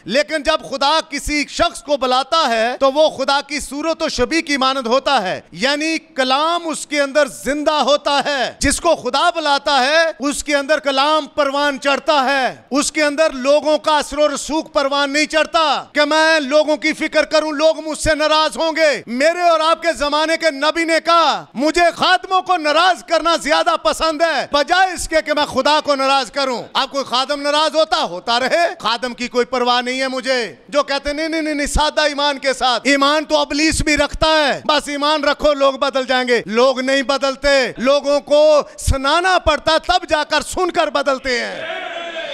लेकिन जब खुदा किसी शख्स को बुलाता है तो वो खुदा की सूरत और शबीह की मानद होता है, यानी कलाम उसके अंदर जिंदा होता है। जिसको खुदा बुलाता है उसके अंदर कलाम परवान चढ़ता है, उसके अंदर लोगों का असर और रसूख परवान नहीं चढ़ता कि मैं लोगों की फिक्र करूं, लोग मुझसे नाराज होंगे। मेरे और आपके जमाने के नबी ने कहा मुझे खादमों को नाराज करना ज्यादा पसंद है बजाय इसके कि मैं खुदा को नाराज करूं। आप कोई खादम नाराज होता रहे, खादम की कोई परवाह नहीं है मुझे। जो कहते नहीं नहीं नहीं, सादा ईमान के साथ, ईमान तो अबलीस भी रखता है, बस ईमान रखो लोग बदल जाएंगे। लोग नहीं बदलते, लोगों को सुनाना पड़ता तब जाकर सुनकर बदलते हैं।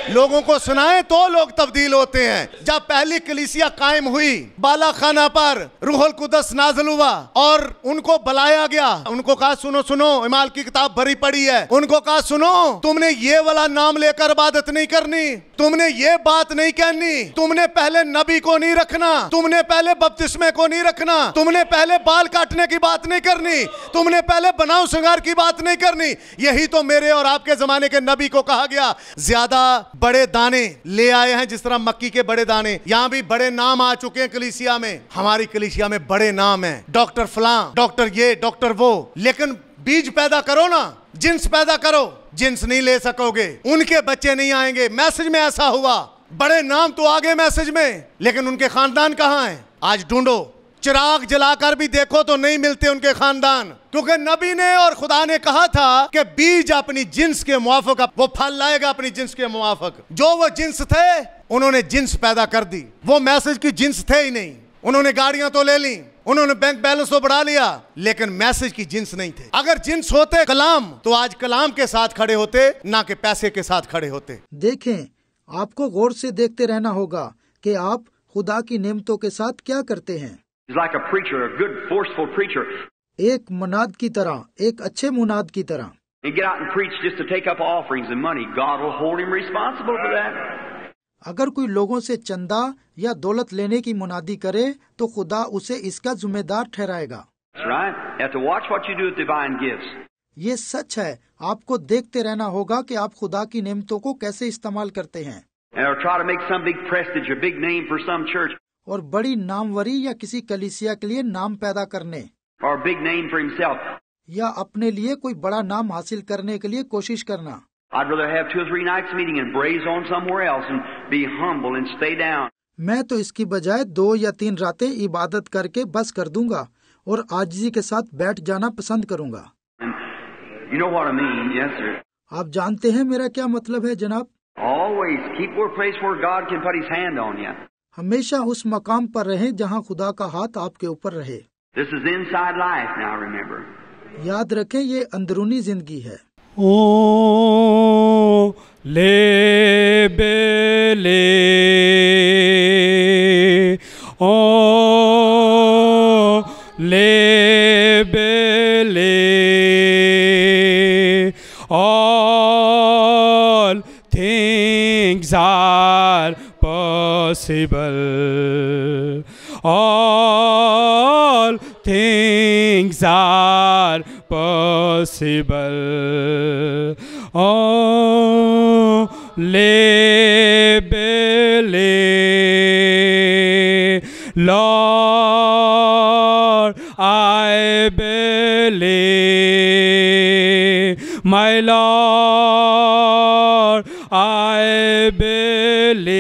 लोगों को सुनाए तो लोग तब्दील होते हैं। जब पहली कलीसिया कायम हुई, बाला खाना पर रूहुल कुदस नाज़िल हुआ और उनको बुलाया गया। उनको कहा सुनो सुनो, इमाल की किताब भरी पड़ी है। उनको कहा सुनो, तुमने ये वाला नाम लेकर इबादत नहीं करनी, तुमने ये बात नहीं कहनी, तुमने पहले नबी को नहीं रखना, तुमने पहले बपतिस्मे को नहीं रखना, तुमने पहले बाल काटने की बात नहीं करनी, तुमने पहले बनाओ श्रृंगार की बात नहीं करनी। यही तो मेरे और आपके जमाने के नबी को कहा गया। ज्यादा बड़े दाने ले आए हैं, जिस तरह मक्की के बड़े दाने। यहां भी बड़े नाम आ चुके हैं कलीसिया में। हमारी कलीसिया में बड़े नाम हैं, डॉक्टर फलां, डॉक्टर ये, डॉक्टर वो। लेकिन बीज पैदा करो ना, जिन्स पैदा करो, जिन्स नहीं ले सकोगे, उनके बच्चे नहीं आएंगे। मैसेज में ऐसा हुआ, बड़े नाम तो आ गए मैसेज में, लेकिन उनके खानदान कहां हैं? आज ढूंढो, चिराग जलाकर भी देखो तो नहीं मिलते उनके खानदान। क्योंकि नबी ने और खुदा ने कहा था कि बीज अपनी जिन्स के मुआफिक वो फल लाएगा, अपनी जिन्स के मुआफिक। जो वो जिन्स थे उन्होंने जिन्स पैदा कर दी, वो मैसेज की जिन्स थे ही नहीं। उन्होंने गाड़ियां तो ले ली, उन्होंने बैंक बैलेंस तो बढ़ा लिया, लेकिन मैसेज की जिन्स नहीं थे। अगर जिन्स होते कलाम, तो आज कलाम के साथ खड़े होते, ना कि पैसे के साथ खड़े होते। देखें, आपको गौर से देखते रहना होगा कि आप खुदा की नेमतों के साथ क्या करते हैं। Like a preacher, a good, forceful preacher. एक मुनाद की तरह, एक अच्छे मुनाद की तरह। And get out and preach just to take up offerings and money. God will hold him responsible for that. अगर कोई लोगों से चंदा या दौलत लेने की मुनादी करे तो खुदा उसे इसका जिम्मेदार ठहराएगा। That's right. You have to watch what you do with divine gifts. ये सच है। आपको देखते रहना होगा कि आप खुदा की नेमतों को कैसे इस्तेमाल करते हैं। And try to make some big prestige, a big name for some church. और बड़ी नामवरी या किसी कलीसिया के लिए नाम पैदा करने, Or a big name for himself. या अपने लिए कोई बड़ा नाम हासिल करने के लिए कोशिश करना। I'd rather have 2 or 3 nights meeting and braze on somewhere else and be humble and stay down. मैं तो इसकी बजाय 2 या 3 रातें इबादत करके बस कर दूंगा और आजिज़ी के साथ बैठ जाना पसंद करूंगा। And you know what I mean, yes sir. आप जानते हैं मेरा क्या मतलब है जनाब। Always keep a place where God can put his hand on you. हमेशा उस मकाम पर रहें जहां खुदा का हाथ आपके ऊपर रहे। This is inside life now, remember. याद रखें, ये अंदरूनी जिंदगी है। ओ ले बेले ओ ले बेले all things are possible, all things are possible, oh le believe, Lord I believe, my Lord I believe,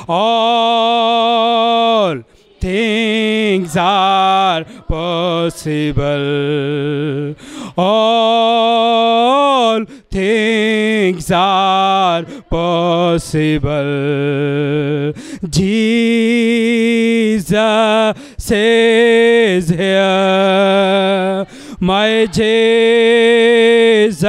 all things are possible, all things are possible. Jesus is here, my Jesus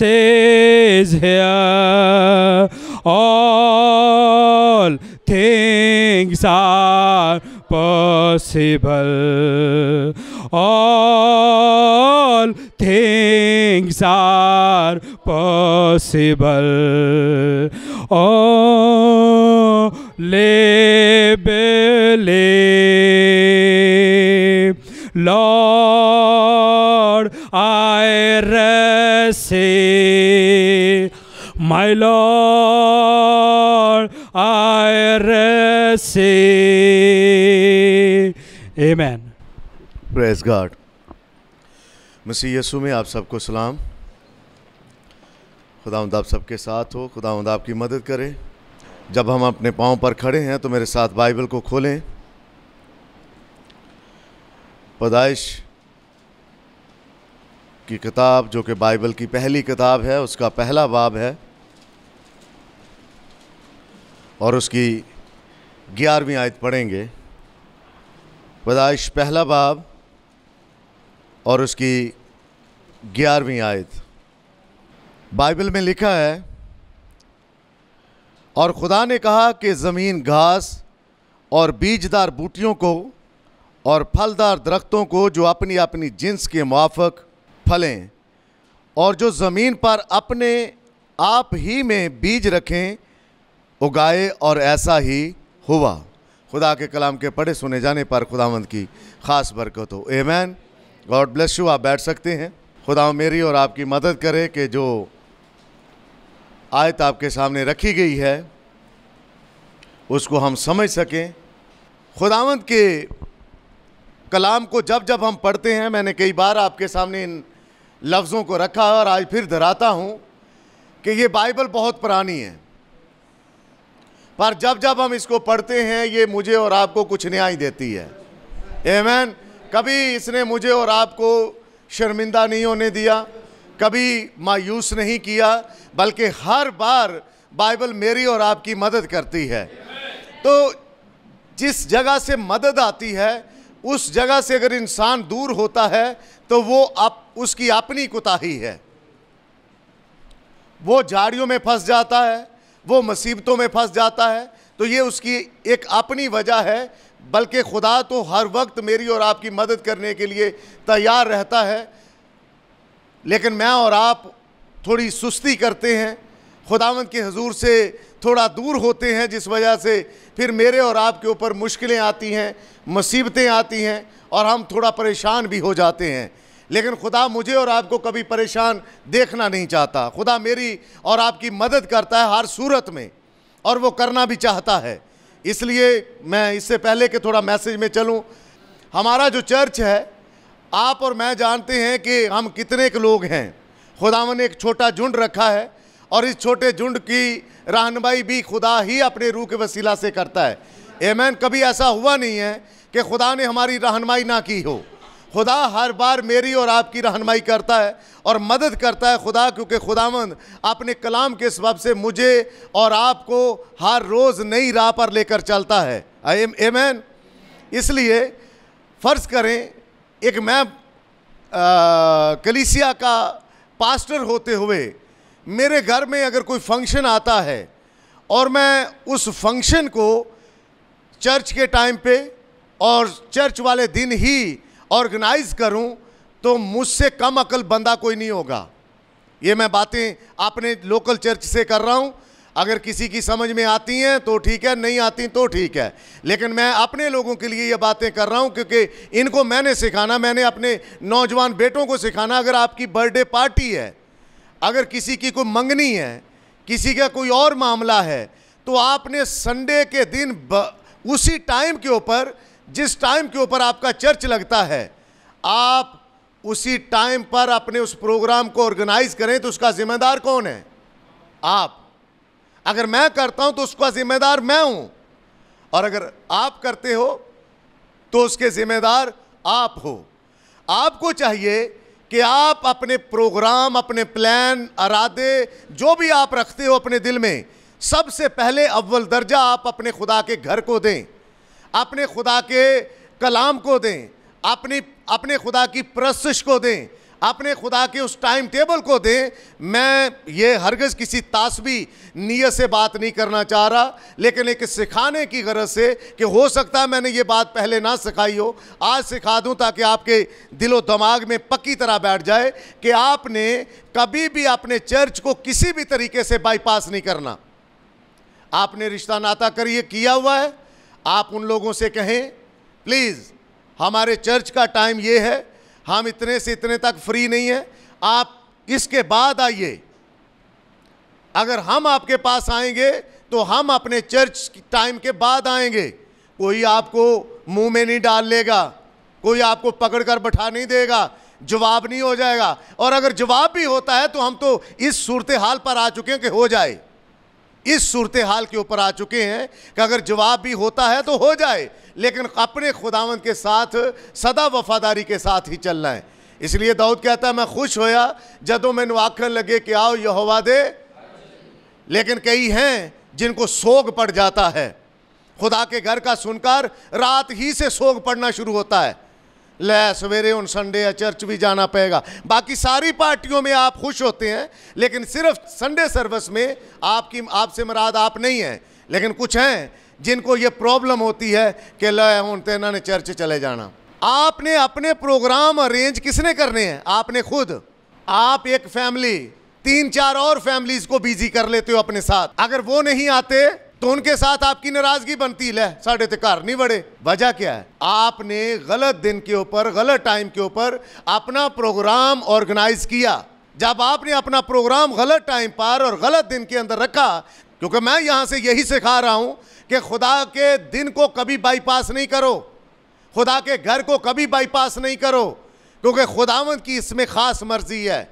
is here, all things are possible, all things are possible, oh le believe, Lord I receive, my Lord Lord, I receive. Amen. Praise God. मसीह यीशु में आप सबको सलाम। खुदावंद आप सबके साथ हो। खुदावंद आपकी मदद करे। जब हम अपने पाँव पर खड़े हैं तो मेरे साथ बाइबल को खोलें। पैदाइश की किताब जो कि बाइबल की पहली किताब है, उसका पहला बाब है और उसकी 11वीं आयत पढ़ेंगे। पैदाइश पहला बाब और उसकी 11वीं आयत। बाइबल में लिखा है, और खुदा ने कहा कि ज़मीन घास और बीजदार बूटियों को और फलदार दरख्तों को जो अपनी अपनी जिन्स के मुआफ़िक फलें और जो ज़मीन पर अपने आप ही में बीज रखें उगाए, और ऐसा ही हुआ। खुदा के कलाम के पढ़े सुने जाने पर खुदावंद की ख़ास बरकत हो। आमीन। God bless you. आप बैठ सकते हैं। खुदा मेरी और आपकी मदद करे कि जो आयत आपके सामने रखी गई है उसको हम समझ सकें। खुदावंद के कलाम को जब जब हम पढ़ते हैं, मैंने कई बार आपके सामने इन लफ्ज़ों को रखा है और आज फिर दोहराता हूँ कि ये बाइबल बहुत पुरानी है, पर जब जब हम इसको पढ़ते हैं ये मुझे और आपको कुछ न्याय देती है। आमीन। कभी इसने मुझे और आपको शर्मिंदा नहीं होने दिया, कभी मायूस नहीं किया, बल्कि हर बार बाइबल मेरी और आपकी मदद करती है। तो जिस जगह से मदद आती है उस जगह से अगर इंसान दूर होता है तो वो उसकी अपनी कोताही है। वो झाड़ियों में फंस जाता है, वो मुसीबतों में फंस जाता है, तो ये उसकी एक अपनी वजह है। बल्कि खुदा तो हर वक्त मेरी और आपकी मदद करने के लिए तैयार रहता है, लेकिन मैं और आप थोड़ी सुस्ती करते हैं, खुदावंद के हुजूर से थोड़ा दूर होते हैं, जिस वजह से फिर मेरे और आपके ऊपर मुश्किलें आती हैं, मुसीबतें आती हैं और हम थोड़ा परेशान भी हो जाते हैं। लेकिन खुदा मुझे और आपको कभी परेशान देखना नहीं चाहता। खुदा मेरी और आपकी मदद करता है हर सूरत में, और वो करना भी चाहता है। इसलिए मैं इससे पहले कि थोड़ा मैसेज में चलूं, हमारा जो चर्च है, आप और मैं जानते हैं कि हम कितने के लोग हैं। खुदावन ने एक छोटा झुंड रखा है और इस छोटे झुंड की रहनुमाई भी खुदा ही अपने रूह के वसीला से करता है। आमीन। कभी ऐसा हुआ नहीं है कि खुदा ने हमारी रहनुमाई ना की हो। खुदा हर बार मेरी और आपकी रहनुमाई करता है और मदद करता है खुदा, क्योंकि खुदावंद अपने कलाम के सबब से मुझे और आपको हर रोज़ नई राह पर लेकर चलता है। आमीन। इसलिए फ़र्ज़ करें एक मैं कलीसिया का पास्टर होते हुए मेरे घर में अगर कोई फंक्शन आता है और मैं उस फंक्शन को चर्च के टाइम पे और चर्च वाले दिन ही ऑर्गेनाइज करूं, तो मुझसे कम अकल बंदा कोई नहीं होगा। ये मैं बातें अपने लोकल चर्च से कर रहा हूं। अगर किसी की समझ में आती हैं तो ठीक है, नहीं आती तो ठीक है, लेकिन मैं अपने लोगों के लिए ये बातें कर रहा हूं क्योंकि इनको मैंने सिखाना, मैंने अपने नौजवान बेटों को सिखाना। अगर आपकी बर्थडे पार्टी है, अगर किसी की कोई मंगनी है, किसी का कोई और मामला है, तो आपने संडे के दिन उसी टाइम के ऊपर, जिस टाइम के ऊपर आपका चर्च लगता है, आप उसी टाइम पर अपने उस प्रोग्राम को ऑर्गेनाइज करें। तो उसका जिम्मेदार कौन है? आप। अगर मैं करता हूं तो उसका जिम्मेदार मैं हूं, और अगर आप करते हो तो उसके जिम्मेदार आप हो। आपको चाहिए कि आप अपने प्रोग्राम, अपने प्लान, इरादे जो भी आप रखते हो अपने दिल में, सबसे पहले अव्वल दर्जा आप अपने खुदा के घर को दें, अपने खुदा के कलाम को दें, अपने खुदा की परस्तिश को दें, अपने खुदा के उस टाइम टेबल को दें। मैं ये हरगिज़ किसी तासबी नीयत से बात नहीं करना चाह रहा, लेकिन एक सिखाने की गरज से कि हो सकता है मैंने ये बात पहले ना सिखाई हो, आज सिखा दूं ताकि आपके दिलो दिमाग में पक्की तरह बैठ जाए कि आपने कभी भी अपने चर्च को किसी भी तरीके से बाईपास नहीं करना। आपने रिश्ता नाता करिए किया हुआ है, आप उन लोगों से कहें प्लीज़ हमारे चर्च का टाइम ये है, हम इतने से इतने तक फ्री नहीं है, आप इसके बाद आइए। अगर हम आपके पास आएंगे तो हम अपने चर्च टाइम के बाद आएंगे। कोई आपको मुंह में नहीं डाल लेगा, कोई आपको पकड़कर बैठा नहीं देगा, जवाब नहीं हो जाएगा। और अगर जवाब भी होता है तो हम तो इस सूरत हाल पर आ चुके हैं कि हो जाए, इस सूरत हाल के ऊपर आ चुके हैं कि अगर जवाब भी होता है तो हो जाए, लेकिन अपने खुदावंद के साथ सदा वफादारी के साथ ही चलना है। इसलिए दाऊद कहता है, मैं खुश होया जदों मैनू आखन लगे कि आओ यहोवा दे। लेकिन कई हैं जिनको सोग पड़ जाता है, खुदा के घर का सुनकर रात ही से सोग पड़ना शुरू होता है, ले सवेरे उन संडे या चर्च भी जाना पड़ेगा। बाकी सारी पार्टियों में आप खुश होते हैं, लेकिन सिर्फ संडे सर्विस में आपसे मुराद आप नहीं हैं। लेकिन कुछ हैं जिनको ये प्रॉब्लम होती है कि ले हुण ते इन्हां ने चर्च चले जाना। आपने अपने प्रोग्राम अरेंज किसने करने हैं? आपने खुद। आप एक फैमिली 3-4 और फैमिलीज को बिजी कर लेते हो अपने साथ। अगर वो नहीं आते तो उनके साथ आपकी नाराजगी बनती है, साढ़े ते घर नहीं बड़े। वजह क्या है? आपने गलत दिन के ऊपर, गलत टाइम के ऊपर अपना प्रोग्राम ऑर्गेनाइज किया। जब आपने अपना प्रोग्राम गलत टाइम पर और गलत दिन के अंदर रखा, क्योंकि मैं यहां से यही सिखा रहा हूं कि खुदा के दिन को कभी बाईपास नहीं करो, खुदा के घर को कभी बाईपास नहीं करो, क्योंकि खुदावंद की इसमें खास मर्जी है।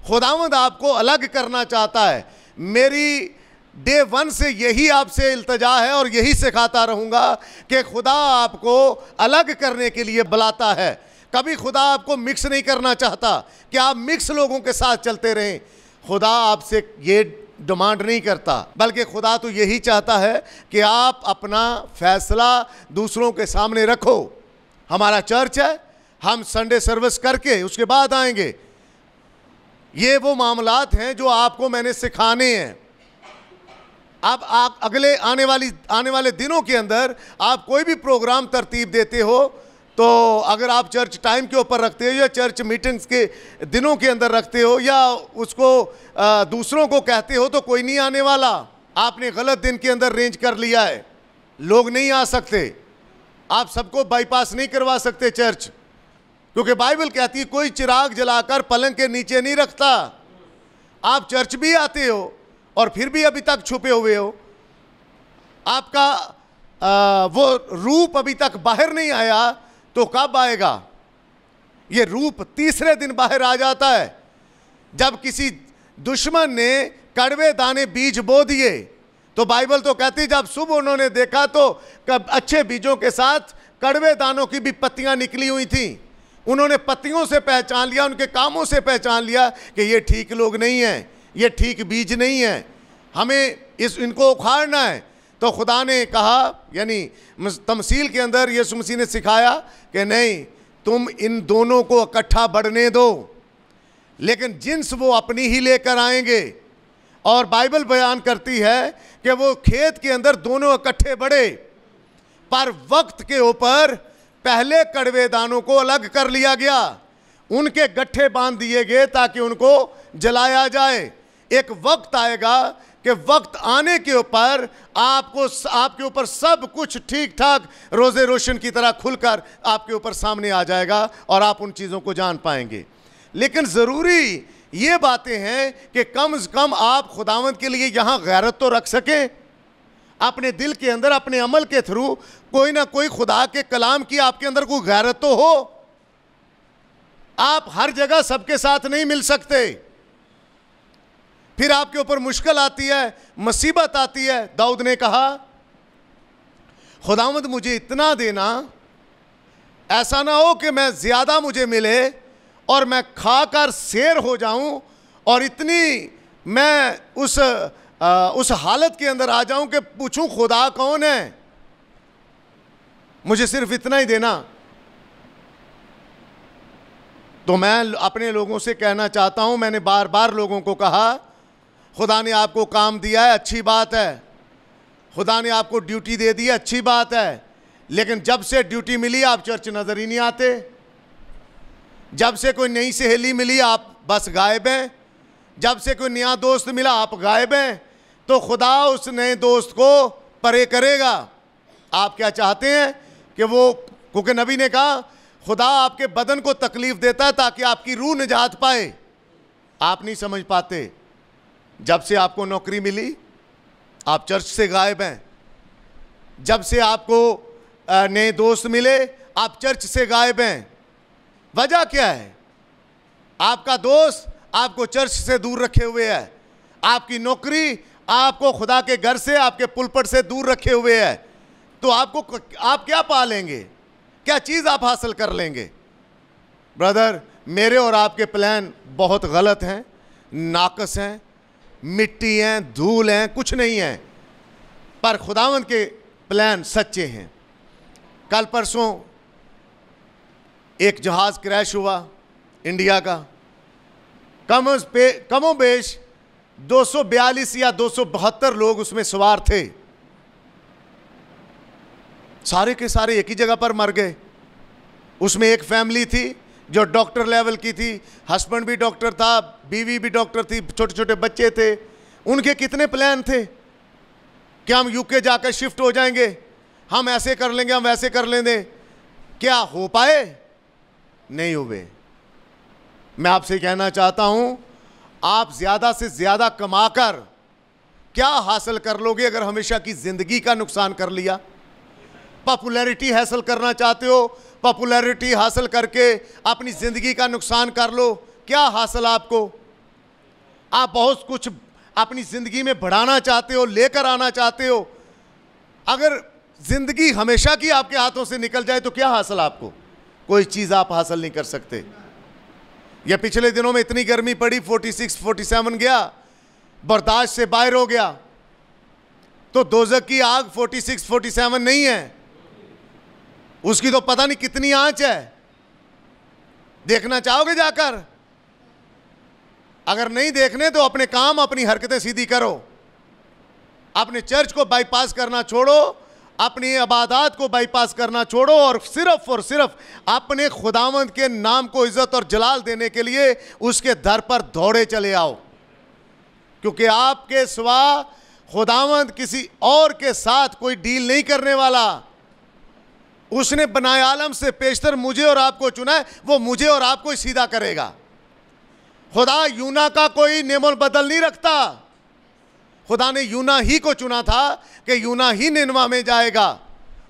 खुदावंद आपको अलग करना चाहता है। मेरी डे 1 से यही आपसे इल्तजा है और यही सिखाता रहूँगा कि खुदा आपको अलग करने के लिए बुलाता है। कभी खुदा आपको मिक्स नहीं करना चाहता कि आप मिक्स लोगों के साथ चलते रहें। खुदा आपसे ये डिमांड नहीं करता, बल्कि खुदा तो यही चाहता है कि आप अपना फैसला दूसरों के सामने रखो। हमारा चर्च है, हम संडे सर्विस करके उसके बाद आएंगे। ये वो मामलात हैं जो आपको मैंने सिखाने हैं। अब आप अगले आने वाले दिनों के अंदर आप कोई भी प्रोग्राम तरतीब देते हो, तो अगर आप चर्च टाइम के ऊपर रखते हो या चर्च मीटिंग्स के दिनों के अंदर रखते हो या उसको दूसरों को कहते हो, तो कोई नहीं आने वाला। आपने गलत दिन के अंदर रेंज कर लिया है, लोग नहीं आ सकते। आप सबको बाईपास नहीं करवा सकते चर्च, क्योंकि बाइबल कहती है कोई चिराग जलाकर पलंग के नीचे नहीं रखता। आप चर्च भी आते हो और फिर भी अभी तक छुपे हुए हो। आपका वो रूप अभी तक बाहर नहीं आया, तो कब आएगा? ये रूप तीसरे दिन बाहर आ जाता है, जब किसी दुश्मन ने कड़वे दाने बीज बो दिए। तो बाइबल तो कहती जब सुबह उन्होंने देखा तो अच्छे बीजों के साथ कड़वे दानों की भी पत्तियां निकली हुई थी। उन्होंने पत्तियों से पहचान लिया, उनके कामों से पहचान लिया कि ये ठीक लोग नहीं हैं, ये ठीक बीज नहीं है, हमें इनको उखाड़ना है। तो खुदा ने कहा, यानी तमसील के अंदर यीशु मसीह ने सिखाया कि नहीं, तुम इन दोनों को इकट्ठा बढ़ने दो, लेकिन जिन्स वो अपनी ही लेकर आएंगे। और बाइबल बयान करती है कि वो खेत के अंदर दोनों इकट्ठे बढ़े, पर वक्त के ऊपर पहले कड़वे दानों को अलग कर लिया गया, उनके गट्ठे बांध दिए गए ताकि उनको जलाया जाए। एक वक्त आएगा कि वक्त आने के ऊपर आपके ऊपर सब कुछ ठीक ठाक रोज़े रोशन की तरह खुलकर आपके ऊपर सामने आ जाएगा और आप उन चीज़ों को जान पाएंगे। लेकिन ज़रूरी ये बातें हैं कि कम से कम आप खुदावंद के लिए यहाँ गैरत तो रख सकें। अपने दिल के अंदर अपने अमल के थ्रू कोई ना कोई खुदा के कलाम की आपके अंदर कोई गैरत तो हो। आप हर जगह सबके साथ नहीं मिल सकते, फिर आपके ऊपर मुश्किल आती है, मुसीबत आती है। दाऊद ने कहा, खुदावंद मुझे इतना देना, ऐसा ना हो कि मैं ज़्यादा मुझे मिले और मैं खाकर शेर हो जाऊं और इतनी मैं उस हालत के अंदर आ जाऊं कि पूछूं खुदा कौन है, मुझे सिर्फ इतना ही देना। तो मैं अपने लोगों से कहना चाहता हूं, मैंने बार बार लोगों को कहा, खुदा ने आपको काम दिया है, अच्छी बात है, खुदा ने आपको ड्यूटी दे दी है, अच्छी बात है, लेकिन जब से ड्यूटी मिली आप चर्च नज़र ही नहीं आते। जब से कोई नई सहेली मिली आप बस गायब हैं, जब से कोई नया दोस्त मिला आप गायब हैं। तो खुदा उस नए दोस्त को परे करेगा। आप क्या चाहते हैं कि वो, क्योंकि नबी ने कहा खुदा आपके बदन को तकलीफ देता है ताकि आपकी रूह निजात पाए। आप नहीं समझ पाते। जब से आपको नौकरी मिली आप चर्च से गायब हैं। जब से आपको नए दोस्त मिले आप चर्च से गायब हैं। वजह क्या है? आपका दोस्त आपको चर्च से दूर रखे हुए है, आपकी नौकरी आपको खुदा के घर से, आपके पुलपट से दूर रखे हुए है। तो आप क्या पा लेंगे? क्या चीज आप हासिल कर लेंगे? ब्रदर, मेरे और आपके प्लान बहुत गलत हैं, नाकस हैं, मिट्टी हैं, धूल हैं, कुछ नहीं है। पर खुदावंद के प्लान सच्चे हैं। कल परसों एक जहाज क्रैश हुआ इंडिया का। कमोबेश 242 या 272 लोग उसमें सवार थे। सारे के सारे एक ही जगह पर मर गए। उसमें एक फैमिली थी जो डॉक्टर लेवल की थी, हस्बैंड भी डॉक्टर था, बीवी भी डॉक्टर थी, छोटे छोटे बच्चे थे। उनके कितने प्लान थे कि हम यूके जाकर शिफ्ट हो जाएंगे, हम ऐसे कर लेंगे, हम वैसे कर लेंगे। क्या हो पाए? नहीं हुए। मैं आपसे कहना चाहता हूं, आप ज्यादा से ज्यादा कमाकर क्या हासिल कर लोगे अगर हमेशा की जिंदगी का नुकसान कर लिया? पॉपुलैरिटी हासिल करना चाहते हो, पॉपुलैरिटी हासिल करके अपनी जिंदगी का नुकसान कर लो, क्या हासिल आपको? आप बहुत कुछ अपनी जिंदगी में बढ़ाना चाहते हो, लेकर आना चाहते हो, अगर जिंदगी हमेशा की आपके हाथों से निकल जाए तो क्या हासिल आपको? कोई चीज आप हासिल नहीं कर सकते। यह पिछले दिनों में इतनी गर्मी पड़ी, 46, 47 गया, बर्दाश्त से बाहर हो गया। तो दोज़ख की आग 46, 47 नहीं है, उसकी तो पता नहीं कितनी आंच है। देखना चाहोगे जाकर? अगर नहीं देखने तो अपने काम, अपनी हरकतें सीधी करो। अपने चर्च को बाईपास करना छोड़ो, अपनी इबादत को बाईपास करना छोड़ो और सिर्फ अपने खुदावंद के नाम को इज्जत और जलाल देने के लिए उसके दर पर दौड़े चले आओ। क्योंकि आपके सिवा खुदावंद किसी और के साथ कोई डील नहीं करने वाला। उसने बनाए आलम से पेशतर मुझे और आपको चुना है, वो मुझे और आपको ही सीधा करेगा। खुदा यूना का कोई नेमोल बदल नहीं रखता। खुदा ने यूना ही को चुना था कि यूना ही निनवा में जाएगा।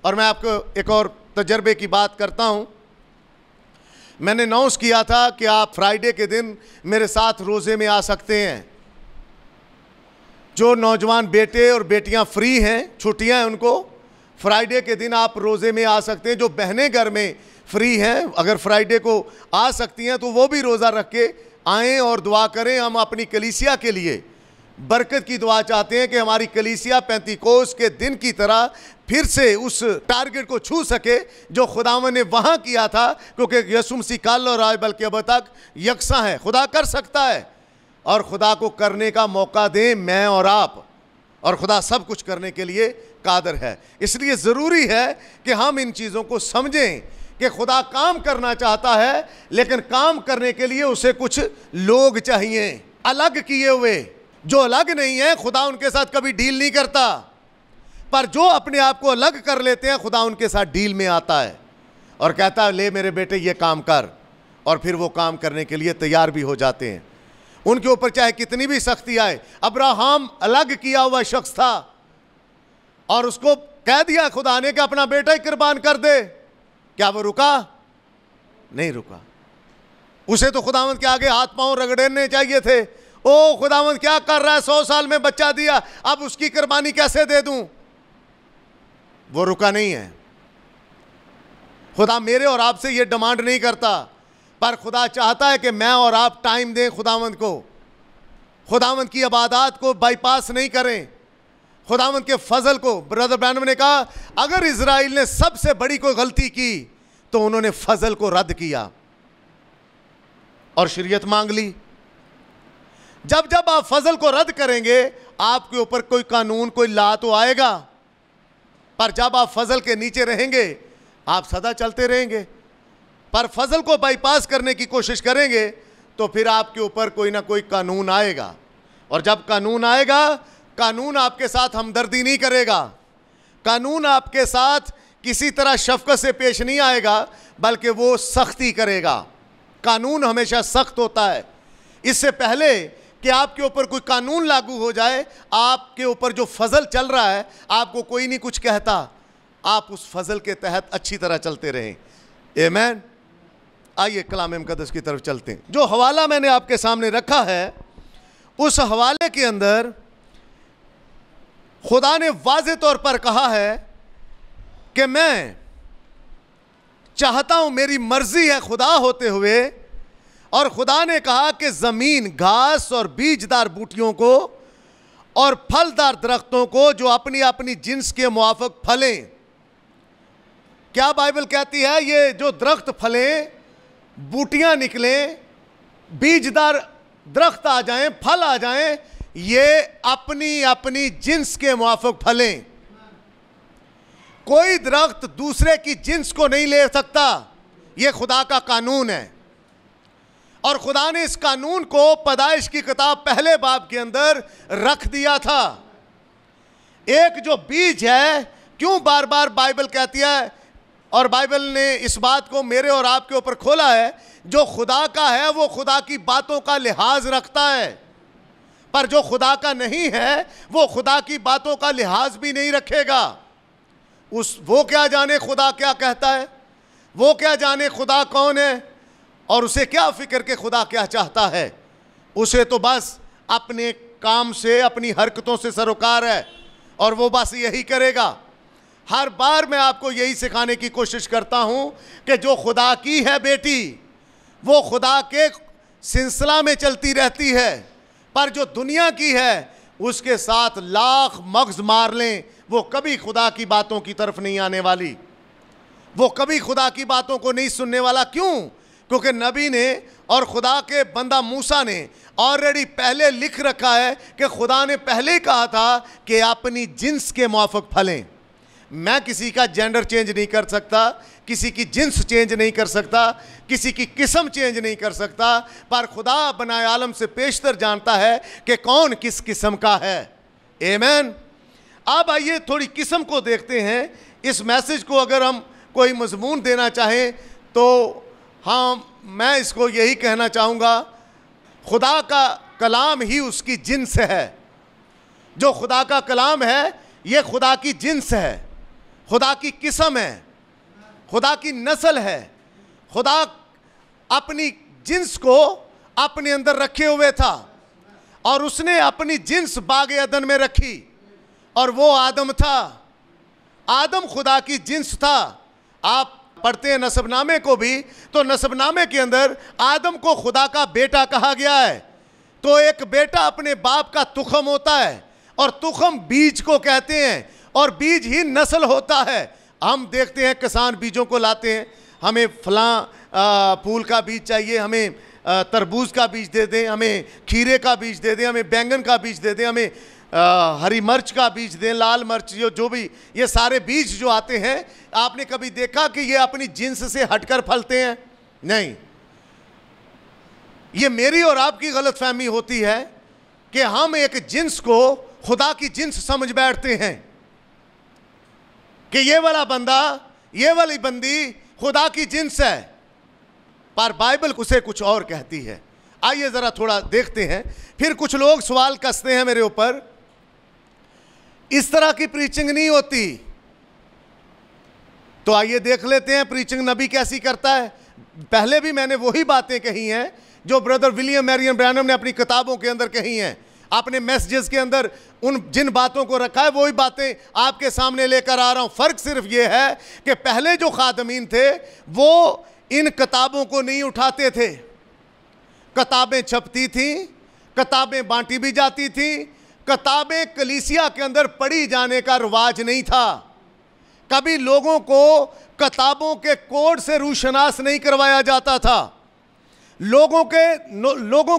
और मैं आपको एक और तजर्बे की बात करता हूं। मैंने अनाउंस किया था कि आप फ्राइडे के दिन मेरे साथ रोज़े में आ सकते हैं। जो नौजवान बेटे और बेटियां फ्री हैं, छुट्टियां हैं, उनको फ्राइडे के दिन आप रोज़े में आ सकते हैं। जो बहनें घर में फ्री हैं, अगर फ्राइडे को आ सकती हैं तो वो भी रोज़ा रख के आएँ और दुआ करें। हम अपनी कलीसिया के लिए बरकत की दुआ चाहते हैं कि हमारी कलीसिया पेंतीकोस के दिन की तरह फिर से उस टारगेट को छू सके जो खुदावन ने वहाँ किया था। क्योंकि यीशु मसीह कल और आज बल्कि अब तक यकसा है। खुदा कर सकता है और खुदा को करने का मौका दें मैं और आप, और खुदा सब कुछ करने के लिए कादर है। इसलिए ज़रूरी है कि हम इन चीज़ों को समझें कि खुदा काम करना चाहता है, लेकिन काम करने के लिए उसे कुछ लोग चाहिए अलग किए हुए। जो अलग नहीं है खुदा उनके साथ कभी डील नहीं करता, पर जो अपने आप को अलग कर लेते हैं खुदा उनके साथ डील में आता है और कहता है ले मेरे बेटे ये काम कर, और फिर वो काम करने के लिए तैयार भी हो जाते हैं। उनके ऊपर चाहे कितनी भी सख्ती आए। अब्राहम अलग किया हुआ शख्स था और उसको कह दिया खुदा ने कि अपना बेटा ही कुर्बान कर दे। क्या वो रुका? नहीं रुका। उसे तो खुदावंद के आगे हाथ पांव रगड़ने चाहिए थे। ओ खुदावंद क्या कर रहा है, 100 साल में बच्चा दिया, अब उसकी कुर्बानी कैसे दे दूं? वो रुका नहीं है। खुदा मेरे और आपसे ये डिमांड नहीं करता, पर खुदा चाहता है कि मैं और आप टाइम दें खुदावंद को, खुदावंद की इबादत को बाईपास नहीं करें, खुदावंद के फजल को। ब्रदर ब्रैनम ने कहा अगर इजराइल ने सबसे बड़ी कोई गलती की तो उन्होंने फजल को रद्द किया और शरीयत मांग ली। जब जब आप फजल को रद्द करेंगे आपके ऊपर कोई कानून, कोई ला तो आएगा, पर जब आप फजल के नीचे रहेंगे आप सदा चलते रहेंगे। पर फजल को बाईपास करने की कोशिश करेंगे तो फिर आपके ऊपर कोई ना कोई कानून आएगा, और जब कानून आएगा, कानून आपके साथ हमदर्दी नहीं करेगा, कानून आपके साथ किसी तरह शफकत से पेश नहीं आएगा, बल्कि वो सख्ती करेगा। कानून हमेशा सख्त होता है। इससे पहले कि आपके ऊपर कोई कानून लागू हो जाए, आपके ऊपर जो फजल चल रहा है आपको कोई नहीं कुछ कहता, आप उस फजल के तहत अच्छी तरह चलते रहें। आमीन। आइए कलाम मुकद्दस की तरफ चलते हैं। जो हवाला मैंने आपके सामने रखा है, उस हवाले के अंदर खुदा ने वाज़ेह तौर पर कहा है कि मैं चाहता हूं, मेरी मर्जी है खुदा होते हुए, और खुदा ने कहा कि ज़मीन घास और बीजदार बूटियों को और फलदार दरख्तों को जो अपनी अपनी जिन्स के मुआफिक फलें। क्या बाइबल कहती है? ये जो दरख्त फलें, बूटियां निकलें, बीजदार दरख्त आ जाएं, फल आ जाएं, ये अपनी अपनी जिन्स के मुआफिक फलें। कोई दरख्त दूसरे की जिन्स को नहीं ले सकता, यह खुदा का कानून है। और खुदा ने इस कानून को पैदाइश की किताब पहले बाब के अंदर रख दिया था। एक जो बीज है, क्यों बार बार बाइबल कहती है, और बाइबल ने इस बात को मेरे और आपके ऊपर खोला है, जो खुदा का है वो खुदा की बातों का लिहाज रखता है, पर जो खुदा का नहीं है वो खुदा की बातों का लिहाज भी नहीं रखेगा। वो क्या जाने खुदा क्या कहता है, वो क्या जाने खुदा कौन है, और उसे क्या फिक्र के खुदा क्या चाहता है। उसे तो बस अपने काम से, अपनी हरकतों से सरोकार है, और वो बस यही करेगा। हर बार मैं आपको यही सिखाने की कोशिश करता हूं कि जो खुदा की है बेटी, वो खुदा के सिलसिला में चलती रहती है, पर जो दुनिया की है उसके साथ लाख मगज मार लें, वो कभी खुदा की बातों की तरफ नहीं आने वाली, वो कभी खुदा की बातों को नहीं सुनने वाला। क्यों? क्योंकि नबी ने और खुदा के बंदा मूसा ने ऑलरेडी पहले लिख रखा है कि खुदा ने पहले ही कहा था कि अपनी जिन्स के मुआफिक फलें। मैं किसी का जेंडर चेंज नहीं कर सकता, किसी की जिन्स चेंज नहीं कर सकता, किसी की किस्म चेंज नहीं कर सकता, पर खुदा बनाए आलम से पेशतर जानता है कि कौन किस किस्म का है। आमीन। अब आइए थोड़ी किस्म को देखते हैं। इस मैसेज को अगर हम कोई मजमून देना चाहें तो हाँ, मैं इसको यही कहना चाहूँगा, खुदा का कलाम ही उसकी जिन्स है। जो खुदा का कलाम है ये खुदा की जिन्स है, खुदा की किस्म है, खुदा की नस्ल है। खुदा अपनी जिन्स को अपने अंदर रखे हुए था, और उसने अपनी जिन्स बाग अदन में रखी, और वो आदम था। आदम खुदा की जिन्स था। आप पढ़ते हैं नसबनामे को भी, तो नसबनामे के अंदर आदम को खुदा का बेटा कहा गया है। तो एक बेटा अपने बाप का तुखम होता है, और तुखम बीज को कहते हैं, और बीज ही नस्ल होता है। हम देखते हैं किसान बीजों को लाते हैं, हमें फलां फूल का बीज चाहिए, हमें तरबूज का बीज दे दें, हमें खीरे का बीज दे दें, हमें बैंगन का बीज दे दें, हमें हरी मिर्च का बीज दें, लाल मिर्च, जो भी ये सारे बीज जो आते हैं, आपने कभी देखा कि ये अपनी जिन्स से हटकर फलते हैं? नहीं। ये मेरी और आपकी गलतफहमी होती है कि हम एक जिन्स को खुदा की जिन्स समझ बैठते हैं कि ये वाला बंदा, ये वाली बंदी खुदा की जिन्स है, पर बाइबल उसे कुछ और कहती है। आइए ज़रा थोड़ा देखते हैं। फिर कुछ लोग सवाल कसते हैं मेरे ऊपर, इस तरह की प्रीचिंग नहीं होती। तो आइए देख लेते हैं प्रीचिंग नबी कैसी करता है। पहले भी मैंने वही बातें कही हैं जो ब्रदर विलियम मैरियन ब्रैनम ने अपनी किताबों के अंदर कही हैं, अपने मैसेजेस के अंदर उन जिन बातों को रखा है वही बातें आपके सामने लेकर आ रहा हूं। फ़र्क सिर्फ ये है कि पहले जो खादमीन थे वो इन किताबों को नहीं उठाते थे। किताबें छपती थी, किताबें बांटी भी जाती थी, किताबें कलीसिया के अंदर पढ़ी जाने का रिवाज नहीं था। कभी लोगों को किताबों के कोड से रूशनास नहीं करवाया जाता था। लोगों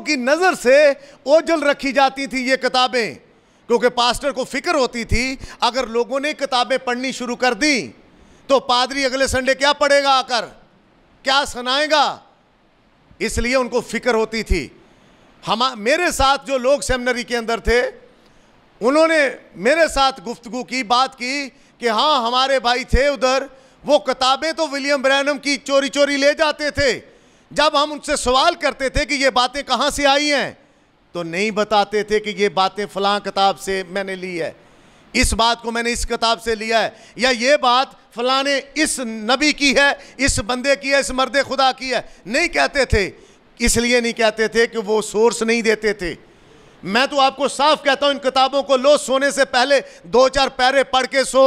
की नज़र से ओझल रखी जाती थी ये किताबें, क्योंकि पास्टर को फिक्र होती थी अगर लोगों ने किताबें पढ़नी शुरू कर दी तो पादरी अगले संडे क्या पढ़ेगा, आकर क्या सुनाएगा। इसलिए उनको फिक्र होती थी। मेरे साथ जो लोग सेमिनरी के अंदर थे उन्होंने मेरे साथ गुफ्तगू की, बात की कि हाँ हमारे भाई थे उधर, वो किताबें तो विलियम ब्रैनम की चोरी चोरी ले जाते थे। जब हम उनसे सवाल करते थे कि ये बातें कहाँ से आई हैं तो नहीं बताते थे कि ये बातें फलां किताब से मैंने ली है, इस बात को मैंने इस किताब से लिया है, या ये बात फलाने इस नबी की है, इस बंदे की है, इस मर्द खुदा की है। नहीं कहते थे। इसलिए नहीं कहते थे कि वो सोर्स नहीं देते थे। मैं तो आपको साफ कहता हूं, इन किताबों को लो, सोने से पहले 2-4 पैरे पढ़ के सो।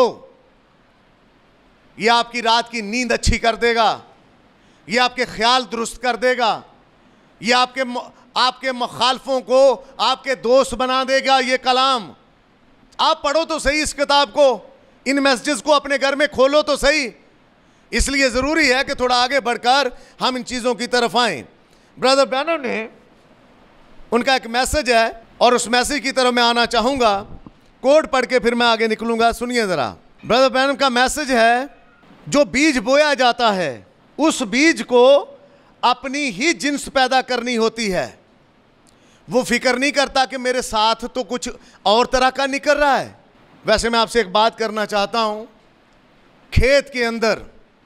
ये आपकी रात की नींद अच्छी कर देगा, ये आपके ख्याल दुरुस्त कर देगा, ये आपके मुखालफों को आपके दोस्त बना देगा। ये कलाम आप पढ़ो तो सही, इस किताब को, इन मैसेजेस को अपने घर में खोलो तो सही। इसलिए ज़रूरी है कि थोड़ा आगे बढ़कर हम इन चीज़ों की तरफ आएं। ब्रदर ब्रैनम ने, उनका एक मैसेज है और उस मैसेज की तरफ मैं आना चाहूँगा। कोड पढ़ के फिर मैं आगे निकलूँगा। सुनिए ज़रा। ब्रदर ब्रैनम का मैसेज है, जो बीज बोया जाता है उस बीज को अपनी ही जिन्स पैदा करनी होती है। वो फिक्र नहीं करता कि मेरे साथ तो कुछ और तरह का निकल रहा है। वैसे मैं आपसे एक बात करना चाहता हूं, खेत के अंदर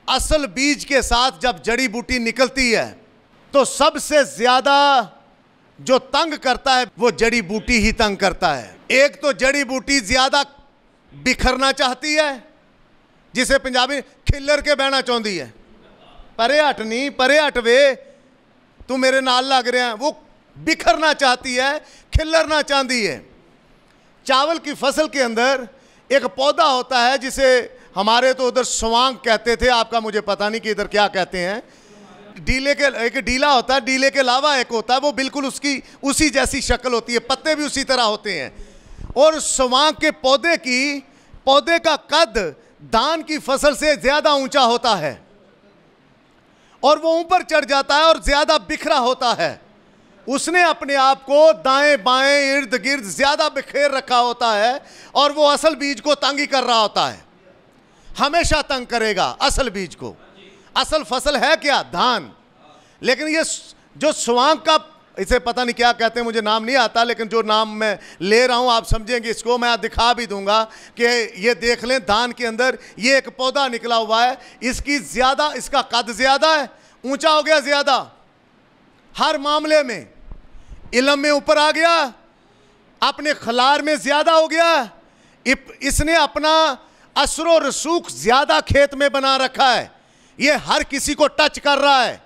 असल बीज के साथ जब जड़ी बूटी निकलती है तो सबसे ज्यादा जो तंग करता है वो जड़ी बूटी ही तंग करता है। एक तो जड़ी बूटी ज्यादा बिखरना चाहती है, जिसे पंजाबी खिल्लर के बहना चाहती है। परे हट नहीं, परे हट वे, तू मेरे नाल लग रहा है। वो बिखरना चाहती है, खिल्लरना चाहती है। चावल की फसल के अंदर एक पौधा होता है जिसे हमारे तो उधर स्वांग कहते थे, आपका मुझे पता नहीं कि इधर क्या कहते हैं। डीले के एक डीला होता है, डीले के अलावा एक होता है, वो बिल्कुल उसकी उसी जैसी शक्ल होती है, पत्ते भी उसी तरह होते हैं। और स्वांग के पौधे का कद धान की फसल से ज्यादा ऊंचा होता है और वो ऊपर चढ़ जाता है और ज्यादा बिखरा होता है। उसने अपने आप को दाएं बाएं इर्द गिर्द ज्यादा बिखेर रखा होता है और वो असल बीज को तंग ही कर रहा होता है। हमेशा तंग करेगा असल बीज को। असल फसल है क्या? धान। लेकिन ये जो स्वांग का, इसे पता नहीं क्या कहते हैं, मुझे नाम नहीं आता, लेकिन जो नाम मैं ले रहा हूं आप समझेंगे इसको, मैं दिखा भी दूंगा कि ये देख लें, धान के अंदर ये एक पौधा निकला हुआ है, इसका कद ज्यादा है, ऊंचा हो गया ज्यादा, हर मामले में इल्म में ऊपर आ गया, अपने खलार में ज्यादा हो गया। इसने अपना असरो रसूख ज्यादा खेत में बना रखा है। ये हर किसी को टच कर रहा है।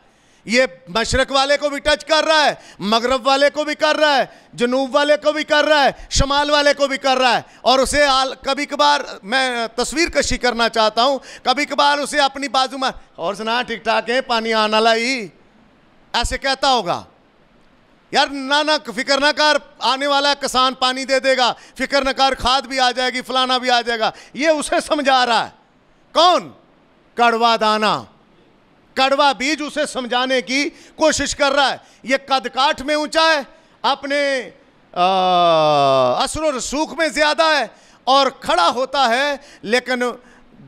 ये मशरक वाले को भी टच कर रहा है, मगरब वाले को भी कर रहा है, जनूब वाले को भी कर रहा है, शमाल वाले को भी कर रहा है। और उसे कभी कभार, मैं तस्वीर कशी करना चाहता हूं, कभी कभार उसे अपनी बाजू में, और सुना ठीक ठाक है, पानी आना लाई, ऐसे कहता होगा। यार ना फिक्र ना कर, आने वाला किसान पानी दे देगा, फिक्र न कर, खाद भी आ जाएगी, फलाना भी आ जाएगा। ये उसे समझा रहा है। कौन? कड़वा दाना, कड़वा बीज उसे समझाने की कोशिश कर रहा है। ये कद काठ में ऊंचा है, अपने असरो रसूख में ज्यादा है और खड़ा होता है। लेकिन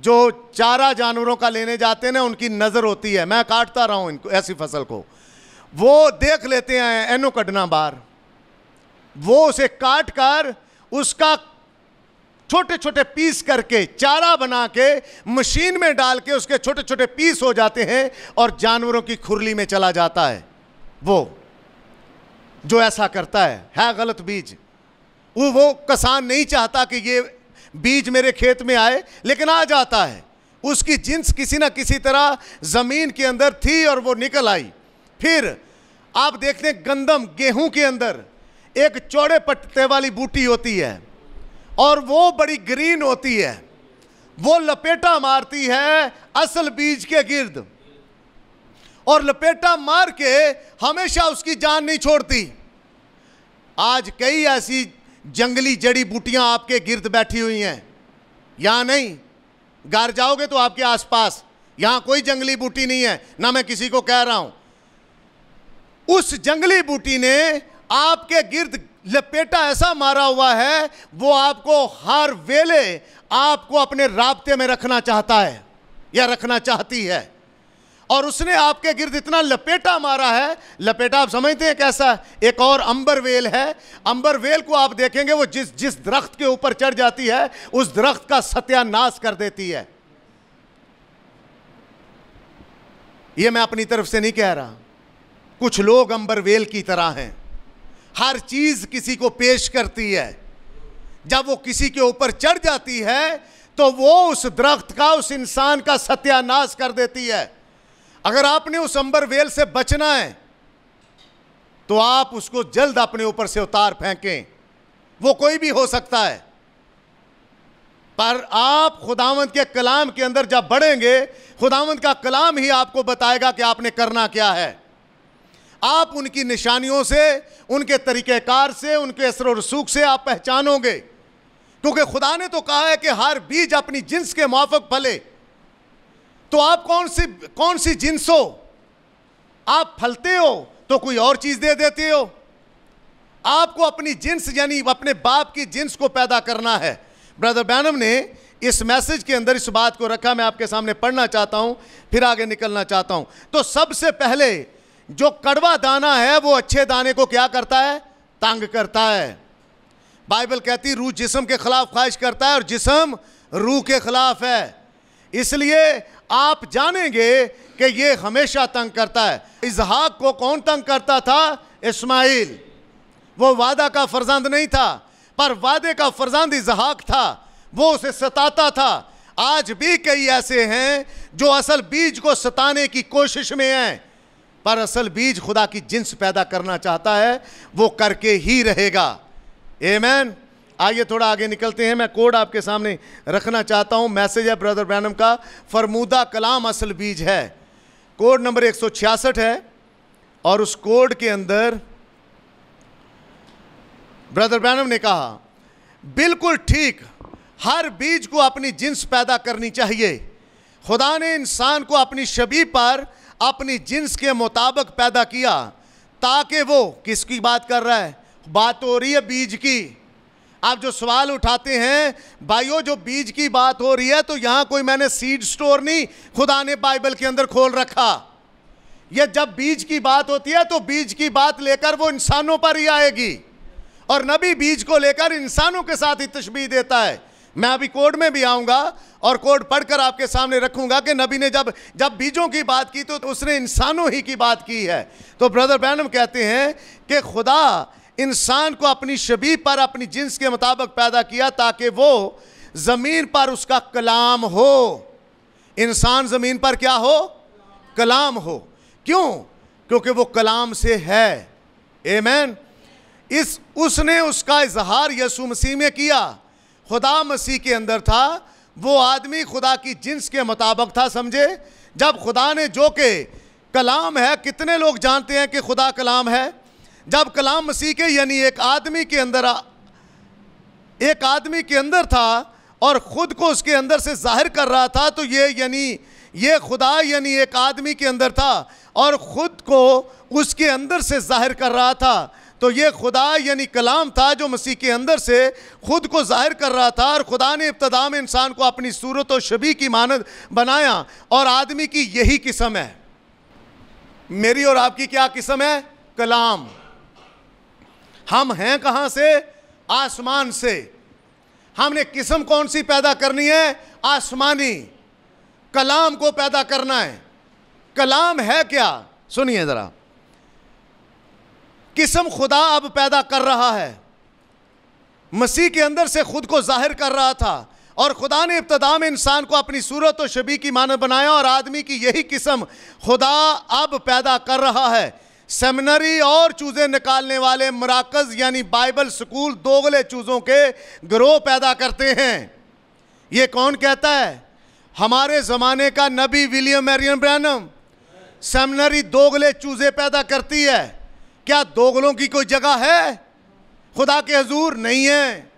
जो चारा जानवरों का लेने जाते हैं ना, उनकी नजर होती है, मैं काटता रहा हूं इनको, ऐसी फसल को, वो देख लेते हैं एनो कटना बार, वो उसे काट कर उसका छोटे छोटे पीस करके चारा बना के मशीन में डाल के उसके छोटे छोटे पीस हो जाते हैं और जानवरों की खुरली में चला जाता है। वो जो ऐसा करता है गलत बीज। वो किसान नहीं चाहता कि ये बीज मेरे खेत में आए, लेकिन आ जाता है। उसकी जिन्स किसी ना किसी तरह जमीन के अंदर थी और वो निकल आई। फिर आप देखते हैं गंदम, गेहूं के अंदर एक चौड़े पत्ते वाली बूटी होती है और वो बड़ी ग्रीन होती है, वो लपेटा मारती है असल बीज के गिर्द और लपेटा मार के हमेशा उसकी जान नहीं छोड़ती। आज कई ऐसी जंगली जड़ी बूटियां आपके गिर्द बैठी हुई हैं, यहां नहीं, घर जाओगे तो आपके आसपास, यहां कोई जंगली बूटी नहीं है, ना मैं किसी को कह रहा हूं। उस जंगली बूटी ने आपके गिर्द लपेटा ऐसा मारा हुआ है, वो आपको हर वेले आपको अपने राब्ते में रखना चाहता है या रखना चाहती है। और उसने आपके गिर्द इतना लपेटा मारा है, लपेटा आप समझते हैं कैसा? एक और अंबर वेल है। अंबर वेल को आप देखेंगे, वो जिस दरख्त के ऊपर चढ़ जाती है उस दरख्त का सत्यानाश कर देती है। ये मैं अपनी तरफ से नहीं कह रहा, कुछ लोग अंबर वेल की तरह हैं। हर चीज किसी को पेश करती है। जब वो किसी के ऊपर चढ़ जाती है तो वो उस दरख्त का, उस इंसान का सत्यानाश कर देती है। अगर आपने उस अंबर वेल से बचना है तो आप उसको जल्द अपने ऊपर से उतार फेंकें। वो कोई भी हो सकता है, पर आप खुदावंद के कलाम के अंदर जब बढ़ेंगे, खुदावंद का कलाम ही आपको बताएगा कि आपने करना क्या है। आप उनकी निशानियों से, उनके तरीक़ेकार से, उनके असर और रसूख से आप पहचानोगे, क्योंकि खुदा ने तो कहा है कि हर बीज अपनी जिन्स के मुआफ़िक फले। तो आप कौन सी जिन्स हो? आप फलते हो तो कोई और चीज़ दे देते हो। आपको अपनी जिन्स यानी अपने बाप की जिन्स को पैदा करना है। ब्रदर ब्रैनम ने इस मैसेज के अंदर इस बात को रखा, मैं आपके सामने पढ़ना चाहता हूं, फिर आगे निकलना चाहता हूं। तो सबसे पहले जो कड़वा दाना है वो अच्छे दाने को क्या करता है? तंग करता है। बाइबल कहती रूह जिस्म के खिलाफ ख्वाहिश करता है और जिस्म रूह के खिलाफ है। इसलिए आप जानेंगे कि ये हमेशा तंग करता है। इसहाक को कौन तंग करता था? इस्माइल। वो वादा का फर्जंद नहीं था, पर वादे का फर्जंद इसहाक था, वो उसे सताता था। आज भी कई ऐसे हैं जो असल बीज को सताने की कोशिश में हैं, पर असल बीज खुदा की जिन्स पैदा करना चाहता है, वो करके ही रहेगा। आमीन। आइए थोड़ा आगे निकलते हैं। मैं कोड आपके सामने रखना चाहता हूं। मैसेज है ब्रदर ब्रैनम का, फरमूदा कलाम असल बीज है। कोड नंबर 166 है और उस कोड के अंदर ब्रदर ब्रैनम ने कहा, बिल्कुल ठीक, हर बीज को अपनी जिन्स पैदा करनी चाहिए। खुदा ने इंसान को अपनी शबीह पर अपनी जिन्स के मुताबिक पैदा किया, ताकि वो, किसकी बात कर रहा है? बात हो रही है बीज की। आप जो सवाल उठाते हैं, भाइयों जो बीज की बात हो रही है, तो यहां कोई मैंने सीड स्टोर नहीं खुदा ने बाइबल के अंदर खोल रखा। ये जब बीज की बात होती है तो बीज की बात लेकर वो इंसानों पर ही आएगी, और नबी बीज को लेकर इंसानों के साथ ही तशबीह देता है। मैं अभी कोड में भी आऊंगा और कोड पढ़कर आपके सामने रखूंगा कि नबी ने जब बीजों की बात की तो उसने इंसानों ही की बात की है। तो ब्रदर ब्रैनम कहते हैं कि खुदा इंसान को अपनी शबीह पर अपनी जिन्स के मुताबिक पैदा किया, ताकि वो ज़मीन पर उसका कलाम हो। इंसान ज़मीन पर क्या हो? कलाम हो। क्यों? क्योंकि वो कलाम से है। आमीन। उसने उसका इजहार यीशु मसीह में किया। खुदा मसीह के अंदर था, वो आदमी खुदा की जिन्स के मुताबिक था। समझे? जब खुदा ने, जो कि कलाम है, कितने लोग जानते हैं कि खुदा कलाम है? जब कलाम मसीह के यानी एक आदमी के अंदर था और ख़ुद को उसके अंदर से जाहिर कर रहा था, तो ये खुदा यानी एक आदमी के अंदर था और ख़ुद को उसके अंदर से जाहिर कर रहा था। तो ये खुदा यानी कलाम था जो मसीह के अंदर से खुद को जाहिर कर रहा था। और खुदा ने इब्तिदा में इंसान को अपनी सूरत और शबीह की मानद बनाया, और आदमी की यही किस्म है। मेरी और आपकी क्या किस्म है? कलाम। हम हैं कहाँ से? आसमान से। हमने किस्म कौन सी पैदा करनी है? आसमानी। कलाम को पैदा करना है। कलाम है क्या? सुनिए ज़रा। किस्म खुदा अब पैदा कर रहा है, मसीह के अंदर से खुद को जाहिर कर रहा था, और खुदा ने इब्तिदा में इंसान को अपनी सूरत और शबीह की मानद बनाया, और आदमी की यही किस्म खुदा अब पैदा कर रहा है। सेमिनरी और चूज़े निकालने वाले मराकज़ यानी बाइबल स्कूल दोगले चूज़ों के गिरोह पैदा करते हैं। ये कौन कहता है? हमारे ज़माने का नबी विलियम मैरियन ब्रैनम। सेमिनरी दोगले चूज़े पैदा करती है। क्या दोगलों की कोई जगह है खुदा के हुजूर? नहीं है।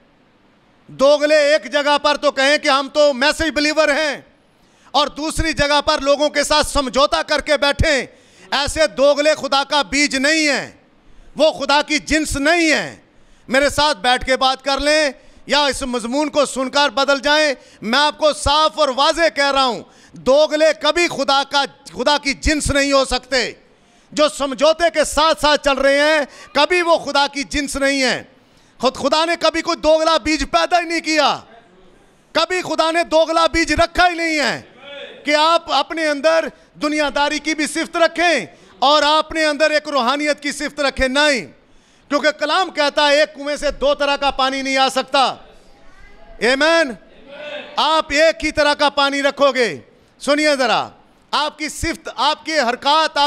दोगले एक जगह पर तो कहें कि हम तो मैसेज बिलीवर हैं, और दूसरी जगह पर लोगों के साथ समझौता करके बैठें। ऐसे दोगले खुदा का बीज नहीं है, वो खुदा की जिन्स नहीं है। मेरे साथ बैठ के बात कर लें या इस मजमून को सुनकर बदल जाएं। मैं आपको साफ और वाज़ेह कह रहा हूं, दोगले कभी खुदा की जिन्स नहीं हो सकते। जो समझौते के साथ साथ चल रहे हैं, कभी वो खुदा की जिन्स नहीं है। खुदा ने कभी कोई दोगला बीज पैदा ही नहीं किया। कभी खुदा ने दोगला बीज रखा ही नहीं है कि आप अपने अंदर दुनियादारी की भी सिफ्त रखें और अपने अंदर एक रूहानियत की सिफ्त रखें। नहीं, क्योंकि कलाम कहता है एक कुएं से दो तरह का पानी नहीं आ सकता। आमीन। आप एक ही तरह का पानी रखोगे। सुनिए जरा, आपकी सिफ्त, आपकी हरकत,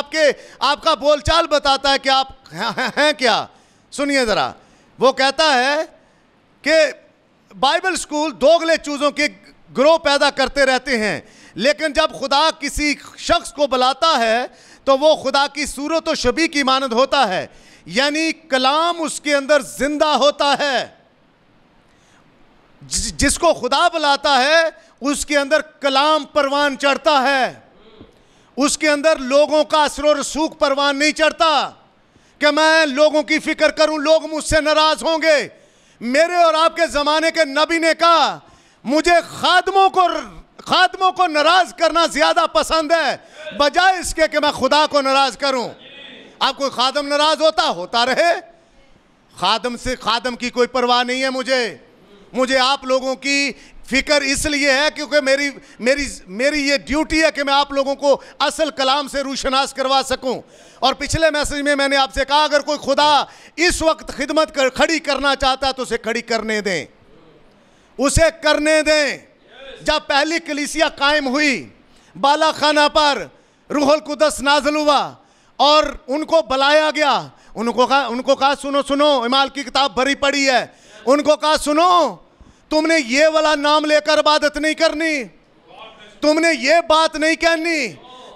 आपका बोलचाल बताता है कि आप हैं क्या। सुनिए जरा, वो कहता है कि बाइबल स्कूल दोगले चूजों के ग्रोह पैदा करते रहते हैं, लेकिन जब खुदा किसी शख्स को बुलाता है तो वो खुदा की सूरत और शबीह की मानद होता है, यानी कलाम उसके अंदर जिंदा होता है। जिसको खुदा बुलाता है उसके अंदर कलाम परवान चढ़ता है, उसके अंदर लोगों का असर और रसूख परवान नहीं चढ़ता कि मैं लोगों की फिक्र करूं, लोग मुझसे नाराज होंगे। मेरे और आपके ज़माने के नबी ने कहा मुझे खादमों को नाराज करना ज़्यादा पसंद है बजाय इसके कि मैं खुदा को नाराज करूं। आप कोई खादम नाराज होता रहे, खादम की कोई परवाह नहीं है। मुझे आप लोगों की फिक्र इसलिए है क्योंकि मेरी ये ड्यूटी है कि मैं आप लोगों को असल कलाम से रूशनास करवा सकूं। और पिछले मैसेज में मैंने आपसे कहा अगर कोई खुदा इस वक्त खिदमत खड़ी करना चाहता है तो उसे खड़ी करने दें, उसे करने दें। जब पहली कलीसिया कायम हुई, बाला खाना पर रूहुल कुदस नाज़िल हुआ और उनको बुलाया गया। उनको कहा सुनो, इमाल की किताब भरी पड़ी है। उनको कहा सुनो, तुमने ये वाला नाम लेकर इबादत नहीं करनी, तुमने ये बात नहीं कहनी,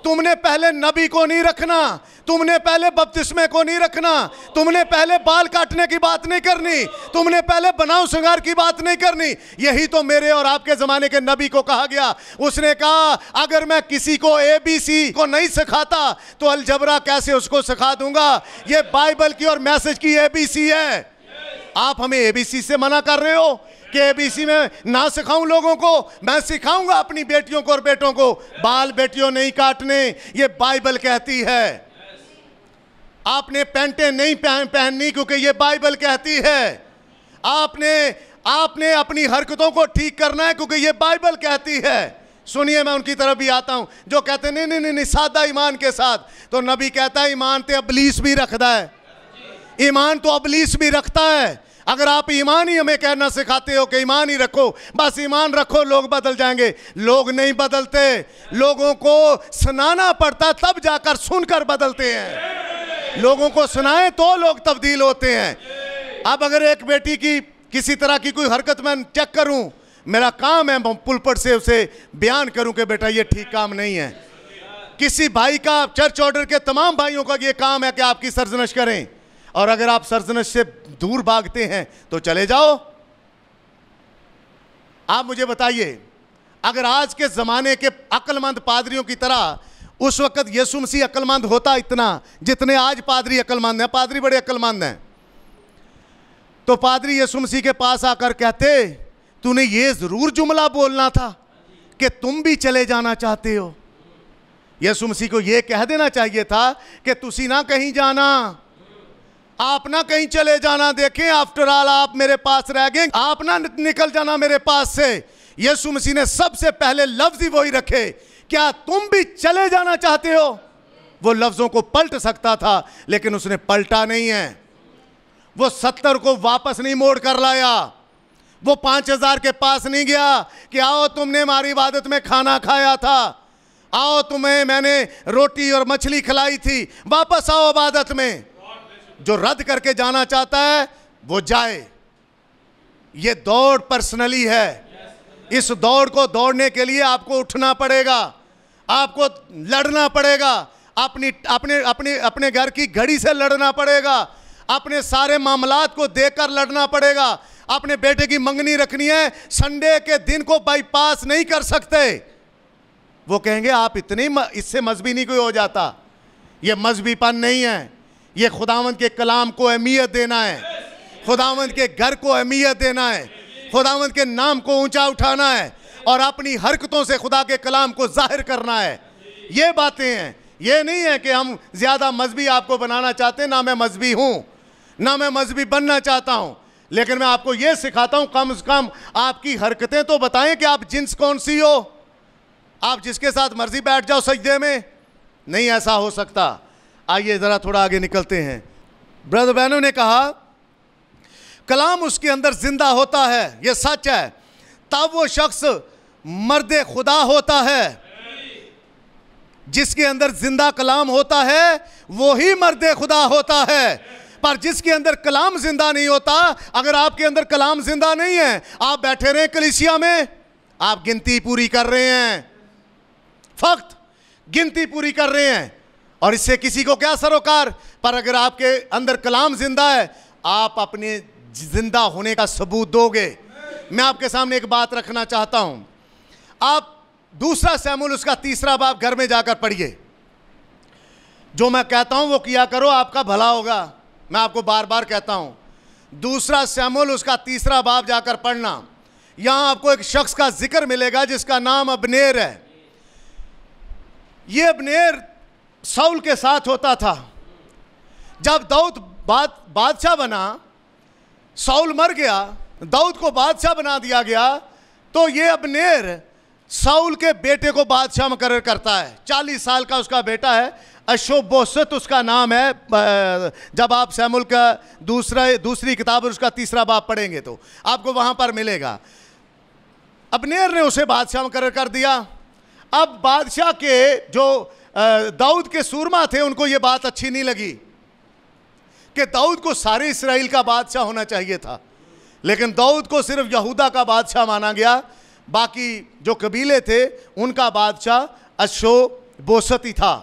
तुमने पहले नबी को नहीं रखना, तुमने पहले बपतिस्मे को नहीं रखना, तुमने पहले बाल काटने की बात नहीं करनी, तुमने पहले बनाव श्रृंगार की बात नहीं करनी। यही तो मेरे और आपके ज़माने के नबी को कहा गया। उसने कहा अगर मैं किसी को ABC को नहीं सिखाता तो अलजबरा कैसे उसको सिखा दूंगा। ये बाइबल की और मैसेज की ABC है। आप हमें ABC से मना कर रहे हो कि ABC में ना सिखाऊं लोगों को। मैं सिखाऊंगा अपनी बेटियों को और बेटों को बाल बेटियों नहीं काटने, ये बाइबल कहती है। आपने पैंटें नहीं पहननी क्योंकि ये बाइबल कहती है। आपने अपनी हरकतों को ठीक करना है क्योंकि ये बाइबल कहती है। सुनिए, मैं उनकी तरफ भी आता हूं जो कहते हैं नहीं सादा ईमान के साथ। तो नबी कहता है ईमान तो अबलीस भी रखता है, ईमान तो अबलीस भी रखता है। अगर आप ईमान ही हमें कहना सिखाते हो कि ईमान ही रखो, बस ईमान रखो लोग बदल जाएंगे, लोग नहीं बदलते। लोगों को सुनाना पड़ता तब जाकर सुनकर बदलते हैं। लोगों को सुनाएं तो लोग तब्दील होते हैं। अब अगर एक बेटी की किसी तरह की कोई हरकत मैं चेक करूं, मेरा काम है पुलपट से उसे बयान करूं कि बेटा ये ठीक काम नहीं है। किसी भाई का, चर्च ऑर्डर के तमाम भाइयों का ये काम है कि आपकी सरजनश करें, और अगर आप सरजनश से दूर भागते हैं तो चले जाओ। आप मुझे बताइए, अगर आज के ज़माने के अक्लमंद पादरियों की तरह उस वक्त यीशु मसीह अक्लमंद होता इतना जितने आज पादरी अक्लमंद हैं, पादरी बड़े अक्लमंद हैं, तो पादरी यीशु मसीह के पास आकर कहते तूने ये ज़रूर जुमला बोलना था कि तुम भी चले जाना चाहते हो। यीशु मसीह को ये कह देना चाहिए था कि तुसी ना कहीं जाना, आप ना कहीं चले जाना। देखें, आफ्टर ऑल आप मेरे पास रह गए, आप ना निकल जाना मेरे पास से। यीशु मसीह ने सबसे पहले लफ्ज ही वही रखे, क्या तुम भी चले जाना चाहते हो। वो लफ्जों को पलट सकता था लेकिन उसने पलटा नहीं है। वो 70 को वापस नहीं मोड़ कर लाया। वो 5000 के पास नहीं गया कि आओ तुमने हमारी इबादत में खाना खाया था, आओ तुम्हें मैंने रोटी और मछली खिलाई थी, वापस आओ इबादत में। जो रद्द करके जाना चाहता है वो जाए। ये दौड़ पर्सनली है। इस दौड़ को दौड़ने के लिए आपको उठना पड़ेगा, आपको लड़ना पड़ेगा, अपने घर की घड़ी से लड़ना पड़ेगा, अपने सारे मामलात को देखकर लड़ना पड़ेगा। अपने बेटे की मंगनी रखनी है, संडे के दिन को बाईपास नहीं कर सकते। वो कहेंगे आप इतने, इससे मजहबी नहीं कोई हो जाता। ये मजहबीपन नहीं है, ये खुदावंद के कलाम को अहमियत देना है, खुदावंद के घर को अहमियत देना है, खुदावंद के नाम को ऊंचा उठाना है और अपनी हरकतों से खुदा के कलाम को जाहिर करना है। ये बातें हैं। ये नहीं है कि हम ज़्यादा मजहबी आपको बनाना चाहते हैं, ना मैं मजहबी हूँ, ना मैं मजहबी बनना चाहता हूँ, लेकिन मैं आपको ये सिखाता हूँ कम से कम आपकी हरकतें तो बताएं कि आप जिन्स कौन सी हो। आप जिसके साथ मर्जी बैठ जाओ सजदे में, नहीं, ऐसा हो सकता। आइए ज़रा थोड़ा आगे निकलते हैं। ब्रदर बहनों ने कहा कलाम उसके अंदर जिंदा होता है, यह सच है, तब वो शख्स मर्द खुदा होता है। जिसके अंदर जिंदा कलाम होता है वो ही मर्द खुदा होता है। पर जिसके अंदर कलाम जिंदा नहीं होता, अगर आपके अंदर कलाम जिंदा नहीं है, आप बैठे रहे कलीसिया में, आप गिनती पूरी कर रहे हैं, फक्त गिनती पूरी कर रहे हैं, और इससे किसी को क्या सरोकार। पर अगर आपके अंदर कलाम जिंदा है, आप अपने जिंदा होने का सबूत दोगे। मैं आपके सामने एक बात रखना चाहता हूं, आप 2 शमूएल उसका 3 बाब घर में जाकर पढ़िए। जो मैं कहता हूं वो किया करो, आपका भला होगा। मैं आपको बार बार कहता हूं, 2 शमूएल उसका 3 बाब जाकर पढ़ना। यहां आपको एक शख्स का जिक्र मिलेगा जिसका नाम अबनेर है। यह अबनेर शाऊल के साथ होता था। जब दाऊद बादशाह बना, शाऊल मर गया, दाऊद को बादशाह बना दिया गया, तो ये अबनेर शाऊल के बेटे को बादशाह मुकर्रर करता है। 40 साल का उसका बेटा है, अशोबोसत उसका नाम है। जब आप शमूएल का दूसरी किताब उसका 3 बाब पढ़ेंगे तो आपको वहां पर मिलेगा। अबनेर ने उसे बादशाह मुकर्रर कर दिया। अब बादशाह के जो दाऊद के सूरमा थे, उनको ये बात अच्छी नहीं लगी कि दाऊद को सारे इस्राएल का बादशाह होना चाहिए था, लेकिन दाऊद को सिर्फ यहूदा का बादशाह माना गया। बाकी जो कबीले थे उनका बादशाह अशोबोसत ही था।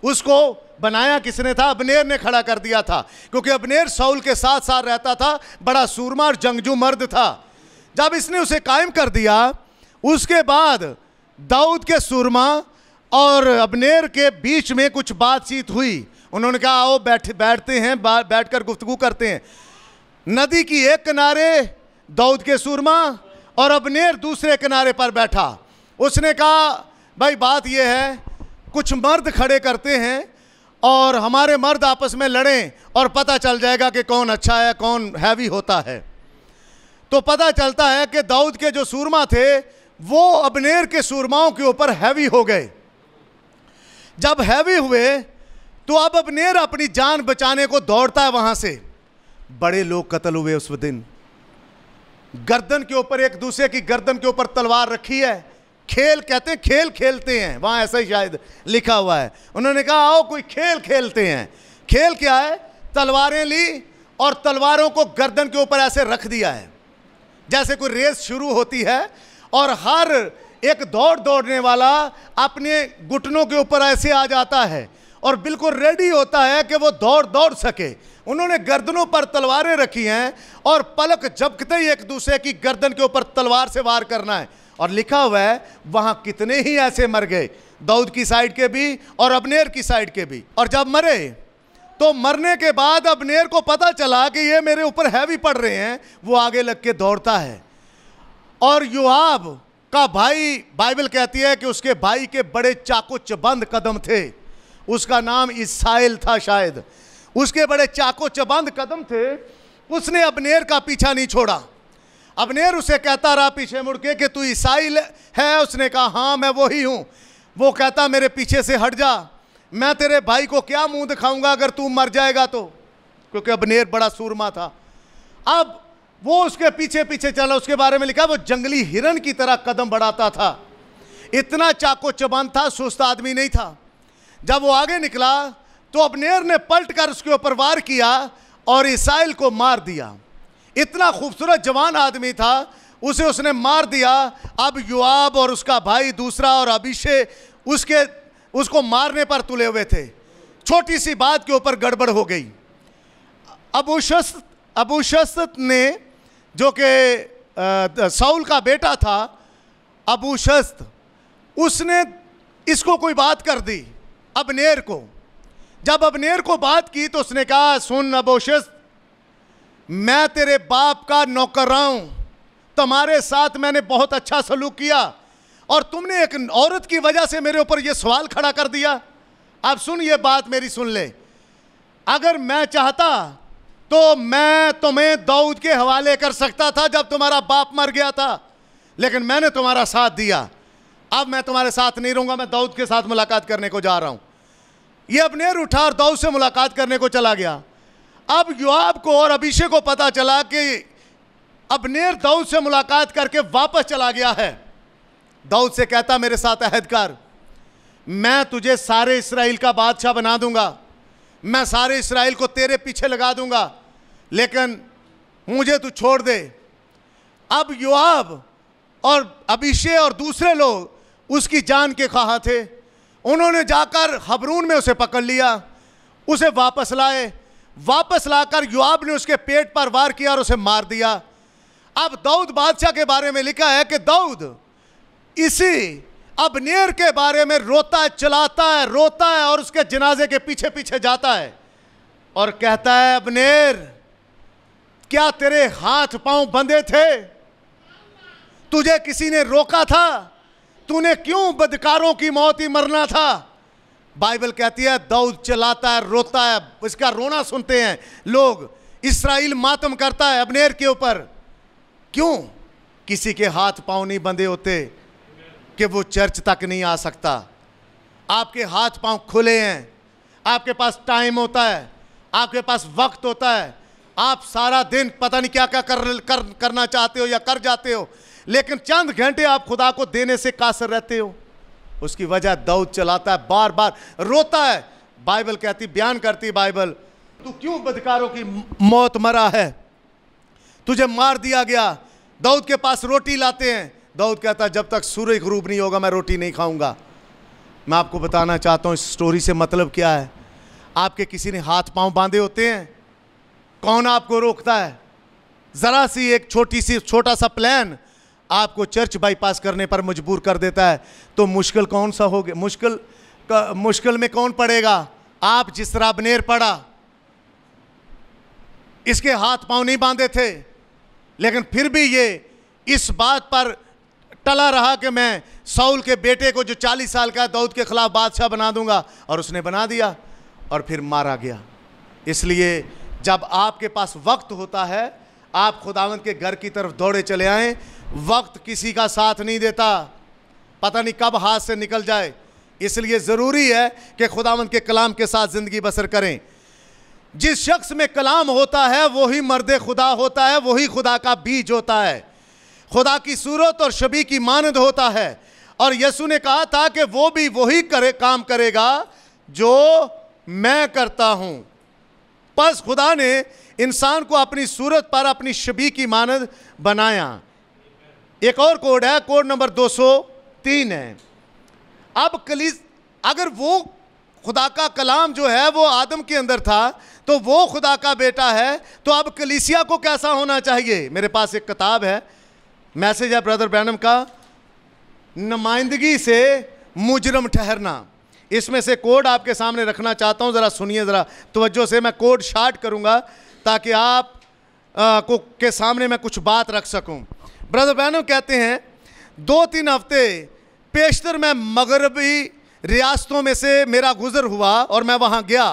उसको बनाया किसने था? अबनेर ने खड़ा कर दिया था, क्योंकि अबनेर शाऊल के साथ साथ रहता था, बड़ा सूरमा और जंगजू मर्द था। जब इसने उसे कायम कर दिया, उसके बाद दाऊद के सूरमा और अबनेर के बीच में कुछ बातचीत हुई। उन्होंने कहा आओ बैठते हैं, बैठकर गुफ्तगू करते हैं। नदी की एक किनारे दाऊद के सूरमा और अबनेर दूसरे किनारे पर बैठा। उसने कहा भाई बात यह है, कुछ मर्द खड़े करते हैं और हमारे मर्द आपस में लड़ें और पता चल जाएगा कि कौन अच्छा है, कौन हैवी होता है। तो पता चलता है कि दाऊद के जो सूरमा थे वो अबनेर के सूरमाओं के ऊपर हैवी हो गए। जब हैवी हुए तो अब अबनेर अपनी जान बचाने को दौड़ता है वहां से। बड़े लोग कत्ल हुए उस दिन। गर्दन के ऊपर, एक दूसरे की गर्दन के ऊपर तलवार रखी है। खेल कहते हैं, खेल खेलते हैं, वहां ऐसा ही शायद लिखा हुआ है। उन्होंने कहा आओ कोई खेल खेलते हैं। खेल क्या है? तलवारें ली और तलवारों को गर्दन के ऊपर ऐसे रख दिया है, जैसे कोई रेस शुरू होती है और हर एक दौड़ने वाला अपने घुटनों के ऊपर ऐसे आ जाता है और बिल्कुल रेडी होता है कि वो दौड़ सके। उन्होंने गर्दनों पर तलवारें रखी हैं और पलक झपकते ही एक दूसरे की गर्दन के ऊपर तलवार से वार करना है। और लिखा हुआ है वहां कितने ही ऐसे मर गए, दाऊद की साइड के भी और अबनेर की साइड के भी। और जब मरे तो मरने के बाद अबनेर को पता चला कि ये मेरे ऊपर हैवी पड़ रहे हैं। वो आगे लग के दौड़ता है और योआब का भाई, बाइबल कहती है कि उसके भाई के बड़े चाकू चबंद कदम थे। उसका नाम इसाइल था शायद। उसके बड़े चाकू चबंद कदम थे। उसने अबनेर का पीछा नहीं छोड़ा। अबनेर उसे कहता रहा पीछे मुड़ के कि तू इसाइल है? उसने कहा हाँ मैं वही हूं। वो कहता मेरे पीछे से हट जा, मैं तेरे भाई को क्या मुंह दिखाऊंगा अगर तू मर जाएगा तो, क्योंकि अबनेर बड़ा सूरमा था। अब वो उसके पीछे पीछे चला। उसके बारे में लिखा वो जंगली हिरन की तरह कदम बढ़ाता था। इतना चाको चबंद था, सुस्त आदमी नहीं था। जब वो आगे निकला तो अबनेर ने पलट कर उसके ऊपर वार किया और इसाइल को मार दिया। इतना खूबसूरत जवान आदमी था, उसे उसने मार दिया। अब योआब और उसका भाई दूसरा और अबीशे उसको मारने पर तुले हुए थे। छोटी सी बात के ऊपर गड़बड़ हो गई। अबूशस्त ने, जो कि शाऊल का बेटा था, अबूशस्त, उसने इसको कोई बात कर दी अबनेर को। जब अबनेर को बात की तो उसने कहा सुन अबूशस्त, मैं तेरे बाप का नौकर हूं, तुम्हारे साथ मैंने बहुत अच्छा सलूक किया और तुमने एक औरत की वजह से मेरे ऊपर यह सवाल खड़ा कर दिया। अब सुन, ये बात मेरी सुन ले। अगर मैं चाहता तो मैं तुम्हें दाऊद के हवाले कर सकता था जब तुम्हारा बाप मर गया था, लेकिन मैंने तुम्हारा साथ दिया। अब मैं तुम्हारे साथ नहीं रहूंगा, मैं दाऊद के साथ मुलाकात करने को जा रहा हूं। यह अबनेर उठा और दाऊद से मुलाकात करने को चला गया। अब योआब को और अबीशे को पता चला कि अब्नेर दाऊद से मुलाकात करके वापस चला गया है। दाऊद से कहता, मेरे साथ अहद कर, मैं तुझे सारे इस्राएल का बादशाह बना दूंगा, मैं सारे इस्राएल को तेरे पीछे लगा दूंगा, लेकिन मुझे तू छोड़ दे। अब योआब और अबीशे और दूसरे लोग उसकी जान के ख्वाह थे। उन्होंने जाकर हबरून में उसे पकड़ लिया, उसे वापस लाए। वापस लाकर योआब ने उसके पेट पर वार किया और उसे मार दिया। अब दाऊद बादशाह के बारे में लिखा है कि दाऊद इसी अब्नेर के बारे में रोता है, चिल्लाता है, रोता है और उसके जनाजे के पीछे पीछे जाता है और कहता है, अब्नेर, क्या तेरे हाथ पांव बंधे थे? तुझे किसी ने रोका था? तूने क्यों बदकारों की मौत ही मरना था? बाइबल कहती है दाऊद चिल्लाता है, रोता है, इसका रोना सुनते हैं लोग। इस्राएल मातम करता है अब्नेर के ऊपर। क्यों? किसी के हाथ पांव नहीं बंधे होते कि वो चर्च तक नहीं आ सकता। आपके हाथ पांव खुले हैं, आपके पास टाइम होता है, आपके पास वक्त होता है, आप सारा दिन पता नहीं क्या क्या करना चाहते हो या कर जाते हो, लेकिन चंद घंटे आप खुदा को देने से कासर रहते हो। उसकी वजह दाऊद चलाता है, बार बार रोता है। बाइबल कहती, बयान करती बाइबल, तू क्यों बदकारों की मौत मरा है? तुझे मार दिया गया। दाऊद के पास रोटी लाते हैं। दाऊद कहता है, जब तक सूरज गुरूब नहीं होगा मैं रोटी नहीं खाऊंगा। मैं आपको बताना चाहता हूं इस स्टोरी से मतलब क्या है। आपके किसी ने हाथ पांव बांधे होते हैं, कौन आपको रोकता है? जरा सी एक छोटा सा प्लान आपको चर्च बाईपास करने पर मजबूर कर देता है, तो मुश्किल कौन सा होगा? मुश्किल में कौन पड़ेगा? आप जिस तरह अब्नेर पड़ा। इसके हाथ पांव नहीं बांधे थे, लेकिन फिर भी ये इस बात पर टला रहा कि मैं साउल के बेटे को जो 40 साल का दाऊद के खिलाफ बादशाह बना दूंगा, और उसने बना दिया और फिर मारा गया। इसलिए जब आपके पास वक्त होता है, आप खुदावंद के घर की तरफ दौड़े चले आएं। वक्त किसी का साथ नहीं देता, पता नहीं कब हाथ से निकल जाए। इसलिए ज़रूरी है कि खुदावंद के कलाम के साथ ज़िंदगी बसर करें। जिस शख्स में कलाम होता है वही मर्द खुदा होता है, वही खुदा का बीज होता है, खुदा की सूरत और शबी की मानद होता है। और यीशु ने कहा था कि वो भी वही काम करेगा जो मैं करता हूं। बस खुदा ने इंसान को अपनी सूरत पर अपनी शबी की मानद बनाया। एक और कोड है, कोड नंबर 203 है। अब अगर वो खुदा का कलाम जो है वो आदम के अंदर था, तो वो खुदा का बेटा है, तो अब कलीसिया को कैसा होना चाहिए? मेरे पास एक किताब है, मैसेज है ब्रदर ब्रैनम का, नुमाइंदगी से मुजरम ठहरना। इसमें से कोड आपके सामने रखना चाहता हूं, ज़रा सुनिए ज़रा तवज्जो से। मैं कोड शार्ट करूंगा ताकि आप को के सामने मैं कुछ बात रख सकूं। ब्रदर ब्रैनम कहते हैं, 2-3 हफ्ते पेशतर मैं मगरबी रियासतों में से मेरा गुजर हुआ और मैं वहाँ गया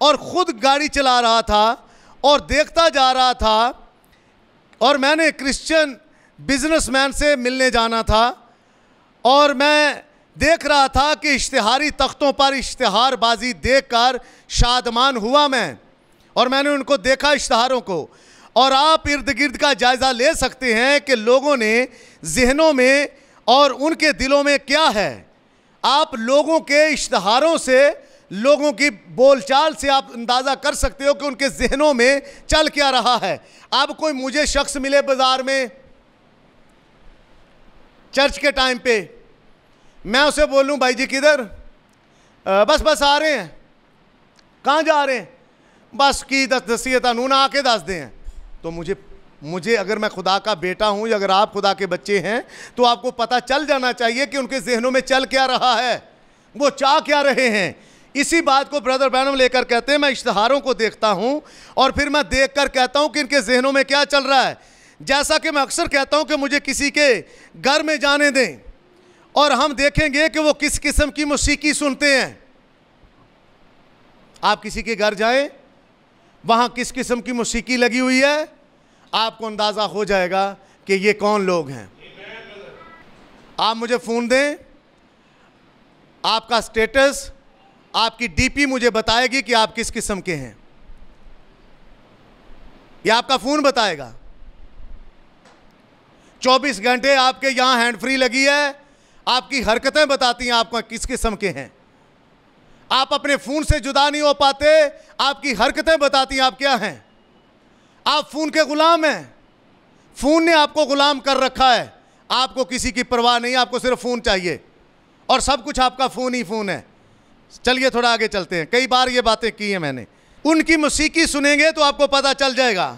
और ख़ुद गाड़ी चला रहा था और देखता जा रहा था, और मैंने क्रिश्चियन बिजनेसमैन से मिलने जाना था, और मैं देख रहा था कि इश्तिहारी तख्तों पर इश्तिहारबाजी देखकर शादमान हुआ मैं, और मैंने उनको देखा इश्तिहारों को। और आप इर्द गिर्द का जायज़ा ले सकते हैं कि लोगों ने जहनों में और उनके दिलों में क्या है। आप लोगों के इश्तिहारों से, लोगों की बोलचाल से आप अंदाज़ा कर सकते हो कि उनके जहनों में चल क्या रहा है। अब कोई मुझे शख्स मिले बाज़ार में चर्च के टाइम पे, मैं उसे बोलूं भाई जी किधर? बस आ रहे हैं। कहाँ जा रहे हैं? बस की दसिए तनू ना आके दस दें। तो मुझे अगर मैं खुदा का बेटा हूं या अगर आप खुदा के बच्चे हैं, तो आपको पता चल जाना चाहिए कि उनके जहनों में चल क्या रहा है, वो चाह क्या रहे हैं। इसी बात को ब्रदर ब्रैनम लेकर कहते हैं, मैं इश्तिहारों को देखता हूं और फिर मैं देखकर कहता हूं कि इनके जहनों में क्या चल रहा है। जैसा कि मैं अक्सर कहता हूं कि मुझे किसी के घर में जाने दें और हम देखेंगे कि वो किस किस्म की मौसीकी सुनते हैं। आप किसी के घर जाएं, वहां किस किस्म की मौसीकी लगी हुई है, आपको अंदाजा हो जाएगा कि ये कौन लोग हैं। आप मुझे फ़ोन दें, आपका स्टेटस, आपकी डीपी मुझे बताएगी कि आप किस किस्म के हैं। ये आपका फोन बताएगा। 24 घंटे आपके यहां हैंड फ्री लगी है, आपकी हरकतें बताती हैं आपको किस किस्म के हैं। आप अपने फोन से जुदा नहीं हो पाते, आपकी हरकतें बताती हैं आप क्या हैं। आप फोन के गुलाम हैं, फोन ने आपको गुलाम कर रखा है। आपको किसी की परवाह नहीं, आपको सिर्फ फोन चाहिए और सब कुछ आपका फोन ही फोन है। चलिए थोड़ा आगे चलते हैं। कई बार ये बातें की हैं मैंने। उनकी मौसीकी सुनेंगे तो आपको पता चल जाएगा।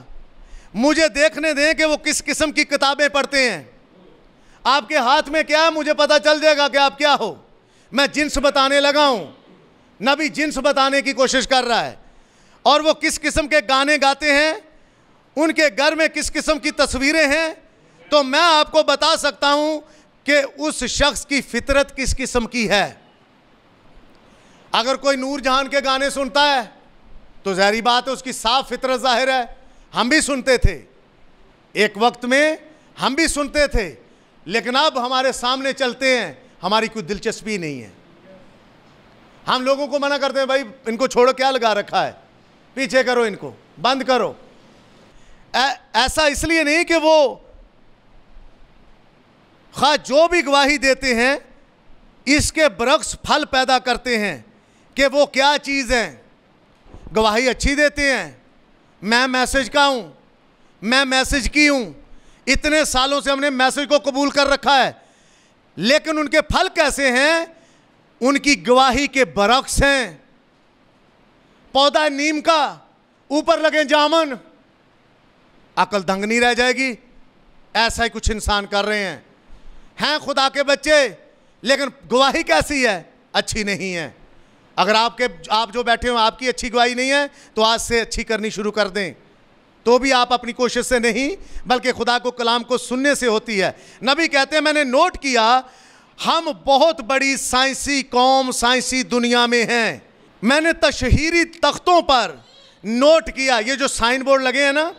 मुझे देखने दें कि वो किस किस्म की किताबें पढ़ते हैं। आपके हाथ में क्या है मुझे पता चल जाएगा कि आप क्या हो। मैं जिन्स बताने लगा हूं, नबी जिन्स बताने की कोशिश कर रहा है। और वो किस किस्म के गाने गाते हैं, उनके घर में किस किस्म की तस्वीरें हैं, तो मैं आपको बता सकता हूं कि उस शख्स की फितरत किस किस्म की है। अगर कोई नूर जहान के गाने सुनता है तो ज़ाहिर बात है उसकी साफ फितरत जाहिर है। हम भी सुनते थे, एक वक्त में हम भी सुनते थे, लेकिन अब हमारे सामने चलते हैं, हमारी कोई दिलचस्पी नहीं है। हम लोगों को मना करते हैं, भाई इनको छोड़ो, क्या लगा रखा है, पीछे करो, इनको बंद करो। ऐसा इसलिए नहीं कि वो खा जो भी गवाही देते हैं इसके बरक्स फल पैदा करते हैं कि वो क्या चीज़ है। गवाही अच्छी देते हैं, मैं मैसेज का हूँ, मैं मैसेज की हूँ, इतने सालों से हमने मैसेज को कबूल कर रखा है, लेकिन उनके फल कैसे हैं? उनकी गवाही के बरक्स हैं। पौधा नीम का, ऊपर लगे जामन, अकल दंग नहीं रह जाएगी। ऐसा ही कुछ इंसान कर रहे हैं खुदा के बच्चे, लेकिन गवाही कैसी है? अच्छी नहीं है। अगर आप जो बैठे हो आपकी अच्छी गवाही नहीं है तो आज से अच्छी करनी शुरू कर दें। तो भी आप अपनी कोशिश से नहीं बल्कि खुदा को कलाम को सुनने से होती है। नबी कहते हैं मैंने नोट किया हम बहुत बड़ी साइंसी कौम, साइंसी दुनिया में हैं। मैंने तशहीरी तख्तों पर नोट किया, ये जो साइन बोर्ड लगे हैं ना,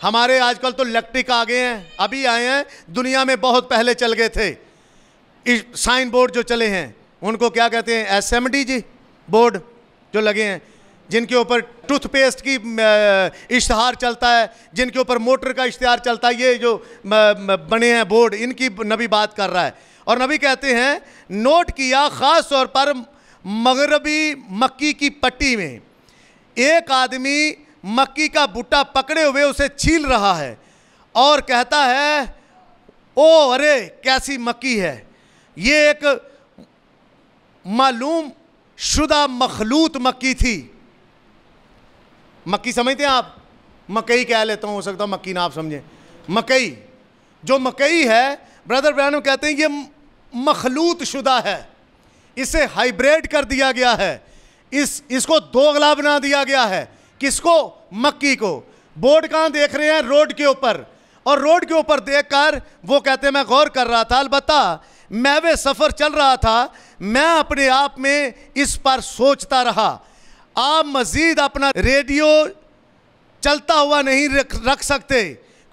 हमारे आजकल तो इलेक्ट्रिक आ गए हैं, अभी आए हैं, दुनिया में बहुत पहले चल गए थे। साइन बोर्ड जो चले हैं उनको क्या कहते हैं? SMD जी बोर्ड जो लगे हैं, जिनके ऊपर टूथपेस्ट की इश्तहार चलता है, जिनके ऊपर मोटर का इश्तहार चलता है, ये जो बने हैं बोर्ड, इनकी नबी बात कर रहा है। और नबी कहते हैं नोट किया ख़ास तौर पर मगरबी मक्की की पट्टी में एक आदमी मक्की का बूटा पकड़े हुए उसे छील रहा है और कहता है ओ अरे कैसी मक्की है। ये एक मालूम शुदा मखलूत मक्की थी। मक्की समझते हैं आप? मकई कह लेता हूँ, हो सकता है मक्की ना आप समझें। मकई, जो मकई है ब्रदर ब्रैनम कहते हैं ये मखलूत शुदा है, इसे हाइब्रिड कर दिया गया है, इसको दोगला बना दिया गया है। किसको? मक्की को। बोर्ड कहाँ देख रहे हैं? रोड के ऊपर। और रोड के ऊपर देखकर वो कहते हैं मैं गौर कर रहा था, अलबत्ता मैं वे सफ़र चल रहा था, मैं अपने आप में इस पर सोचता रहा। आप मज़ीद अपना रेडियो चलता हुआ नहीं रख सकते,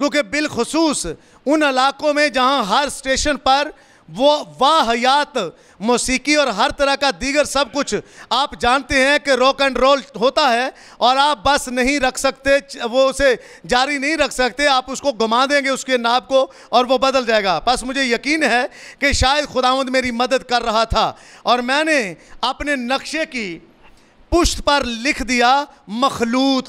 क्योंकि बिलखुसूस उन इलाकों में जहां हर स्टेशन पर वो वाहियात मौसीकी और हर तरह का दीगर सब कुछ आप जानते हैं कि रॉक एंड रोल होता है, और आप बस नहीं रख सकते, वो उसे जारी नहीं रख सकते। आप उसको घुमा देंगे उसके नाब को और वो बदल जाएगा। बस मुझे यकीन है कि शायद खुदावंद मेरी मदद कर रहा था और मैंने अपने नक्शे की पुष्ट पर लिख दिया मखलूत।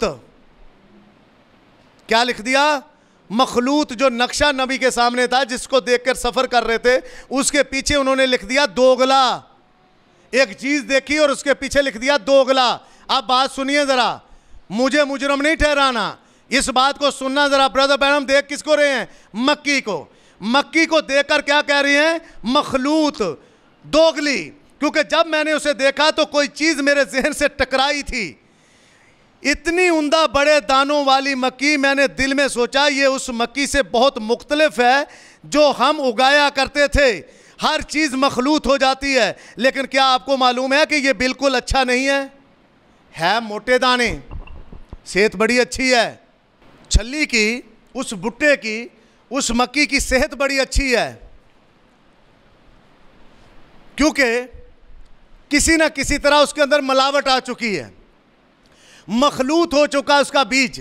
क्या लिख दिया? मखलूत। जो नक्शा नबी के सामने था जिसको देखकर सफ़र कर रहे थे, उसके पीछे उन्होंने लिख दिया दोगला। एक चीज़ देखी और उसके पीछे लिख दिया दोगला। अब बात सुनिए ज़रा, मुझे मुजरम नहीं ठहराना, इस बात को सुनना ज़रा। ब्रदर बैनम देख किसको रहे हैं? मक्की को। मक्की को देखकर क्या कह रही हैं? मखलूत, दोगली। क्योंकि जब मैंने उसे देखा तो कोई चीज़ मेरे जहन से टकराई थी। इतनी उम्दा बड़े दानों वाली मक्की, मैंने दिल में सोचा ये उस मक्की से बहुत मुख्तलिफ है जो हम उगाया करते थे। हर चीज़ मखलूत हो जाती है, लेकिन क्या आपको मालूम है कि ये बिल्कुल अच्छा नहीं है मोटे दाने, सेहत बड़ी अच्छी है। छल्ली की, उस भुट्टे की, उस मक्की की सेहत बड़ी अच्छी है, क्योंकि किसी ना किसी तरह उसके अंदर मिलावट आ चुकी है, मखलूत हो चुका उसका बीज,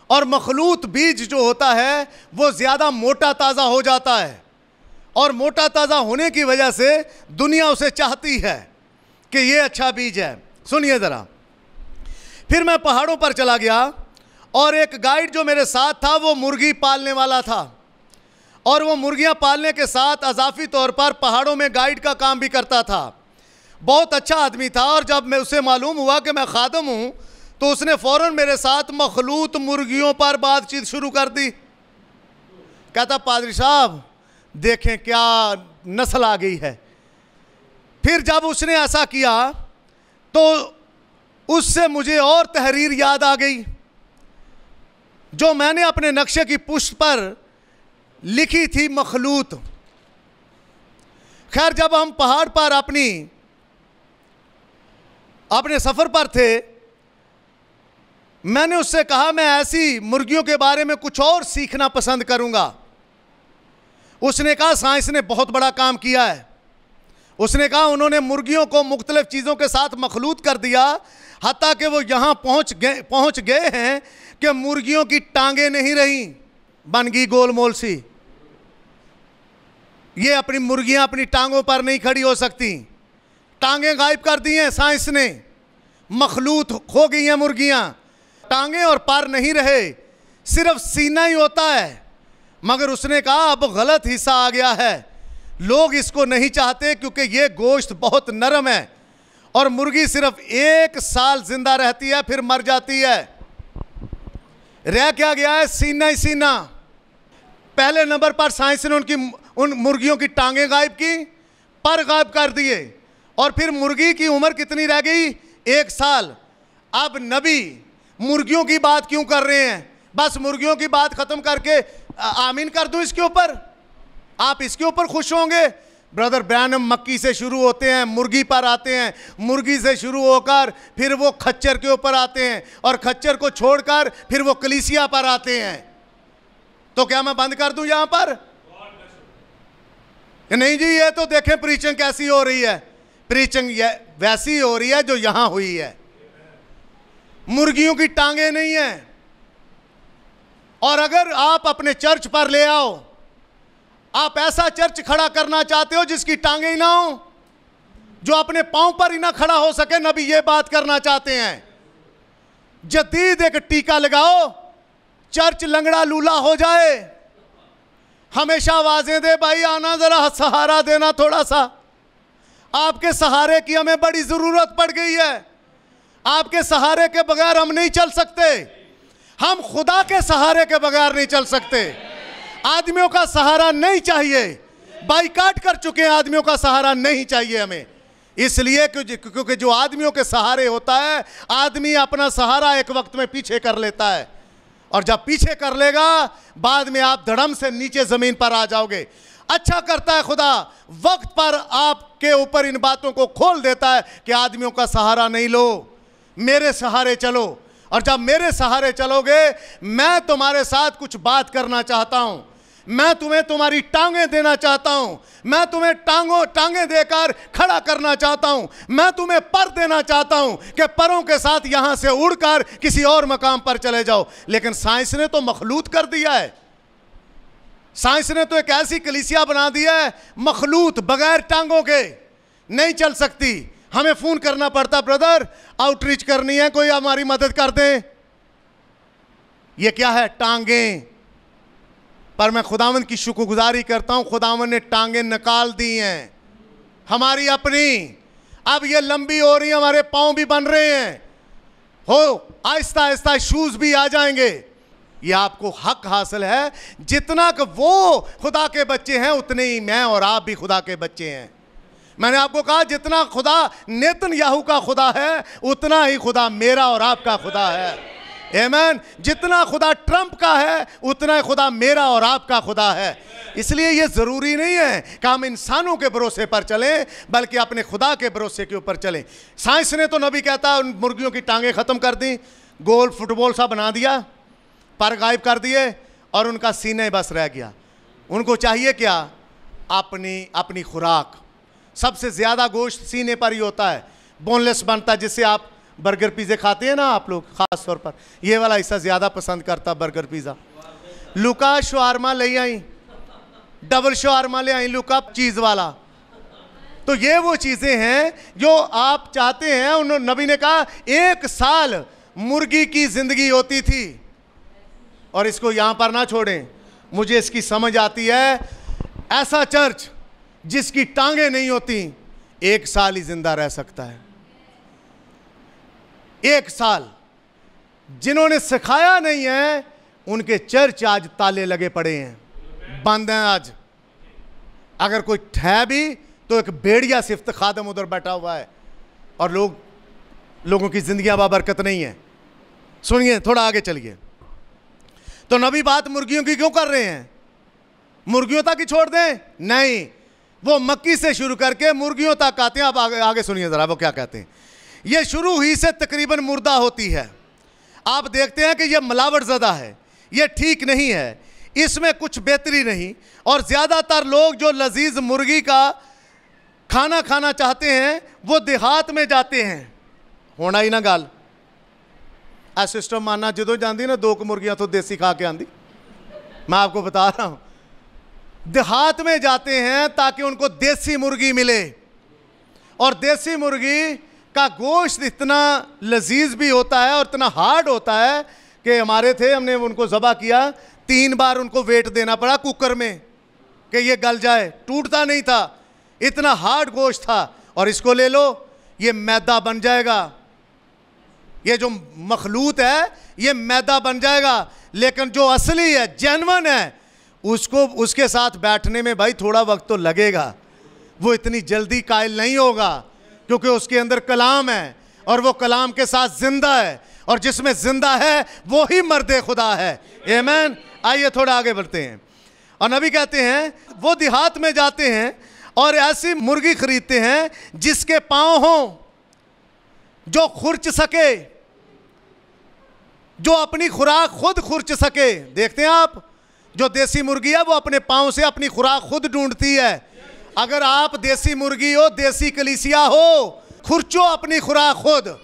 और मखलूत बीज जो होता है वो ज़्यादा मोटा ताज़ा हो जाता है, और मोटा ताज़ा होने की वजह से दुनिया उसे चाहती है कि ये अच्छा बीज है। सुनिए ज़रा, फिर मैं पहाड़ों पर चला गया और एक गाइड जो मेरे साथ था वो मुर्गी पालने वाला था, और वो मुर्गियां पालने के साथ अज़ाफ़ी तौर पर पहाड़ों में गाइड का काम भी करता था। बहुत अच्छा आदमी था, और जब मैं उसे मालूम हुआ कि मैं खादम हूँ तो उसने फ़ौरन मेरे साथ मखलूत मुर्गियों पर बातचीत शुरू कर दी। कहता, पादरी साहब देखें क्या नस्ल आ गई है। फिर जब उसने ऐसा किया तो उससे मुझे और तहरीर याद आ गई जो मैंने अपने नक्शे की पुष्ट पर लिखी थी, मखलूत। खैर, जब हम पहाड़ पर अपने सफ़र पर थे, मैंने उससे कहा मैं ऐसी मुर्गियों के बारे में कुछ और सीखना पसंद करूंगा। उसने कहा साइंस ने बहुत बड़ा काम किया है। उसने कहा उन्होंने मुर्गियों को मुख्तलिफ चीज़ों के साथ मखलूत कर दिया, हत्ता कि वो यहाँ पहुँच गए हैं कि मुर्गियों की टांगें नहीं रही, बन गई गोलमोल सी। ये अपनी मुर्गियाँ अपनी टांगों पर नहीं खड़ी हो सकती, टांगें गायब कर दी हैं साइंस ने, मखलूत हो गई हैं मुर्गियाँ, टांगें और पर नहीं रहे, सिर्फ सीना ही होता है। मगर उसने कहा अब गलत हिस्सा आ गया है, लोग इसको नहीं चाहते क्योंकि ये गोश्त बहुत नरम है, और मुर्गी सिर्फ 1 साल जिंदा रहती है फिर मर जाती है। रह क्या गया है? सीना ही सीना। पहले नंबर पर साइंस ने उन मुर्गियों की टांगें गायब की, पर गायब कर दिए, और फिर मुर्गी की उम्र कितनी रह गई? 1 साल। अब नबी मुर्गियों की बात क्यों कर रहे हैं? बस मुर्गियों की बात खत्म करके आमीन कर दूं इसके ऊपर? आप इसके ऊपर खुश होंगे? ब्रदर ब्रैनम मक्की से शुरू होते हैं, मुर्गी पर आते हैं, मुर्गी से शुरू होकर फिर वो खच्चर के ऊपर आते हैं, और खच्चर को छोड़कर फिर वो कलीसिया पर आते हैं। तो क्या मैं बंद कर दूं यहां पर? नहीं जी, ये तो देखें प्रीचिंग कैसी हो रही है। प्रीचिंग वैसी हो रही है जो यहां हुई है। मुर्गियों की टांगे नहीं है। और अगर आप अपने चर्च पर ले आओ, आप ऐसा चर्च खड़ा करना चाहते हो जिसकी टांगे ही ना हो, जो अपने पांव पर ही ना खड़ा हो सके, नबी ये बात करना चाहते हैं। जदीद एक टीका लगाओ, चर्च लंगड़ा लूला हो जाए। हमेशा आवाजें दे, भाई आना जरा सहारा देना थोड़ा सा। आपके सहारे की हमें बड़ी जरूरत पड़ गई है। आपके सहारे के बगैर हम नहीं चल सकते। हम खुदा के सहारे के बगैर नहीं चल सकते। आदमियों का सहारा नहीं चाहिए, बाइकाट कर चुके हैं, आदमियों का सहारा नहीं चाहिए हमें। इसलिए क्योंकि जो आदमियों के सहारे होता है, आदमी अपना सहारा एक वक्त में पीछे कर लेता है, और जब पीछे कर लेगा बाद में आप धड़म से नीचे जमीन पर आ जाओगे। अच्छा करता है खुदा, वक्त पर आपके ऊपर इन बातों को खोल देता है कि आदमियों का सहारा नहीं लो, मेरे सहारे चलो। और जब मेरे सहारे चलोगे, मैं तुम्हारे साथ कुछ बात करना चाहता हूं। मैं तुम्हें तुम्हारी टांगें देना चाहता हूं। मैं तुम्हें टांगें देकर खड़ा करना चाहता हूं। मैं तुम्हें पर देना चाहता हूं कि परों के साथ यहां से उड़कर किसी और मकाम पर चले जाओ। लेकिन साइंस ने तो मखलूत कर दिया है। साइंस ने तो एक ऐसी कलीसिया बना दिया है, मखलूत, बगैर टांगों के नहीं चल सकती। हमें फोन करना पड़ता, ब्रदर आउटरीच करनी है, कोई हमारी मदद कर दे। ये क्या है? टांगें। पर मैं खुदावंद की शुक्रगुजारी करता हूं, खुदावंद ने टांगें निकाल दी हैं हमारी अपनी। अब ये लंबी हो रही है, हमारे पांव भी बन रहे हैं, हो आहिस्ता आहिस्ता शूज भी आ जाएंगे। ये आपको हक हासिल है। जितना कि वो खुदा के बच्चे हैं, उतने ही मैं और आप भी खुदा के बच्चे हैं। मैंने आपको कहा जितना खुदा नेतन्याहू का खुदा है, उतना ही खुदा मेरा और आपका खुदा है। आमीन। जितना खुदा ट्रंप का है, उतना ही खुदा मेरा और आपका खुदा है। इसलिए ये ज़रूरी नहीं है कि हम इंसानों के भरोसे पर चलें, बल्कि अपने खुदा के भरोसे के ऊपर चलें। साइंस ने तो नबी कहता है उन मुर्गियों की टांगें ख़त्म कर दी, गोल फुटबॉल सा बना दिया, पर गायब कर दिए, और उनका सीने बस रह गया। उनको चाहिए क्या? अपनी खुराक। सबसे ज़्यादा गोश्त सीने पर ही होता है, बोनलेस बनता है, जिससे आप बर्गर पिज़्ज़े खाते हैं ना आप लोग, खास तौर पर ये वाला हिस्सा ज़्यादा पसंद करता बर्गर पिज़्ज़ा। लुका शवारमा ले आई, डबल शवारमा ले आई लुका चीज़ वाला। तो ये वो चीज़ें हैं जो आप चाहते हैं। उन्होंने, नबी ने कहा 1 साल मुर्गी की ज़िंदगी होती थी। और इसको यहाँ पर ना छोड़ें, मुझे इसकी समझ आती है। ऐसा चर्च जिसकी टांगे नहीं होती 1 साल ही जिंदा रह सकता है। 1 साल। जिन्होंने सिखाया नहीं है उनके चर्च आज ताले लगे पड़े हैं, बंद हैं आज। अगर कोई है भी तो एक भेड़िया सिफ्त खादम उधर बैठा हुआ है और लोगों की जिंदगियां बाबरकत नहीं है। सुनिए, थोड़ा आगे चलिए। तो नबी बात मुर्गियों की क्यों कर रहे हैं? मुर्गियों तक ही छोड़ दें? नहीं, वो मक्की से शुरू करके मुर्गियों तक आते हैं। अब आगे सुनिए जरा वो क्या कहते हैं। ये शुरू ही से तकरीबन मुर्दा होती है। आप देखते हैं कि ये मिलावट ज़दा है, ये ठीक नहीं है, इसमें कुछ बेहतरी नहीं। और ज़्यादातर लोग जो लजीज मुर्गी का खाना खाना चाहते हैं वो देहात में जाते हैं। होना ही ना गाल आ सिस्टम मानना, जो जाती ना 2 मुर्गियां तो देसी खा के आंदी। मैं आपको बता रहा हूं, देहात में जाते हैं ताकि उनको देसी मुर्गी मिले। और देसी मुर्गी का गोश्त इतना लजीज भी होता है और इतना हार्ड होता है कि हमारे थे, हमने उनको ज़बह किया, 3 बार उनको वेट देना पड़ा कुकर में कि ये गल जाए, टूटता नहीं था, इतना हार्ड गोश्त था। और इसको ले लो, ये मैदा बन जाएगा, ये जो मखलूत है ये मैदा बन जाएगा। लेकिन जो असली है, जेन्युइन है, उसको उसके साथ बैठने में भाई थोड़ा वक्त तो लगेगा। वो इतनी जल्दी कायल नहीं होगा क्योंकि उसके अंदर कलाम है और वो कलाम के साथ जिंदा है, और जिसमें जिंदा है वो ही मर्दे खुदा है। आमीन। आइए थोड़ा आगे बढ़ते हैं। और नबी कहते हैं वो देहात में जाते हैं और ऐसी मुर्गी खरीदते हैं जिसके पांव हों, जो खुरच सके, जो अपनी खुराक खुद खुरच सके। देखते हैं आप, जो देसी मुर्गी है वो अपने पांव से अपनी खुराक खुद ढूंढती है। अगर आप देसी मुर्गी हो, देसी कलीसिया हो, खुरचो अपनी खुराक खुद,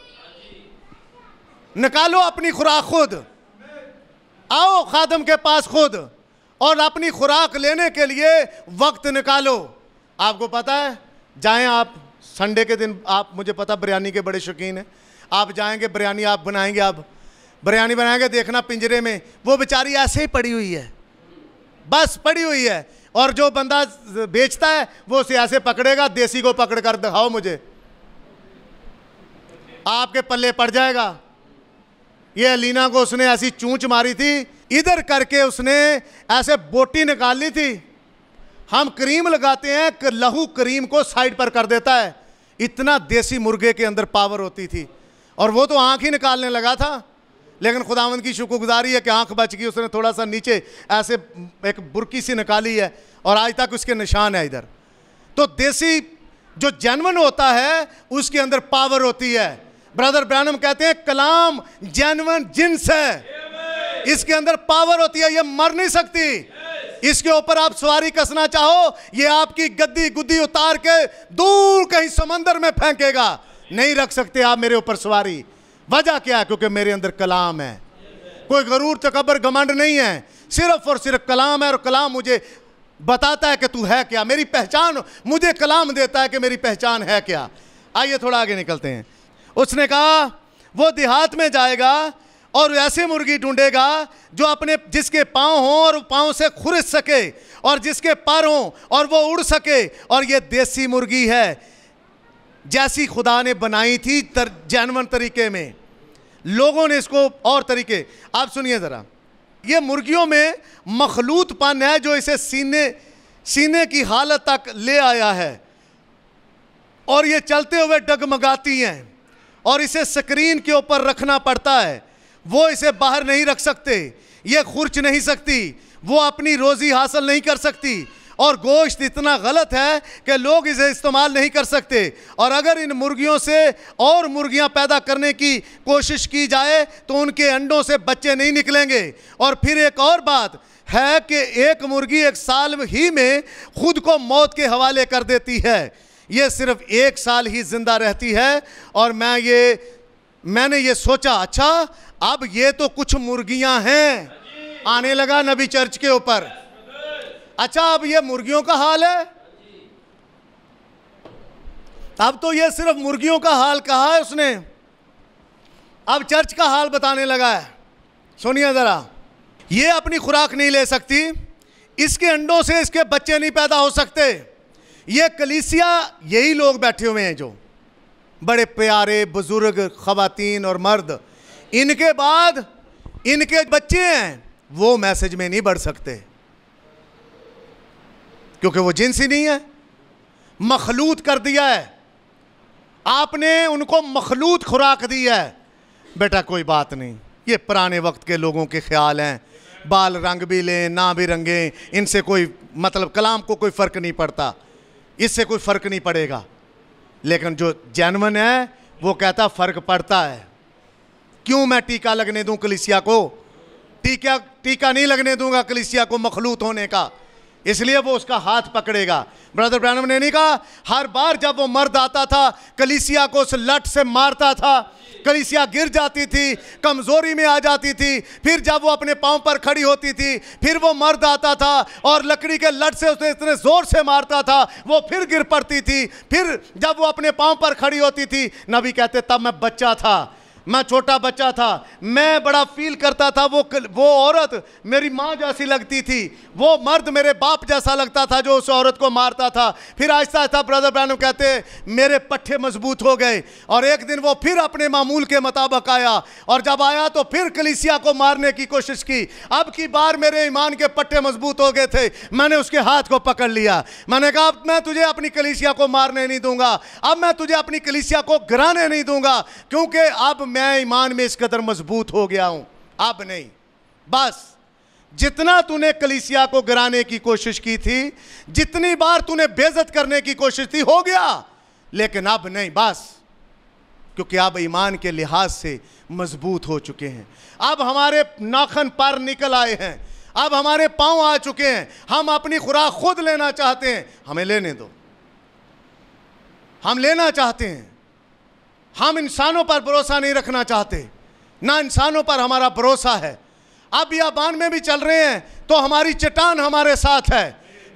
निकालो अपनी खुराक खुद, आओ खादम के पास खुद और अपनी खुराक लेने के लिए वक्त निकालो। आपको पता है, जाएं आप संडे के दिन, आप मुझे पता बिरयानी के बड़े शौकीन हैं, आप जाएंगे बिरयानी आप बनाएंगे, आप बिरयानी बनाएंगे, देखना पिंजरे में वो बेचारी ऐसे ही पड़ी हुई है, बस पड़ी हुई है। और जो बंदा बेचता है वो उसे ऐसे पकड़ेगा, देसी को पकड़ कर दिखाओ मुझे, आपके पल्ले पड़ जाएगा। ये अलीना को उसने ऐसी चूंच मारी थी, इधर करके उसने ऐसे बोटी निकाल ली थी। हम क्रीम लगाते हैं कि लहू क्रीम को साइड पर कर देता है, इतना देसी मुर्गे के अंदर पावर होती थी। और वो तो आंख ही निकालने लगा था, लेकिन खुदावंद की शुक्रगुजारी है कि आंख बच गई। उसने थोड़ा सा नीचे ऐसे एक बुरकी सी निकाली है और आज तक उसके निशान है इधर। तो देसी जो जेन्युइन होता है उसके अंदर पावर होती है। ब्रदर ब्रैनम कहते हैं कलाम जेन्युइन जिन्स है, इसके अंदर पावर होती है, ये मर नहीं सकती। इसके ऊपर आप सवारी कसना चाहो, ये आपकी गद्दी गुद्दी उतार के दूर कहीं समंदर में फेंकेगा। नहीं रख सकते आप मेरे ऊपर सवारी। वजह क्या है? क्योंकि मेरे अंदर कलाम है। कोई गरूर तकबर घमंड नहीं है, सिर्फ और सिर्फ कलाम है। और कलाम मुझे बताता है कि तू है क्या, मेरी पहचान, मुझे कलाम देता है कि मेरी पहचान है क्या। आइए थोड़ा आगे निकलते हैं। उसने कहा वो देहात में जाएगा और ऐसे मुर्गी ढूंढेगा जो अपने, जिसके पाँव हों और पाँव से खुरच सके, और जिसके पर हों और वो उड़ सके। और ये देसी मुर्गी है जैसी खुदा ने बनाई थी, जेन्युइन तरीके में। लोगों ने इसको और तरीके, आप सुनिए ज़रा, ये मुर्गियों में मखलूतपन है जो इसे सीने की हालत तक ले आया है। और ये चलते हुए डगमगाती हैं और इसे स्क्रीन के ऊपर रखना पड़ता है। वो इसे बाहर नहीं रख सकते, ये खुर्च नहीं सकती, वो अपनी रोज़ी हासिल नहीं कर सकती। और गोश्त इतना गलत है कि लोग इसे इस्तेमाल नहीं कर सकते। और अगर इन मुर्गियों से और मुर्गियां पैदा करने की कोशिश की जाए तो उनके अंडों से बच्चे नहीं निकलेंगे। और फिर एक और बात है कि एक मुर्गी 1 साल ही में खुद को मौत के हवाले कर देती है। ये सिर्फ 1 साल ही जिंदा रहती है। और मैं ये मैंने ये सोचा, अच्छा अब ये तो कुछ मुर्गियां हैं, आने लगा नबी चर्च के ऊपर। अच्छा अब ये मुर्गियों का हाल है, अब तो ये सिर्फ मुर्गियों का हाल कहा है उसने, अब चर्च का हाल बताने लगा है। सुनिए जरा, ये अपनी खुराक नहीं ले सकती, इसके अंडों से इसके बच्चे नहीं पैदा हो सकते। ये कलीसिया यही लोग बैठे हुए हैं जो बड़े प्यारे बुजुर्ग खवातीन और मर्द, इनके बाद इनके बच्चे हैं, वो मैसेज में नहीं बढ़ सकते क्योंकि वो जिनसी नहीं है, मखलूत कर दिया है आपने, उनको मखलूत खुराक दी है। बेटा कोई बात नहीं, ये पुराने वक्त के लोगों के ख्याल हैं, बाल रंग भी लें ना भी रंगें, इनसे कोई मतलब कलाम को कोई फ़र्क नहीं पड़ता, इससे कोई फ़र्क नहीं पड़ेगा। लेकिन जो जेन्युइन है वो कहता फ़र्क पड़ता है। क्यों मैं टीका लगने दूं कलीसिया को? टीका नहीं लगने दूंगा कलीसिया को मखलूत होने का, इसलिए वो उसका हाथ पकड़ेगा। ब्रदर ब्रैनम ने नहीं कहा, हर बार जब वो मर्द आता था कलीसिया को उस लठ से मारता था, कलीसिया गिर जाती थी, कमजोरी में आ जाती थी, फिर जब वो अपने पांव पर खड़ी होती थी फिर वो मर्द आता था और लकड़ी के लठ से उसे इतने जोर से मारता था वो फिर गिर पड़ती थी, फिर जब वो अपने पांव पर खड़ी होती थी, नबी कहते तब मैं बच्चा था, मैं छोटा बच्चा था, मैं बड़ा फील करता था, वो औरत मेरी माँ जैसी लगती थी, वो मर्द मेरे बाप जैसा लगता था जो उस औरत को मारता था। फिर आहिस्ता आहिस्ता ब्रदर ब्रैनम कहते मेरे पट्टे मजबूत हो गए और एक दिन वो फिर अपने मामूल के मुताबिक आया, और जब आया तो फिर कलीसिया को मारने की कोशिश की। अब की बार मेरे ईमान के पट्टे मजबूत हो गए थे, मैंने उसके हाथ को पकड़ लिया, मैंने कहा अब मैं तुझे अपनी कलीसिया को मारने नहीं दूंगा, अब मैं तुझे अपनी कलीसिया को गिराने नहीं दूंगा, क्योंकि अब मैं ईमान में इस कदर मजबूत हो गया हूं। अब नहीं, बस जितना तूने कलीसिया को गिराने की कोशिश की थी, जितनी बार तूने बेइज्जत करने की कोशिश थी, हो गया, लेकिन अब नहीं, बस, क्योंकि अब ईमान के लिहाज से मजबूत हो चुके हैं, अब हमारे नाखन पर निकल आए हैं, अब हमारे पांव आ चुके हैं, हम अपनी खुराक खुद लेना चाहते हैं, हमें लेने दो, हम लेना चाहते हैं, हम इंसानों पर भरोसा नहीं रखना चाहते, ना इंसानों पर हमारा भरोसा है। अब बियाबान में भी चल रहे हैं तो हमारी चट्टान हमारे साथ है,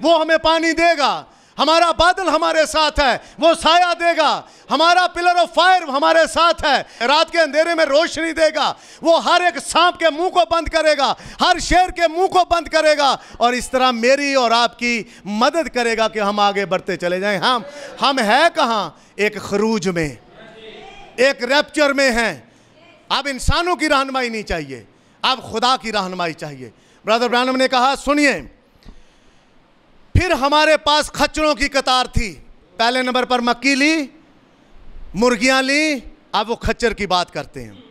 वो हमें पानी देगा, हमारा बादल हमारे साथ है, वो साया देगा, हमारा पिलर ऑफ फायर हमारे साथ है, रात के अंधेरे में रोशनी देगा, वो हर एक सांप के मुंह को बंद करेगा, हर शेर के मुंह को बंद करेगा, और इस तरह मेरी और आपकी मदद करेगा कि हम आगे बढ़ते चले जाएं। हम है कहाँ? एक खरूज में, एक रैप्चर में हैं। अब इंसानों की रहनुमाई नहीं चाहिए, अब खुदा की रहनुमाई चाहिए। ब्रदर ब्रैनम ने कहा, सुनिए, फिर हमारे पास खच्चरों की कतार थी, पहले नंबर पर मक्की ली, मुर्गियां ली, अब वो खच्चर की बात करते हैं।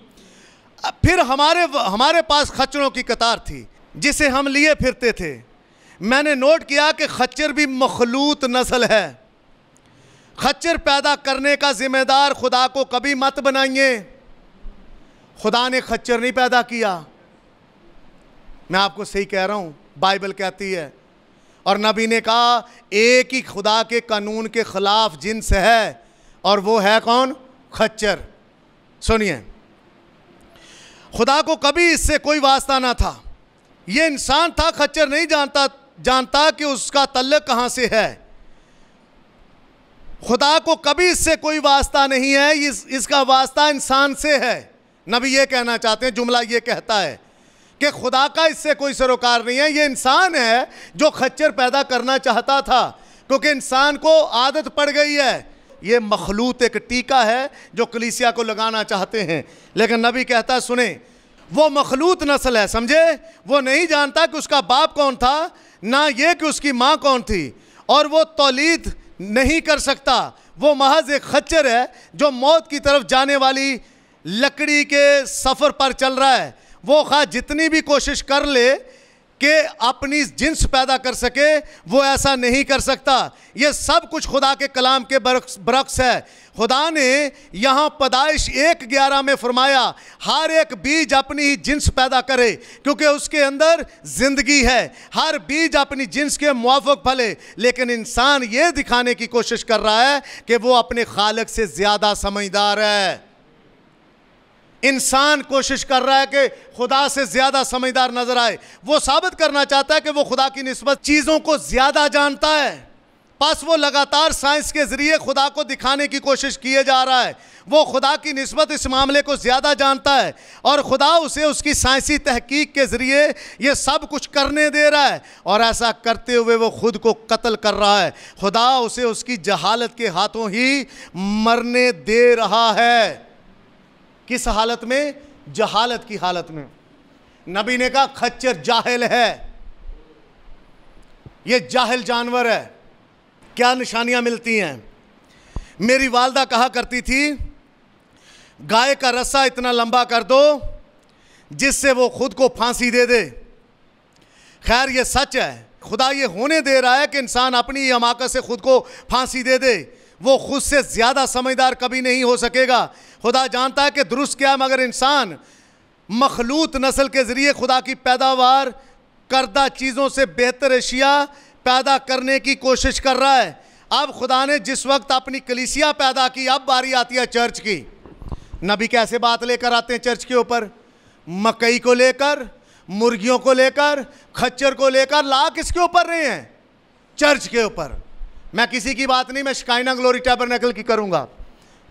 फिर हमारे पास खच्चरों की कतार थी जिसे हम लिए फिरते थे। मैंने नोट किया कि खच्चर भी मखलूत नस्ल है, खच्चर पैदा करने का जिम्मेदार खुदा को कभी मत बनाइए, खुदा ने खच्चर नहीं पैदा किया, मैं आपको सही कह रहा हूं, बाइबल कहती है, और नबी ने कहा एक ही खुदा के कानून के खिलाफ जिन्स है, और वो है कौन? खच्चर। सुनिए, खुदा को कभी इससे कोई वास्ता ना था, ये इंसान था, खच्चर नहीं जानता कि उसका तल्लुक कहां से है, खुदा को कभी इससे कोई वास्ता नहीं है, इसका वास्ता इंसान से है। नबी ये कहना चाहते हैं, जुमला ये कहता है कि खुदा का इससे कोई सरोकार नहीं है, ये इंसान है जो खच्चर पैदा करना चाहता था, क्योंकि इंसान को आदत पड़ गई है। ये मखलूत एक टीका है जो कलीसिया को लगाना चाहते हैं, लेकिन नबी कहता है, सुने, वो मखलूत नस्ल है, समझे, वो नहीं जानता कि उसका बाप कौन था, ना ये कि उसकी माँ कौन थी, और वो तौलीद नहीं कर सकता, वो महज एक खच्चर है जो मौत की तरफ जाने वाली लकड़ी के सफ़र पर चल रहा है। वो खा जितनी भी कोशिश कर ले कि अपनी जिन्स पैदा कर सके, वो ऐसा नहीं कर सकता। ये सब कुछ खुदा के कलाम के बरक्स है। खुदा ने यहाँ पैदाइश 1:11 में फरमाया, हर एक बीज अपनी ही जिन्स पैदा करे, क्योंकि उसके अंदर जिंदगी है, हर बीज अपनी जिन्स के मुआफ़िक फले। लेकिन इंसान ये दिखाने की कोशिश कर रहा है कि वो अपने खालिक से ज़्यादा समझदार है। इंसान कोशिश कर रहा है कि खुदा से ज्यादा समझदार नजर आए। वो साबित करना चाहता है कि वो खुदा की निस्बत चीजों को ज्यादा जानता है। बस वो लगातार साइंस के जरिए खुदा को दिखाने की कोशिश किए जा रहा है। वो खुदा की निस्बत इस मामले को ज्यादा जानता है और खुदा उसे उसकी साइंसी तहकीक के जरिए ये सब कुछ करने दे रहा है, और ऐसा करते हुए वो खुद को कत्ल कर रहा है। खुदा उसे उसकी जहालत के हाथों ही मरने दे रहा है। किस हालत में? जहालत की हालत में। नबी ने कहा खच्चर जाहिल है, ये जाहिल जानवर है। क्या निशानियां मिलती हैं? मेरी वालदा कहा करती थी गाय का रस्सा इतना लंबा कर दो जिससे वो खुद को फांसी दे दे। खैर ये सच है, खुदा ये होने दे रहा है कि इंसान अपनी हमाकत से खुद को फांसी दे दे। वो खुद से ज़्यादा समझदार कभी नहीं हो सकेगा। खुदा जानता है कि दुरुस्त क्या है, मगर इंसान मखलूत नस्ल के ज़रिए खुदा की पैदावार करदा चीज़ों से बेहतर अशिया पैदा करने की कोशिश कर रहा है। अब खुदा ने जिस वक्त अपनी कलीसिया पैदा की, अब बारी आती है चर्च की। नबी कैसे बात लेकर आते हैं चर्च के ऊपर? मकई को लेकर, मुर्गियों को लेकर, खच्चर को लेकर, ला किसके ऊपर रहे हैं? चर्च के ऊपर। मैं किसी की बात नहीं, मैं शिकायना ग्लोरी टैबरनेकल की करूंगा।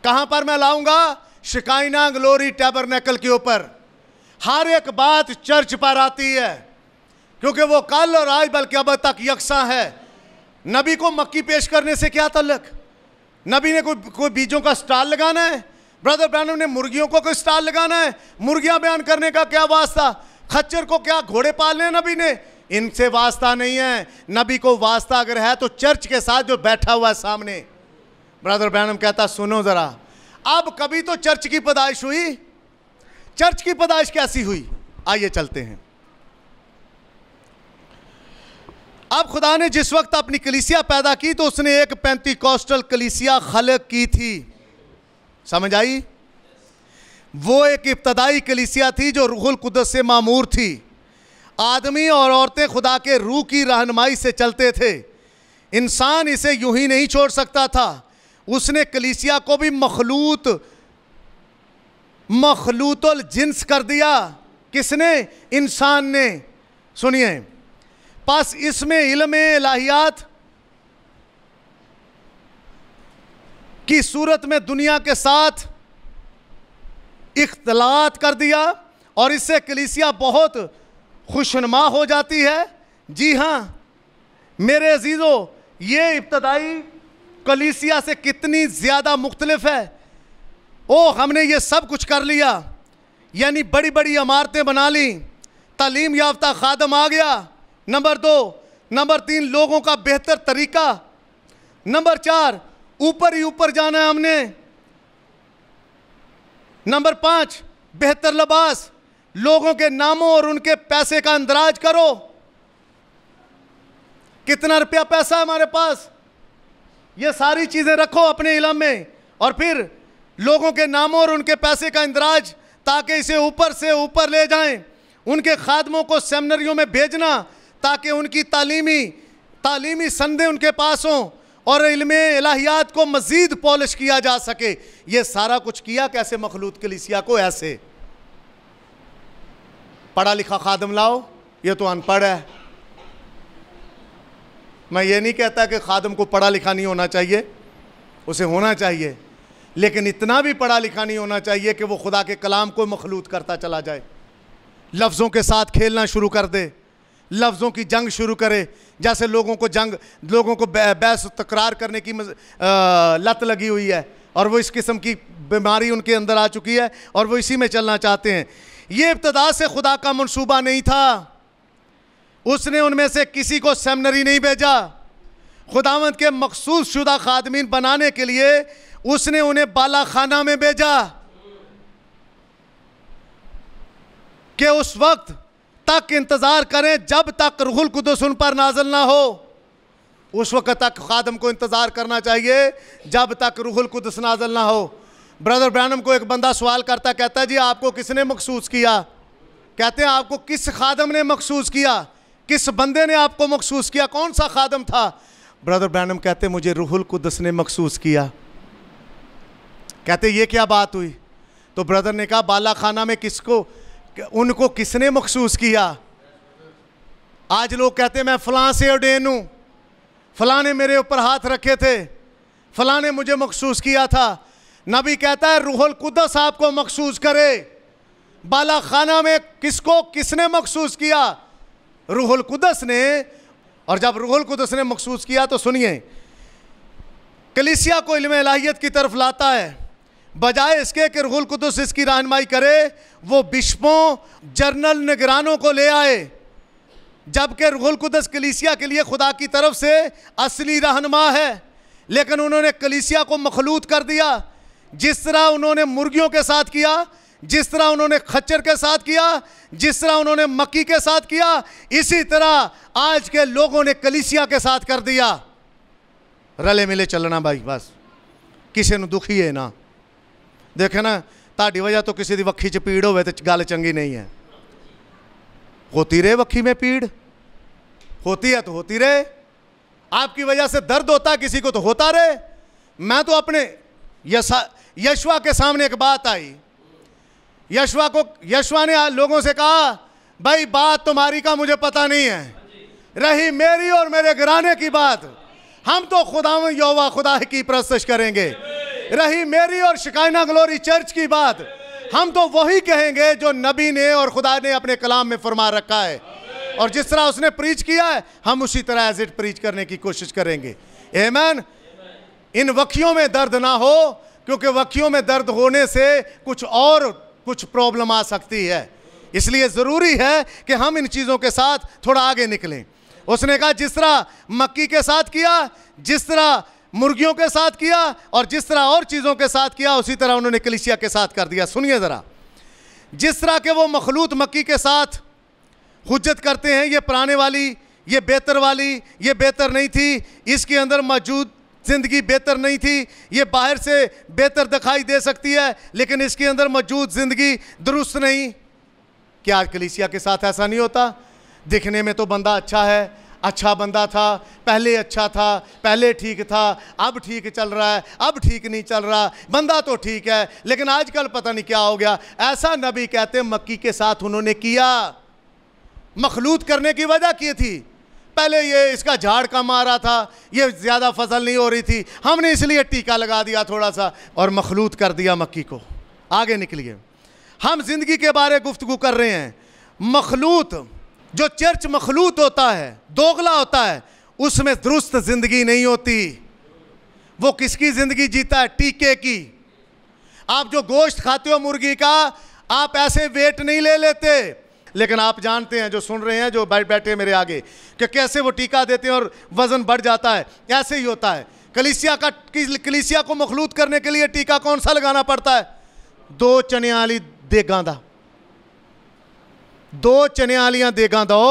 कहां पर मैं लाऊंगा? शिकायना ग्लोरी टैबरनेकल के ऊपर। हर एक बात चर्च पर आती है, क्योंकि वो कल और आज बल्कि अब तक यकसा है। नबी को मक्की पेश करने से क्या ताल्लुक? नबी ने कोई बीजों का स्टॉल लगाना है? ब्रदर ब्रैनम ने मुर्गियों को कोई स्टॉल लगाना है? मुर्गियां बयान करने का क्या वास्ता? खच्चर को क्या घोड़े पालने हैं नबी ने? इनसे वास्ता नहीं है। नबी को वास्ता अगर है तो चर्च के साथ जो बैठा हुआ है सामने। ब्रदर ब्रैनम कहता सुनो जरा, अब कभी तो चर्च की पैदाइश हुई? चर्च की पैदाइश कैसी हुई? आइए चलते हैं। अब खुदा ने जिस वक्त अपनी कलीसिया पैदा की तो उसने एक पेंतिकोस्टल कलीसिया खलक की थी। समझ आई? वो एक इब्तदाई कलीसिया थी जो रूहुल कुद्दस से मामूर थी। आदमी और औरतें खुदा के रूह की रहनुमाई से चलते थे। इंसान इसे यूं ही नहीं छोड़ सकता था। उसने कलीसिया को भी मखलूतुल जिन्स कर दिया। किसने? इंसान ने। सुनिए, बस इसमें इल्मे इलाहियात की सूरत में दुनिया के साथ इख्तलात कर दिया और इससे कलीसिया बहुत खुशनुमा हो जाती है। जी हाँ मेरे अजीज़ों, ये इब्तदाई कलीसिया से कितनी ज़्यादा मुख्तलिफ है। ओ हमने ये सब कुछ कर लिया, यानी बड़ी बड़ी इमारतें बना ली, तालीम याफ्ता खादम आ गया, नंबर 2, नंबर 3 लोगों का बेहतर तरीका, नंबर 4 ऊपर ही ऊपर जाना है हमने, नंबर 5 बेहतर लिबास, लोगों के नामों और उनके पैसे का अंदराज करो। कितना रुपया पैसा है हमारे पास, ये सारी चीजें रखो अपने इल्म में, और फिर लोगों के नामों और उनके पैसे का इंदराज, ताकि इसे ऊपर से ऊपर ले जाएं। उनके खादमों को सेमिनरियों में भेजना ताकि उनकी तालीमी संदे उनके पास हों और इल्मे इलाहियात को मजीद पॉलिश किया जा सके। ये सारा कुछ किया कैसे? मखलूत कलीसिया को ऐसे। पढ़ा लिखा खादम लाओ, ये तो अनपढ़ है। मैं ये नहीं कहता कि खादम को पढ़ा लिखा नहीं होना चाहिए, उसे होना चाहिए, लेकिन इतना भी पढ़ा लिखा नहीं होना चाहिए कि वो खुदा के कलाम को मखलूत करता चला जाए, लफ्ज़ों के साथ खेलना शुरू कर दे, लफ्ज़ों की जंग शुरू करे। जैसे लोगों को बहस तकरार करने की लत लगी हुई है और वो इस किस्म की बीमारी उनके अंदर आ चुकी है और वो इसी में चलना चाहते हैं। ये इब्तदा से खुदा का मंसूबा नहीं था। उसने उनमें से किसी को सेमिनरी नहीं भेजा। खुदावंद के मखसूस शुदा खादमीन बनाने के लिए उसने उन्हें बाला खाना में भेजा कि उस वक्त तक इंतजार करें जब तक रूहुल कुद्दुस उन पर नाज़िल ना हो। उस वक्त तक खादम को इंतजार करना चाहिए जब तक रूहुल कुद्दुस नाज़िल ना हो। ब्रदर ब्रैनम को एक बंदा सवाल करता, कहता है जी आपको किसने मखसूस किया? कहते हैं आपको किस खादम ने मखसूस किया, किस बंदे ने आपको मखसूस किया, कौन सा खादम था? ब्रदर ब्रैनम कहते मुझे रूहुल कुद्दुस ने मखसूस किया। कहते ये क्या बात हुई? तो ब्रदर ने कहा बाला खाना में किसको, उनको किसने मखसूस किया? आज लोग कहते हैं मैं फलां से ऑर्डेन हूं, फलां ने मेरे ऊपर हाथ रखे थे, फलां ने मुझे मखसूस किया था। नबी कहता है रूहुल कुद्दस आपको मखसूस करे। बाला खाना में किसको, किसने मखसूस किया? रूहुल कुद्दस ने। और जब रूहुल कुद्दस ने मखसूस किया तो सुनिए, कलीसिया को इल्म इलाहियत की तरफ लाता है, बजाय इसके कि रूहुल कुद्दस इसकी रहनुमाई करे, वो बिशपों जर्नल निगरानों को ले आए, जबकि रूहुल कुद्दस कलीसिया के लिए खुदा की तरफ से असली रहनुमा है। लेकिन उन्होंने कलीसिया को मखलूत कर दिया। जिस तरह उन्होंने मुर्गियों के साथ किया, जिस तरह उन्होंने खच्चर के साथ किया, जिस तरह उन्होंने मक्की के साथ किया, इसी तरह आज के लोगों ने कलीसिया के साथ कर दिया। रले मिले चलना भाई, बस किसी ਨੂੰ दुखी है ना। देखे ना, ताड़ी वजह तो किसी दी वक्खी च पीड़ होवे तो गल चंगी नहीं है। होती रहे वक्खी में पीड़, होती है तो होती रहे। आपकी वजह से दर्द होता है किसी को तो होता रहे। मैं तो अपने यशवा के सामने एक बात आई, यशवा ने लोगों से कहा भाई बात तुम्हारी का मुझे पता नहीं है, रही मेरी और मेरे घराने की बात, हम तो खुदा यहोवा खुदा की परस्तिश करेंगे। रही मेरी और शिकायना ग्लोरी चर्च की बात, हम तो वही कहेंगे जो नबी ने और खुदा ने अपने कलाम में फरमा रखा है, और जिस तरह उसने प्रीच किया है हम उसी तरह एज इट प्रीच करने की कोशिश करेंगे। आमीन। इन वक्खियों में दर्द ना हो, क्योंकि वक्खियों में दर्द होने से कुछ प्रॉब्लम आ सकती है। इसलिए ज़रूरी है कि हम इन चीज़ों के साथ थोड़ा आगे निकलें। उसने कहा जिस तरह मक्की के साथ किया, जिस तरह मुर्गियों के साथ किया, और जिस तरह और चीज़ों के साथ किया, उसी तरह उन्होंने कलीसिया के साथ कर दिया। सुनिए ज़रा, जिस तरह के वो मखलूत मक्की के साथ हुज्जत करते हैं, ये पुराने वाली, ये बेहतर वाली, ये बेहतर नहीं थी, इसके अंदर मौजूद ज़िंदगी बेहतर नहीं थी, ये बाहर से बेहतर दिखाई दे सकती है लेकिन इसके अंदर मौजूद ज़िंदगी दुरुस्त नहीं। क्या आज कलीसिया के साथ ऐसा नहीं होता? दिखने में तो बंदा अच्छा है, अच्छा बंदा था, पहले अच्छा था, पहले ठीक था, अब ठीक चल रहा है, अब ठीक नहीं चल रहा, बंदा तो ठीक है लेकिन आजकल पता नहीं क्या हो गया। ऐसा नबी कहते मक्की के साथ उन्होंने किया। मखलूत करने की वजह की थी, पहले ये इसका झाड़ कम आ रहा था, ये ज़्यादा फसल नहीं हो रही थी, हमने इसलिए टीका लगा दिया थोड़ा सा और मखलूत कर दिया मक्की को। आगे निकलिए, हम जिंदगी के बारे गुफ्तगू कर रहे हैं। मखलूत, जो चर्च मखलूत होता है, दोगला होता है, उसमें दुरुस्त जिंदगी नहीं होती। वो किसकी जिंदगी जीता है? टीके की। आप जो गोश्त खाते हो मुर्गी का, आप ऐसे वेट नहीं ले लेते, लेकिन आप जानते हैं, जो सुन रहे हैं, जो बैठे मेरे आगे, कि कैसे वो टीका देते हैं और वजन बढ़ जाता है। ऐसे ही होता है। कलीसिया को मखलूत करने के लिए टीका कौन सा लगाना पड़ता है? 2 चने वाली देगां दा, 2 चने वालियां देगां दो,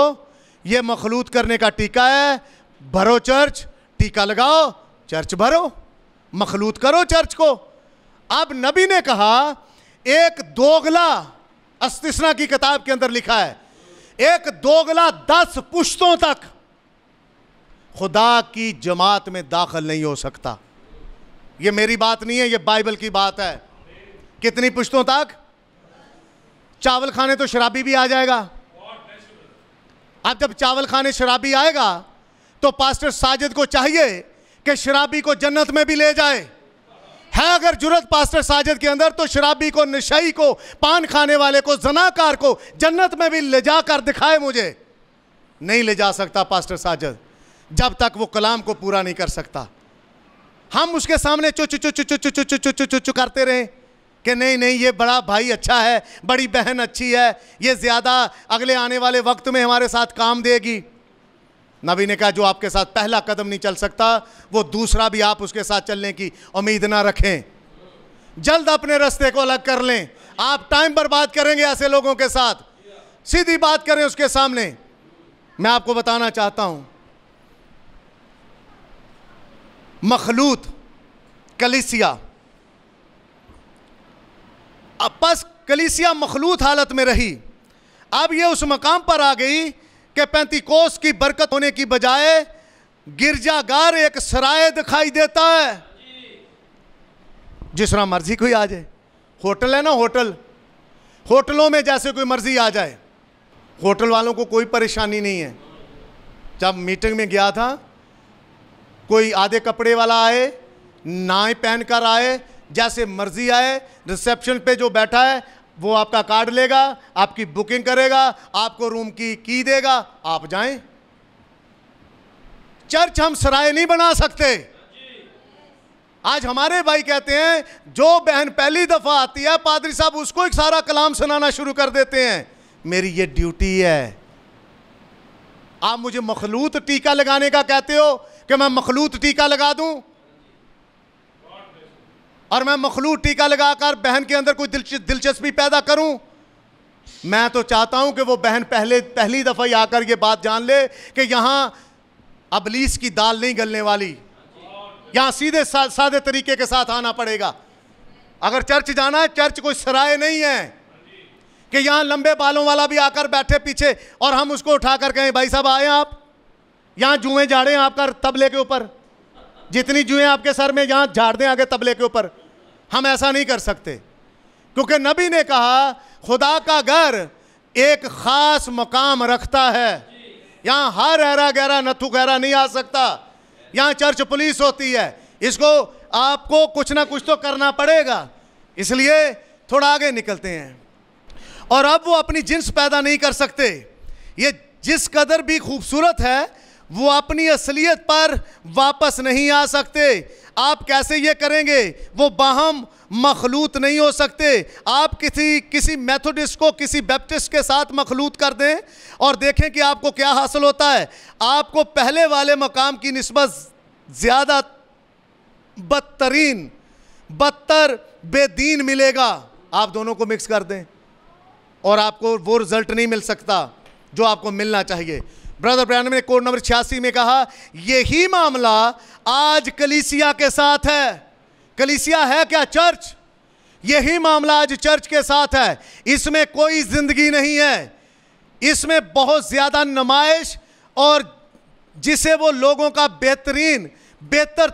ये मखलूत करने का टीका है। भरो चर्च, टीका लगाओ, चर्च भरो, मखलूत करो चर्च को। अब नबी ने कहा एक दोगला, अस्तिस्ना की किताब के अंदर लिखा है, एक दोगला 10 पुश्तों तक खुदा की जमात में दाखिल नहीं हो सकता। ये मेरी बात नहीं है, ये बाइबल की बात है। कितनी पुश्तों तक? चावल खाने तो शराबी भी आ जाएगा। अब जब चावल खाने शराबी आएगा तो पास्टर साजिद को चाहिए कि शराबी को जन्नत में भी ले जाए। है अगर जुर्रत पास्टर साजिद के अंदर, तो शराबी को, नशाई को, पान खाने वाले को, जनाकार को जन्नत में भी ले जाकर दिखाए मुझे। नहीं ले जा सकता पास्टर साजिद जब तक वो कलाम को पूरा नहीं कर सकता। हम उसके सामने चु चु चु चु चु चु चु चु चु चु करते रहें कि नहीं नहीं ये बड़ा भाई अच्छा है, बड़ी बहन अच्छी है, ये ज़्यादा अगले आने वाले वक्त में हमारे साथ काम देगी। नबी ने कहा जो आपके साथ पहला कदम नहीं चल सकता, वो दूसरा भी आप उसके साथ चलने की उम्मीद ना रखें। जल्द अपने रास्ते को अलग कर लें। आप टाइम बर्बाद करेंगे ऐसे लोगों के साथ। सीधी बात करें उसके सामने। मैं आपको बताना चाहता हूं, मखलूत कलीसिया, अब बस कलीसिया मखलूत हालत में रही। अब ये उस मकाम पर आ गई कि पेंतीकोस की बरकत होने की बजाय गिरजाघर एक सराय दिखाई देता है। जिस तरह मर्जी कोई आ जाए, होटल है ना, होटलों में जैसे कोई मर्जी आ जाए, होटल वालों को कोई परेशानी नहीं है। जब मीटिंग में गया था, कोई आधे कपड़े वाला आए, नाई पहन कर आए, जैसे मर्जी आए, रिसेप्शन पे जो बैठा है वो आपका कार्ड लेगा, आपकी बुकिंग करेगा, आपको रूम की की देगा, आप जाएं। चर्च हम सराय नहीं बना सकते। आज हमारे भाई कहते हैं जो बहन पहली दफा आती है, पादरी साहब उसको एक सारा कलाम सुनाना शुरू कर देते हैं। मेरी ये ड्यूटी है। आप मुझे मखलूत टीका लगाने का कहते हो कि मैं मखलूत टीका लगा दूं, और मैं मखलूत टीका लगाकर बहन के अंदर कोई दिलचस्पी पैदा करूं? मैं तो चाहता हूं कि वो बहन पहली दफा ही आकर ये बात जान ले कि यहां अबलीस की दाल नहीं गलने वाली, यहां सीधे सादे तरीके के साथ आना पड़ेगा। अगर चर्च जाना है, चर्च कोई सराय नहीं है कि यहां लंबे बालों वाला भी आकर बैठे पीछे और हम उसको उठाकर कहें भाई साहब आए आप, यहां जुएं झाड़ें आपका तबले के ऊपर, जितनी जुएं आपके सर में यहां झाड़ दें आगे तबले के ऊपर। हम ऐसा नहीं कर सकते, क्योंकि नबी ने कहा खुदा का घर एक खास मकाम रखता है। यहां हर ऐरा गहरा नथु गहरा नहीं आ सकता। यहां चर्च पुलिस होती है, इसको आपको कुछ ना कुछ तो करना पड़ेगा। इसलिए थोड़ा आगे निकलते हैं। और अब वो अपनी जिन्स पैदा नहीं कर सकते। ये जिस कदर भी खूबसूरत है, वो अपनी असलियत पर वापस नहीं आ सकते। आप कैसे ये करेंगे? वो बाहम मखलूत नहीं हो सकते। आप किसी मेथोडिस्ट को किसी बैप्टिस्ट के साथ मखलूत कर दें और देखें कि आपको क्या हासिल होता है। आपको पहले वाले मकाम की निस्बत ज़्यादा बदतर बेदीन मिलेगा। आप दोनों को मिक्स कर दें और आपको वो रिजल्ट नहीं मिल सकता जो आपको मिलना चाहिए। ब्रदर ब्रैनम ने कोड नंबर 86 में कहा, यही मामला आज कलीसिया के साथ है। कलीसिया है क्या? चर्च। यही मामला आज चर्च के साथ है। इसमें कोई जिंदगी नहीं है, इसमें बहुत ज्यादा नुमाइश, और जिसे वो लोगों का बेहतर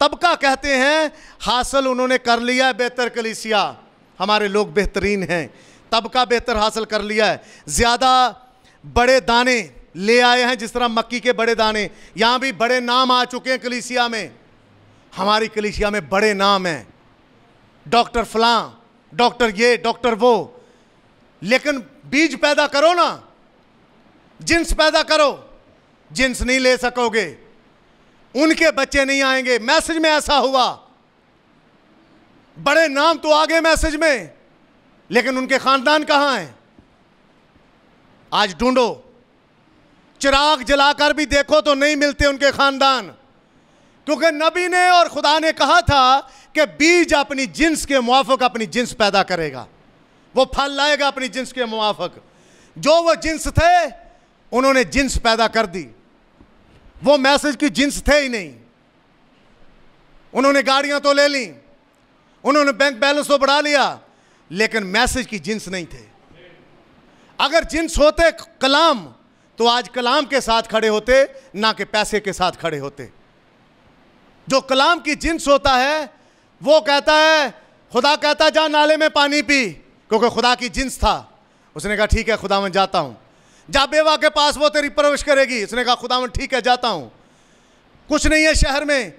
तबका कहते हैं, हासिल उन्होंने कर लिया है। बेहतर कलीसिया, हमारे लोग बेहतरीन हैं, तबका बेहतर हासिल कर लिया है। ज्यादा बड़े दाने ले आए हैं, जिस तरह मक्की के बड़े दाने। यहां भी बड़े नाम आ चुके हैं कलीसिया में। हमारी कलीसिया में बड़े नाम हैं, डॉक्टर फलां, डॉक्टर ये, डॉक्टर वो। लेकिन बीज पैदा करो ना, जिन्स पैदा करो। जिन्स नहीं ले सकोगे, उनके बच्चे नहीं आएंगे। मैसेज में ऐसा हुआ, बड़े नाम तो आ गए मैसेज में, लेकिन उनके खानदान कहां हैं? आज ढूंढो, चिराग जलाकर भी देखो तो नहीं मिलते उनके खानदान। क्योंकि नबी ने और खुदा ने कहा था कि बीज अपनी जिन्स के मुआफिक अपनी जिन्स पैदा करेगा, वो फल लाएगा अपनी जिन्स के मुआफिक। जो वो जिन्स थे, उन्होंने जिन्स पैदा कर दी। वो मैसेज की जिन्स थे ही नहीं। उन्होंने गाड़ियां तो ले ली, उन्होंने बैंक बैलेंस तो बढ़ा लिया, लेकिन मैसेज की जिन्स नहीं थे। अगर जिन्स होते कलाम, तो आज कलाम के साथ खड़े होते, ना कि पैसे के साथ खड़े होते। जो कलाम की जिन्स होता है, वो कहता है, खुदा कहता जा नाले में पानी पी, क्योंकि खुदा की जिन्स था। उसने कहा ठीक है खुदा, मैं जाता हूं। जा बेवा के पास, वो तेरी परवरिश करेगी। उसने कहा खुदावंद ठीक है, जाता हूं। कुछ नहीं है शहर में,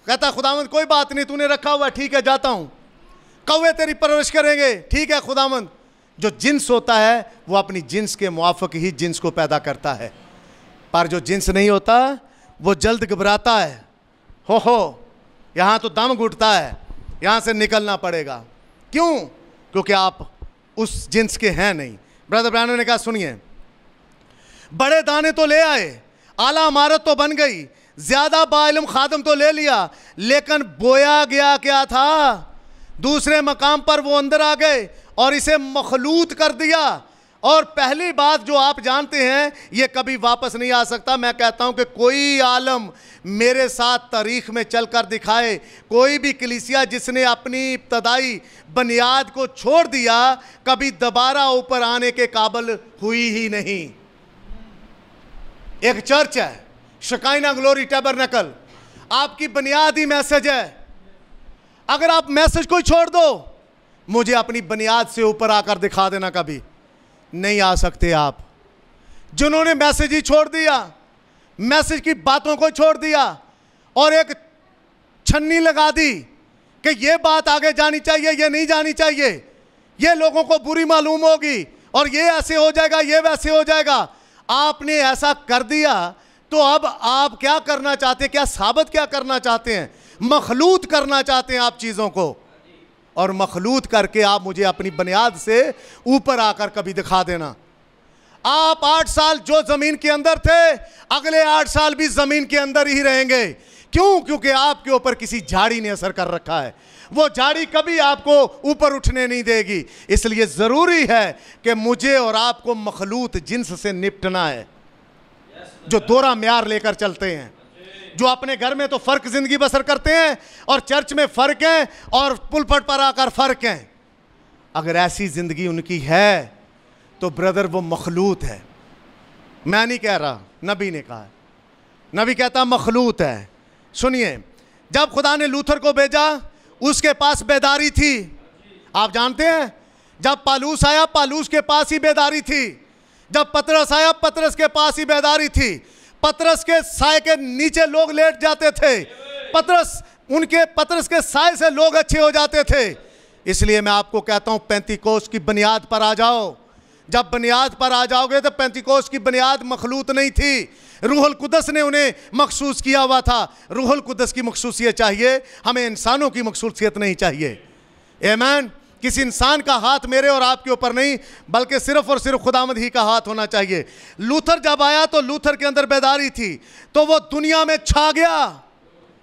कहता खुदावंद कोई बात नहीं, तूने रखा हुआ, ठीक है जाता हूं। कौवे तेरी परवरिश करेंगे, ठीक है खुदावंद। जो जिन्स होता है, वो अपनी जिन्स के मुआफिक ही जिन्स को पैदा करता है। पर जो जिन्स नहीं होता, वो जल्द घबराता है। हो यहां तो दम घुटता है, यहां से निकलना पड़ेगा। क्यों? क्योंकि आप उस जिन्स के हैं नहीं। ब्रदर ब्रैनम ने कहा सुनिए, बड़े दाने तो ले आए, आला इमारत तो बन गई, ज्यादा बाइल्म खादम तो ले लिया, लेकिन बोया गया क्या था? दूसरे मकाम पर वो अंदर आ गए और इसे मखलूत कर दिया। और पहली बात जो आप जानते हैं, ये कभी वापस नहीं आ सकता। मैं कहता हूं कि कोई आलम मेरे साथ तारीख में चलकर दिखाए, कोई भी कलीसिया जिसने अपनी इब्तदाई बुनियाद को छोड़ दिया, कभी दोबारा ऊपर आने के काबिल हुई ही नहीं। एक चर्च है शकाइना ग्लोरी टैबरनेकल, आपकी बुनियादी मैसेज है। अगर आप मैसेज को छोड़ दो, मुझे अपनी बुनियाद से ऊपर आकर दिखा देना। कभी नहीं आ सकते आप। जिन्होंने मैसेज ही छोड़ दिया, मैसेज की बातों को छोड़ दिया और एक छन्नी लगा दी कि ये बात आगे जानी चाहिए, ये नहीं जानी चाहिए, ये लोगों को बुरी मालूम होगी और ये ऐसे हो जाएगा, ये वैसे हो जाएगा। आपने ऐसा कर दिया तो अब आप क्या करना चाहते हैं? क्या साबित क्या करना चाहते हैं? मखलूत करना चाहते हैं आप चीज़ों को, और मखलूत करके आप मुझे अपनी बुनियाद से ऊपर आकर कभी दिखा देना। आप 8 साल जो ज़मीन के अंदर थे, अगले 8 साल भी ज़मीन के अंदर ही रहेंगे। क्यों? क्योंकि आपके ऊपर किसी झाड़ी ने असर कर रखा है। वो झाड़ी कभी आपको ऊपर उठने नहीं देगी। इसलिए ज़रूरी है कि मुझे और आपको मखलूत जिन्स से निपटना है, जो दोहरा म्यार लेकर चलते हैं, जो अपने घर में तो फ़र्क ज़िंदगी बसर करते हैं और चर्च में फ़र्क है और पुलपट पर आकर फ़र्क है। अगर ऐसी ज़िंदगी उनकी है तो ब्रदर वो मखलूत है। मैं नहीं कह रहा, नबी ने कहा है। नबी कहता मखलूत है। सुनिए, जब खुदा ने लूथर को भेजा उसके पास बेदारी थी। आप जानते हैं, जब पालूस आया पालूस के पास ही बेदारी थी। जब पतरस आया पतरस के पास ही बेदारी थी। पतरस के साए के नीचे लोग लेट जाते थे। पतरस के साए से लोग अच्छे हो जाते थे। इसलिए मैं आपको कहता हूं, पेंतीकोस्त की बुनियाद पर आ जाओ। जब बुनियाद पर आ जाओगे तो पेंतीकोस्त की बुनियाद मखलूत नहीं थी, रूहुल कुदस ने उन्हें मखसूस किया हुआ था। रूहुल कुदस की मखसूसियत चाहिए, हमें इंसानों की मखसूसियत नहीं चाहिए। आमीन। किसी इंसान का हाथ मेरे और आपके ऊपर नहीं, बल्कि सिर्फ और सिर्फ खुदावंद ही का हाथ होना चाहिए। लूथर जब आया तो लूथर के अंदर बेदारी थी, तो वो दुनिया में छा गया।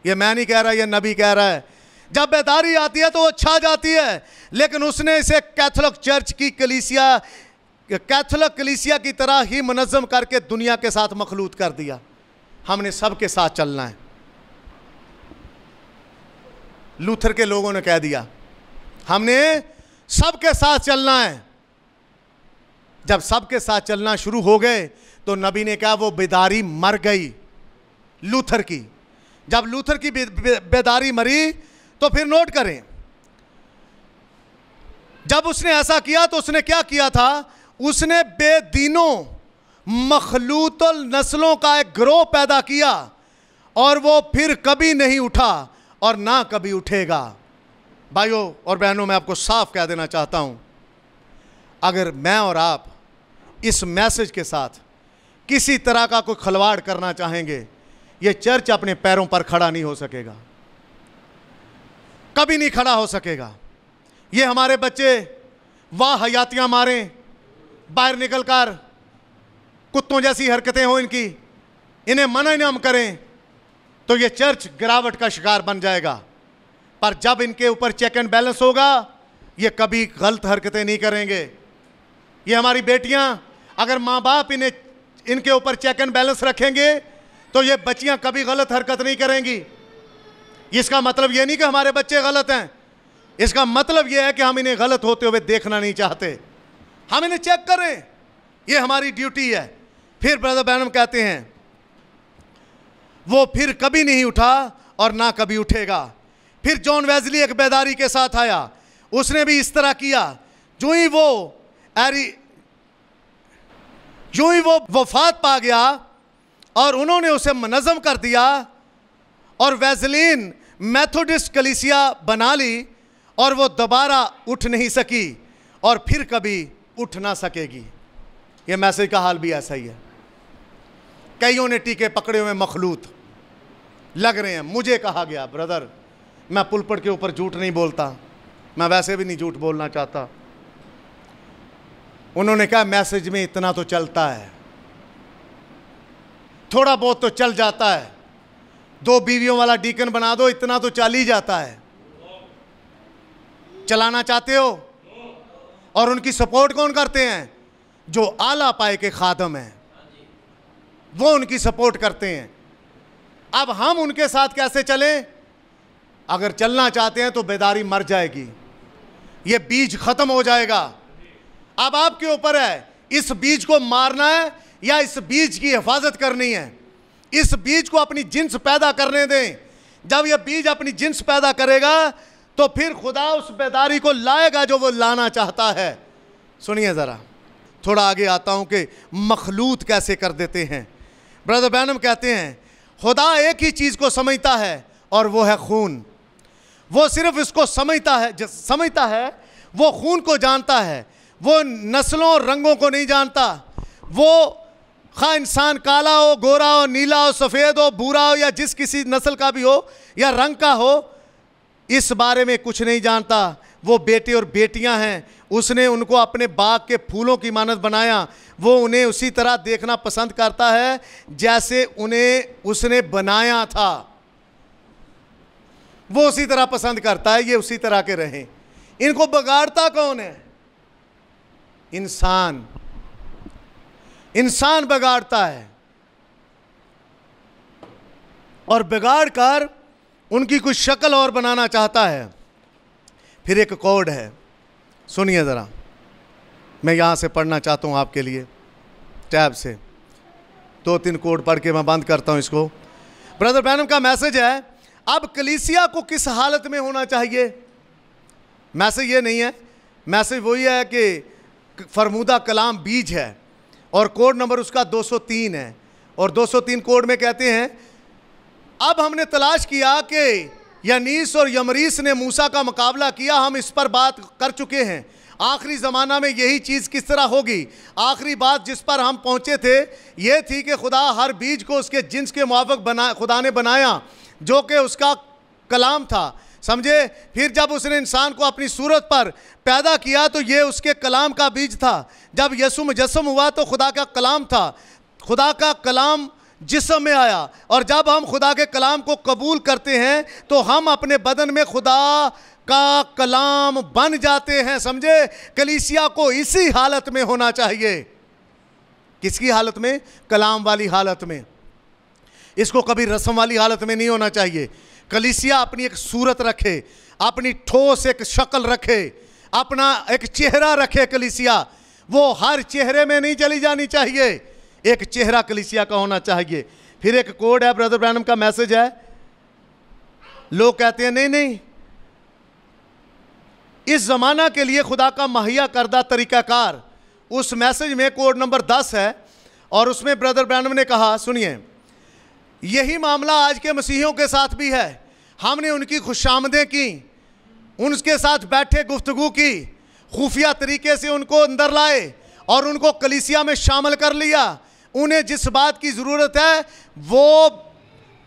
ये मैं नहीं कह रहा, ये नबी कह रहा है। जब बेदारी आती है तो वो छा जाती है। लेकिन उसने इसे कैथोलिक चर्च की कैथोलिक कलीसिया की तरह ही मुनज़्ज़म करके दुनिया के साथ मखलूत कर दिया। हमने सबके साथ चलना है। लूथर के लोगों ने कह दिया हमने सबके साथ चलना है। जब सबके साथ चलना शुरू हो गए तो नबी ने कहा वो बेदारी मर गई लूथर की। जब लूथर की बेदारी मरी तो फिर नोट करें, जब उसने ऐसा किया तो उसने क्या किया था? उसने बेदीनों मखलूतुल नस्लों का एक गिरोह पैदा किया और वो फिर कभी नहीं उठा और ना कभी उठेगा। भाइयों और बहनों, मैं आपको साफ कह देना चाहता हूं, अगर मैं और आप इस मैसेज के साथ किसी तरह का कोई खिलवाड़ करना चाहेंगे, ये चर्च अपने पैरों पर खड़ा नहीं हो सकेगा, कभी नहीं खड़ा हो सकेगा। ये हमारे बच्चे वाह हयातियां मारें, बाहर निकलकर कुत्तों जैसी हरकतें हो इनकी, इन्हें मना इनाम करें, तो ये चर्च गिरावट का शिकार बन जाएगा। पर जब इनके ऊपर चेक एंड बैलेंस होगा, ये कभी गलत हरकतें नहीं करेंगे। ये हमारी बेटियां, अगर माँ बाप इनके ऊपर चेक एंड बैलेंस रखेंगे तो ये बच्चियां कभी गलत हरकत नहीं करेंगी। इसका मतलब ये नहीं कि हमारे बच्चे गलत हैं, इसका मतलब यह है कि हम इन्हें गलत होते हुए देखना नहीं चाहते। हम इन्हें चेक करें, ये हमारी ड्यूटी है। फिर ब्रदर बैनम कहते हैं वो फिर कभी नहीं उठा और ना कभी उठेगा। फिर जॉन वेज़ली एक बेदारी के साथ आया, उसने भी इस तरह किया। जो ही वो वफात पा गया और उन्होंने उसे मुनज़्ज़म कर दिया और वेज़लिन मेथोडिस्ट कलीसिया बना ली और वो दोबारा उठ नहीं सकी और फिर कभी उठ ना सकेगी। ये मैसेज का हाल भी ऐसा ही है। कईयों ने टीके पकड़े हुए मखलूत लग रहे हैं। मुझे कहा गया, ब्रदर मैं पुलपट के ऊपर झूठ नहीं बोलता, मैं वैसे भी नहीं झूठ बोलना चाहता। उन्होंने कहा मैसेज में इतना तो चलता है, थोड़ा बहुत तो चल जाता है, 2 बीवियों वाला डीकन बना दो, इतना तो चल ही जाता है। चलाना चाहते हो? और उनकी सपोर्ट कौन करते हैं? जो आला पाए के खादम हैं, वो उनकी सपोर्ट करते हैं। अब हम उनके साथ कैसे चलें? अगर चलना चाहते हैं तो बेदारी मर जाएगी, ये बीज खत्म हो जाएगा। अब आपके ऊपर है, इस बीज को मारना है या इस बीज की हिफाजत करनी है। इस बीज को अपनी जिन्स पैदा करने दें। जब यह बीज अपनी जिन्स पैदा करेगा तो फिर खुदा उस बेदारी को लाएगा जो वो लाना चाहता है। सुनिए ज़रा, थोड़ा आगे आता हूं कि मखलूत कैसे कर देते हैं। ब्रदर ब्रैनम कहते हैं खुदा एक ही चीज़ को समझता है और वो है खून। वो सिर्फ इसको समझता है, वो खून को जानता है, वो नस्लों और रंगों को नहीं जानता। वो खा इंसान काला हो, गोरा हो, नीला हो, सफ़ेद हो, भूरा हो, या जिस किसी नस्ल का भी हो या रंग का हो, इस बारे में कुछ नहीं जानता। वो बेटे और बेटियां हैं, उसने उनको अपने बाग के फूलों की मानद बनाया। वो उन्हें उसी तरह देखना पसंद करता है जैसे उन्हें उसने बनाया था। वो उसी तरह पसंद करता है ये उसी तरह के रहें। इनको बिगाड़ता कौन है? इंसान। इंसान बिगाड़ता है और बिगाड़ कर उनकी कुछ शक्ल और बनाना चाहता है। फिर एक कोड है, सुनिए ज़रा, मैं यहाँ से पढ़ना चाहता हूँ आपके लिए टैब से। 2-3 कोड पढ़ के मैं बंद करता हूँ इसको। ब्रदर ब्रैनम का मैसेज है, अब कलीसिया को किस हालत में होना चाहिए। मैसेज ये नहीं है, मैसेज वही है कि फरमूदा कलाम बीज है और कोड नंबर उसका 203 है। और 203 कोड में कहते हैं, अब हमने तलाश किया कि यानीस और यमरीस ने मूसा का मुकाबला किया, हम इस पर बात कर चुके हैं। आखिरी ज़माना में यही चीज़ किस तरह होगी। आखिरी बात जिस पर हम पहुँचे थे ये थी कि खुदा हर बीज को उसके जिन्स के मुआफ़िक खुदा ने बनाया, जो कि उसका कलाम था। समझे? फिर जब उसने इंसान को अपनी सूरत पर पैदा किया तो ये उसके कलाम का बीज था। जब यसु मुजस्सम हुआ तो खुदा का कलाम था। खुदा का कलाम जिस्म में आया, और जब हम खुदा के कलाम को कबूल करते हैं तो हम अपने बदन में खुदा का कलाम बन जाते हैं। समझे? कलीसिया को इसी हालत में होना चाहिए। किसकी हालत में? कलाम वाली हालत में। इसको कभी रस्म वाली हालत में नहीं होना चाहिए। कलीसिया अपनी एक सूरत रखे, अपनी ठोस एक शक्ल रखे, अपना एक चेहरा रखे। कलीसिया वो हर चेहरे में नहीं चली जानी चाहिए, एक चेहरा कलीसिया का होना चाहिए। फिर एक कोड है, ब्रदर ब्रैनम का मैसेज है। लोग कहते हैं नहीं, इस जमाना के लिए खुदा का मुहैया करदा तरीकाकार। उस मैसेज में कोड नंबर 10 है और उसमें ब्रदर ब्रैनम ने कहा, सुनिए, यही मामला आज के मसीहियों के साथ भी है। हमने उनकी खुशामदें की, उनके साथ बैठे गुफ्तगू की, खुफिया तरीके से उनको अंदर लाए और उनको कलीसिया में शामिल कर लिया। उन्हें जिस बात की ज़रूरत है वो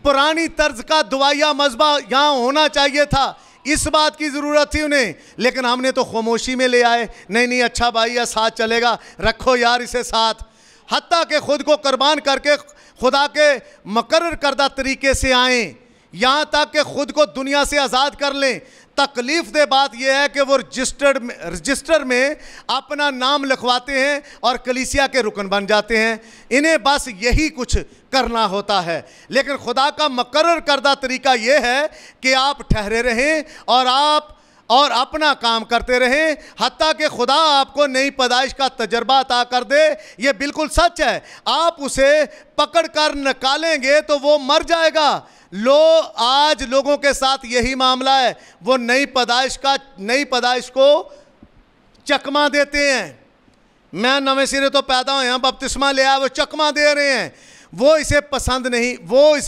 पुरानी तर्ज का दुआया मज़बा यहाँ होना चाहिए था, इस बात की ज़रूरत थी उन्हें। लेकिन हमने तो खामोशी में ले आए। नहीं अच्छा भाई, या साथ चलेगा, रखो यार इसे साथ। हत्ता के खुद को कुर्बान करके खुदा के मुकर्रर करदा तरीके से आएँ, यहाँ तक कि खुद को दुनिया से आज़ाद कर लें। तकलीफ दे बात यह है कि वो रजिस्टर में अपना नाम लिखवाते हैं और कलीसिया के रुकन बन जाते हैं। इन्हें बस यही कुछ करना होता है। लेकिन खुदा का मुकर्रर करदा तरीका यह है कि आप ठहरे रहें और अपना काम करते रहें, हत्ता कि खुदा आपको नई पैदाइश का तजर्बा अता कर दे। ये बिल्कुल सच है। आप उसे पकड़ कर निकालेंगे तो वो मर जाएगा। आज लोगों के साथ यही मामला है। वो नई पैदाइश को चकमा देते हैं। मैं नवे सिरे तो पैदा हुए, बपतिस्मा लिया, वो चकमा दे रहे हैं। वो इसे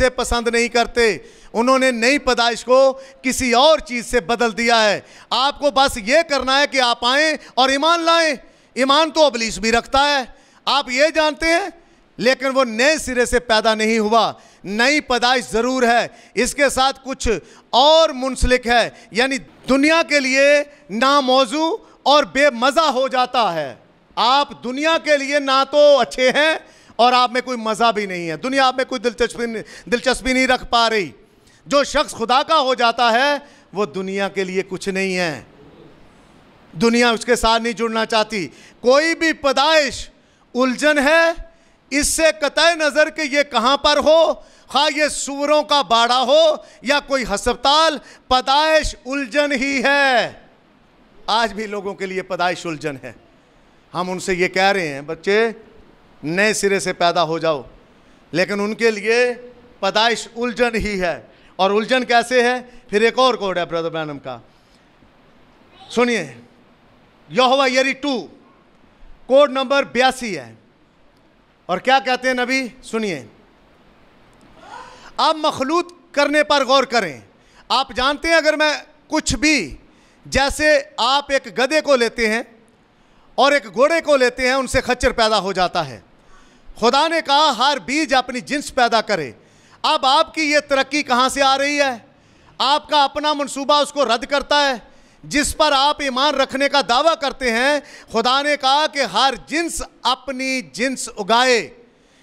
पसंद नहीं करते। उन्होंने नई पैदाइश को किसी और चीज़ से बदल दिया है। आपको बस ये करना है कि आप आएँ और ईमान लाएं। ईमान तो इब्लीस भी रखता है, आप ये जानते हैं, लेकिन वो नए सिरे से पैदा नहीं हुआ। नई पैदाइश ज़रूर है, इसके साथ कुछ और मुंसलिक है, यानी दुनिया के लिए नामौजू और बेमज़ा हो जाता है। आप दुनिया के लिए ना तो अच्छे हैं और आप में कोई मज़ा भी नहीं है। दुनिया आप में कोई दिलचस्पी नहीं रख पा रही। जो शख्स खुदा का हो जाता है वो दुनिया के लिए कुछ नहीं है। दुनिया उसके साथ नहीं जुड़ना चाहती। कोई भी पैदाइश उलझन है, इससे कतई नज़र कि ये कहाँ पर हो, खा ये सूरों का बाड़ा हो या कोई हस्पताल, पैदाइश उलझन ही है। आज भी लोगों के लिए पैदाइश उलझन है। हम उनसे ये कह रहे हैं, बच्चे नए सिरे से पैदा हो जाओ, लेकिन उनके लिए पैदाइश उलझन ही है। और उलझन कैसे है? फिर एक और कोड है ब्रदर ब्रैनम का, सुनिए, यहोवा यरी 2 कोड नंबर 82 है। और क्या कहते हैं नबी, सुनिए, आप मखलूत करने पर गौर करें। आप जानते हैं, अगर मैं कुछ भी, जैसे आप एक गधे को लेते हैं और एक घोड़े को लेते हैं, उनसे खच्चर पैदा हो जाता है। खुदा ने कहा हर बीज अपनी जिन्स पैदा करे। अब आपकी ये तरक्की कहाँ से आ रही है? आपका अपना मंसूबा उसको रद्द करता है, जिस पर आप ईमान रखने का दावा करते हैं। खुदा ने कहा कि हर जिन्स अपनी जिन्स उगाए।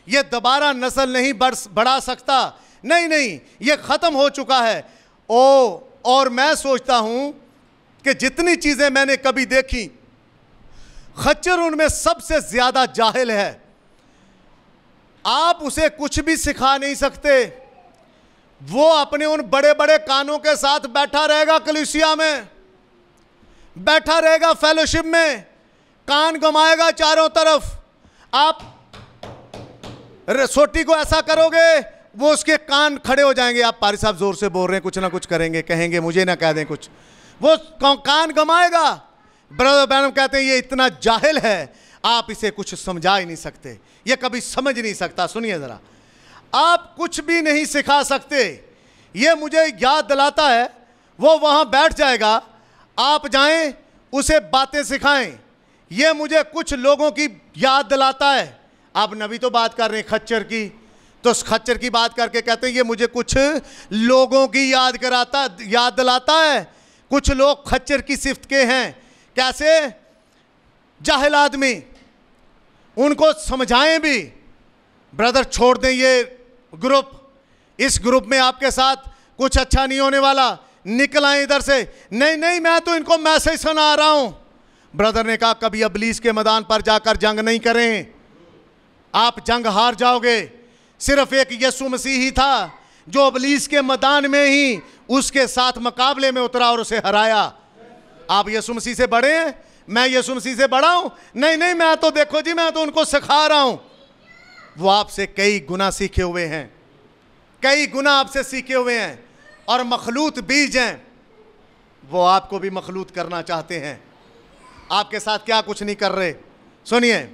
ये दोबारा नस्ल नहीं बढ़ा सकता, नहीं, ये ख़त्म हो चुका है। और मैं सोचता हूँ कि जितनी चीज़ें मैंने कभी देखी, खच्चर उनमें सबसे ज़्यादा जाहिल है। आप उसे कुछ भी सिखा नहीं सकते। वो अपने उन बड़े बड़े कानों के साथ बैठा रहेगा, कलीसिया में बैठा रहेगा, फेलोशिप में कान घुमाएगा चारों तरफ। आप सोटी को ऐसा करोगे, वो उसके कान खड़े हो जाएंगे। आप पारी साहब जोर से बोल रहे हैं, कुछ ना कुछ करेंगे, कहेंगे मुझे ना कह दें कुछ, वो कान घुमाएगा। ब्रदर बैनम कहते हैं ये इतना जाहिल है, आप इसे कुछ समझा ही नहीं सकते, ये कभी समझ नहीं सकता। सुनिए ज़रा, आप कुछ भी नहीं सिखा सकते। ये मुझे याद दिलाता है, वो वहाँ बैठ जाएगा, आप जाएं उसे बातें सिखाएं। ये मुझे कुछ लोगों की याद दिलाता है। आप नबी तो बात कर रहे हैं खच्चर की, तो उस खच्चर की बात करके कहते हैं ये मुझे कुछ लोगों की याद दिलाता है। कुछ लोग खच्चर की सिफ्त के हैं। कैसे? जाहिल आदमी, उनको समझाएं भी। ब्रदर छोड़ दें ये ग्रुप, इस ग्रुप में आपके साथ कुछ अच्छा नहीं होने वाला, निकल आए इधर से। नहीं, मैं तो इनको मैसेज सुना रहा हूं। ब्रदर ने कहा कभी इब्लीस के मैदान पर जाकर जंग नहीं करें, आप जंग हार जाओगे। सिर्फ एक यीशु मसीह ही था जो इब्लीस के मैदान में ही उसके साथ मुकाबले में उतरा और उसे हराया। आप यीशु मसीह से बड़े हैं, मैं यीशु मसीह से बड़ा हूं? नहीं, मैं तो देखो जी, मैं तो उनको सिखा रहा हूं। वो आपसे कई गुना सीखे हुए हैं, कई गुना आपसे सीखे हुए हैं, और मखलूत बीज हैं। वो आपको भी मखलूत करना चाहते हैं। आपके साथ क्या कुछ नहीं कर रहे। सुनिए,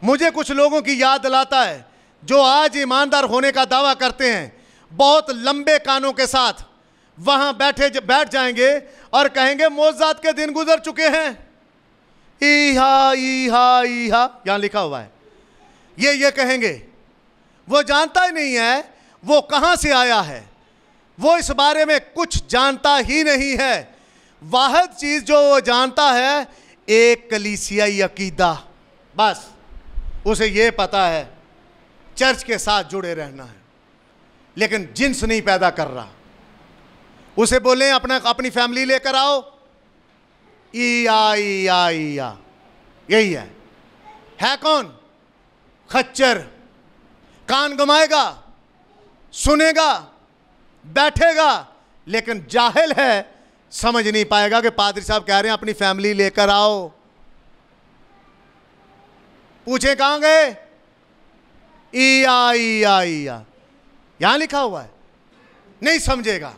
मुझे कुछ लोगों की याद दिलाता है जो आज ईमानदार होने का दावा करते हैं, बहुत लंबे कानों के साथ वहां बैठ जाएंगे और कहेंगे मौज़ात के दिन गुजर चुके हैं। ईहा ईहा ईहा यहां लिखा हुआ है, ये कहेंगे। वो जानता ही नहीं है वो कहां से आया है, वो इस बारे में कुछ जानता ही नहीं है। वाहिद चीज जो वो जानता है, एक कलीसियाई अकीदा, बस उसे ये पता है चर्च के साथ जुड़े रहना है, लेकिन जिन्स नहीं पैदा कर रहा। उसे बोले अपनी फैमिली लेकर आओ, ईया यही है कौन? खच्चर। कान घुमाएगा, सुनेगा, बैठेगा, लेकिन जाहिल है, समझ नहीं पाएगा कि पादरी साहब कह रहे हैं अपनी फैमिली लेकर आओ। पूछे कहां गए? ईया यहां लिखा हुआ है, नहीं समझेगा।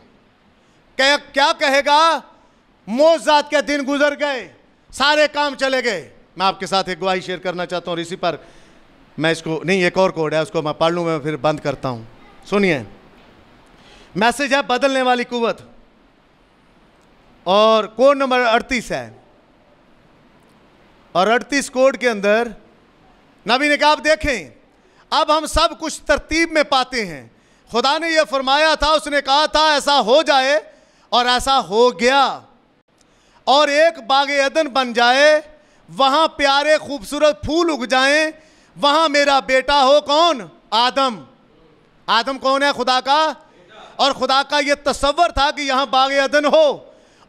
क्या कहेगा? मौज़ात के दिन गुजर गए, सारे काम चले गए। मैं आपके साथ एक गवाही शेयर करना चाहता हूं, इसी पर मैं इसको नहीं, एक और कोड है, उसको मैं पढ़ लूं, मैं फिर बंद करता हूं। सुनिए, मैसेज है बदलने वाली कुव्वत, और कोड नंबर 38 है। और 38 कोड के अंदर नबी ने कहा आप देखें, अब हम सब कुछ तरतीब में पाते हैं। खुदा ने यह फरमाया था, उसने कहा था ऐसा हो जाए, और ऐसा हो गया। और एक बागे अदन बन जाए, वहां प्यारे खूबसूरत फूल उग जाएं, वहां मेरा बेटा हो कौन? आदम। आदम कौन है? खुदा का। और खुदा का यह तसव्वुर था कि यहां बागे अदन हो,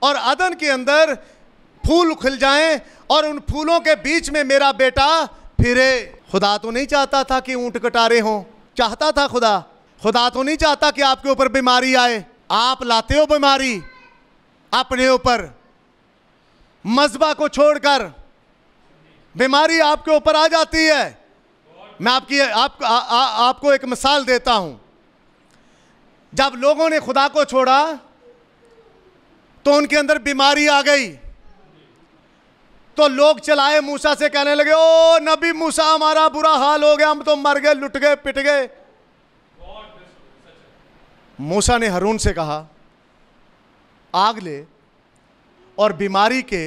और अदन के अंदर फूल खिल जाएं, और उन फूलों के बीच में मेरा बेटा फिरे। खुदा तो नहीं चाहता था कि ऊंट कटारे हों, चाहता था खुदा। खुदा तो नहीं चाहता कि आपके ऊपर बीमारी आए। आप लाते हो बीमारी अपने ऊपर, मज़बा को छोड़कर बीमारी आपके ऊपर आ जाती है। मैं आपको एक मिसाल देता हूं। जब लोगों ने खुदा को छोड़ा तो उनके अंदर बीमारी आ गई। तो लोग चलाए मूसा से, कहने लगे, ओ नबी मूसा, हमारा बुरा हाल हो गया, हम तो मर गए, लुट गए, पिट गए। मूसा ने हारून से कहा, आग ले और बीमारी के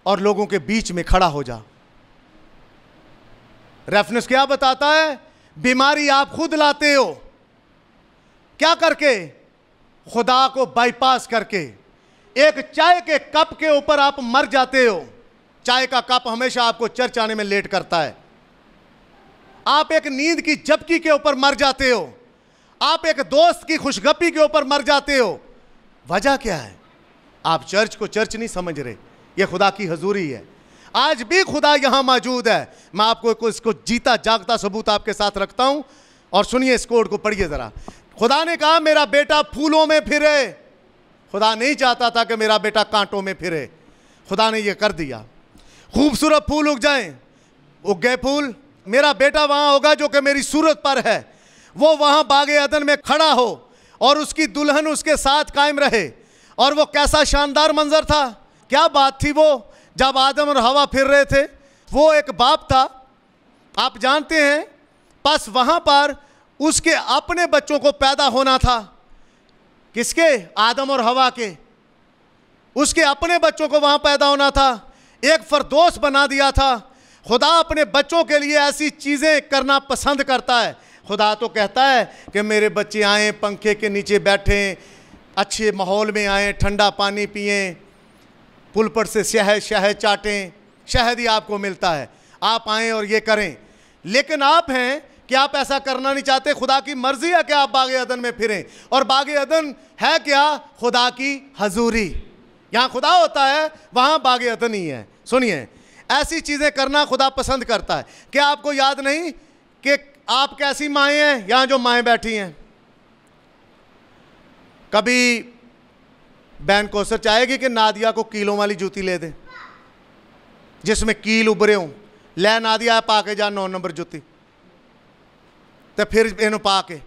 और लोगों के बीच में खड़ा हो जा। रेफरेंस क्या बताता है? बीमारी आप खुद लाते हो। क्या करके? खुदा को बाईपास करके। एक चाय के कप के ऊपर आप मर जाते हो। चाय का कप हमेशा आपको चर्च आने में लेट करता है। आप एक नींद की झपकी के ऊपर मर जाते हो। आप एक दोस्त की खुशगपी के ऊपर मर जाते हो। वजह क्या है? आप चर्च को चर्च नहीं समझ रहे। यह खुदा की हजूरी है। आज भी खुदा यहां मौजूद है। मैं आपको इसको जीता जागता सबूत आपके साथ रखता हूं। और सुनिए, इस कोड को पढ़िए जरा। खुदा ने कहा, मेरा बेटा फूलों में फिरे। खुदा नहीं चाहता था कि मेरा बेटा कांटों में फिरे। खुदा ने यह कर दिया। खूबसूरत फूल उग जाएं, उग गए फूल। मेरा बेटा वहां होगा जो कि मेरी सूरत पर है। वो वहां बागे अदन में खड़ा हो और उसकी दुल्हन उसके साथ कायम रहे। और वो कैसा शानदार मंजर था। क्या बात थी वो, जब आदम और हवा फिर रहे थे। वो एक बाप था, आप जानते हैं। बस वहां पर उसके अपने बच्चों को पैदा होना था। किसके? आदम और हवा के। उसके अपने बच्चों को वहां पैदा होना था। एक फरदौस बना दिया था। खुदा अपने बच्चों के लिए ऐसी चीजें करना पसंद करता है। खुदा तो कहता है कि मेरे बच्चे आएँ, पंखे के नीचे बैठें, अच्छे माहौल में आएँ, ठंडा पानी पिएं, पुलपट से शहद शहद चाटें। शहद ही आपको मिलता है। आप आएँ और ये करें। लेकिन आप हैं कि आप ऐसा करना नहीं चाहते। खुदा की मर्जी है कि आप बागे अदन में फिरें। और बागे अदन है क्या? खुदा की हजूरी। यहाँ खुदा होता है, वहाँ बागे अदन ही है। सुनिए, ऐसी चीज़ें करना खुदा पसंद करता है। क्या आपको याद नहीं कि आप कैसी माएँ हैं? यहाँ जो माएँ बैठी हैं, कभी बहन कोसर चाहेगी कि नादिया को कीलों वाली जूती ले दें जिसमें कील उभरे हों। ले नादिया, पा के जा 9 नंबर जूती, तो फिर इन्हों पा के।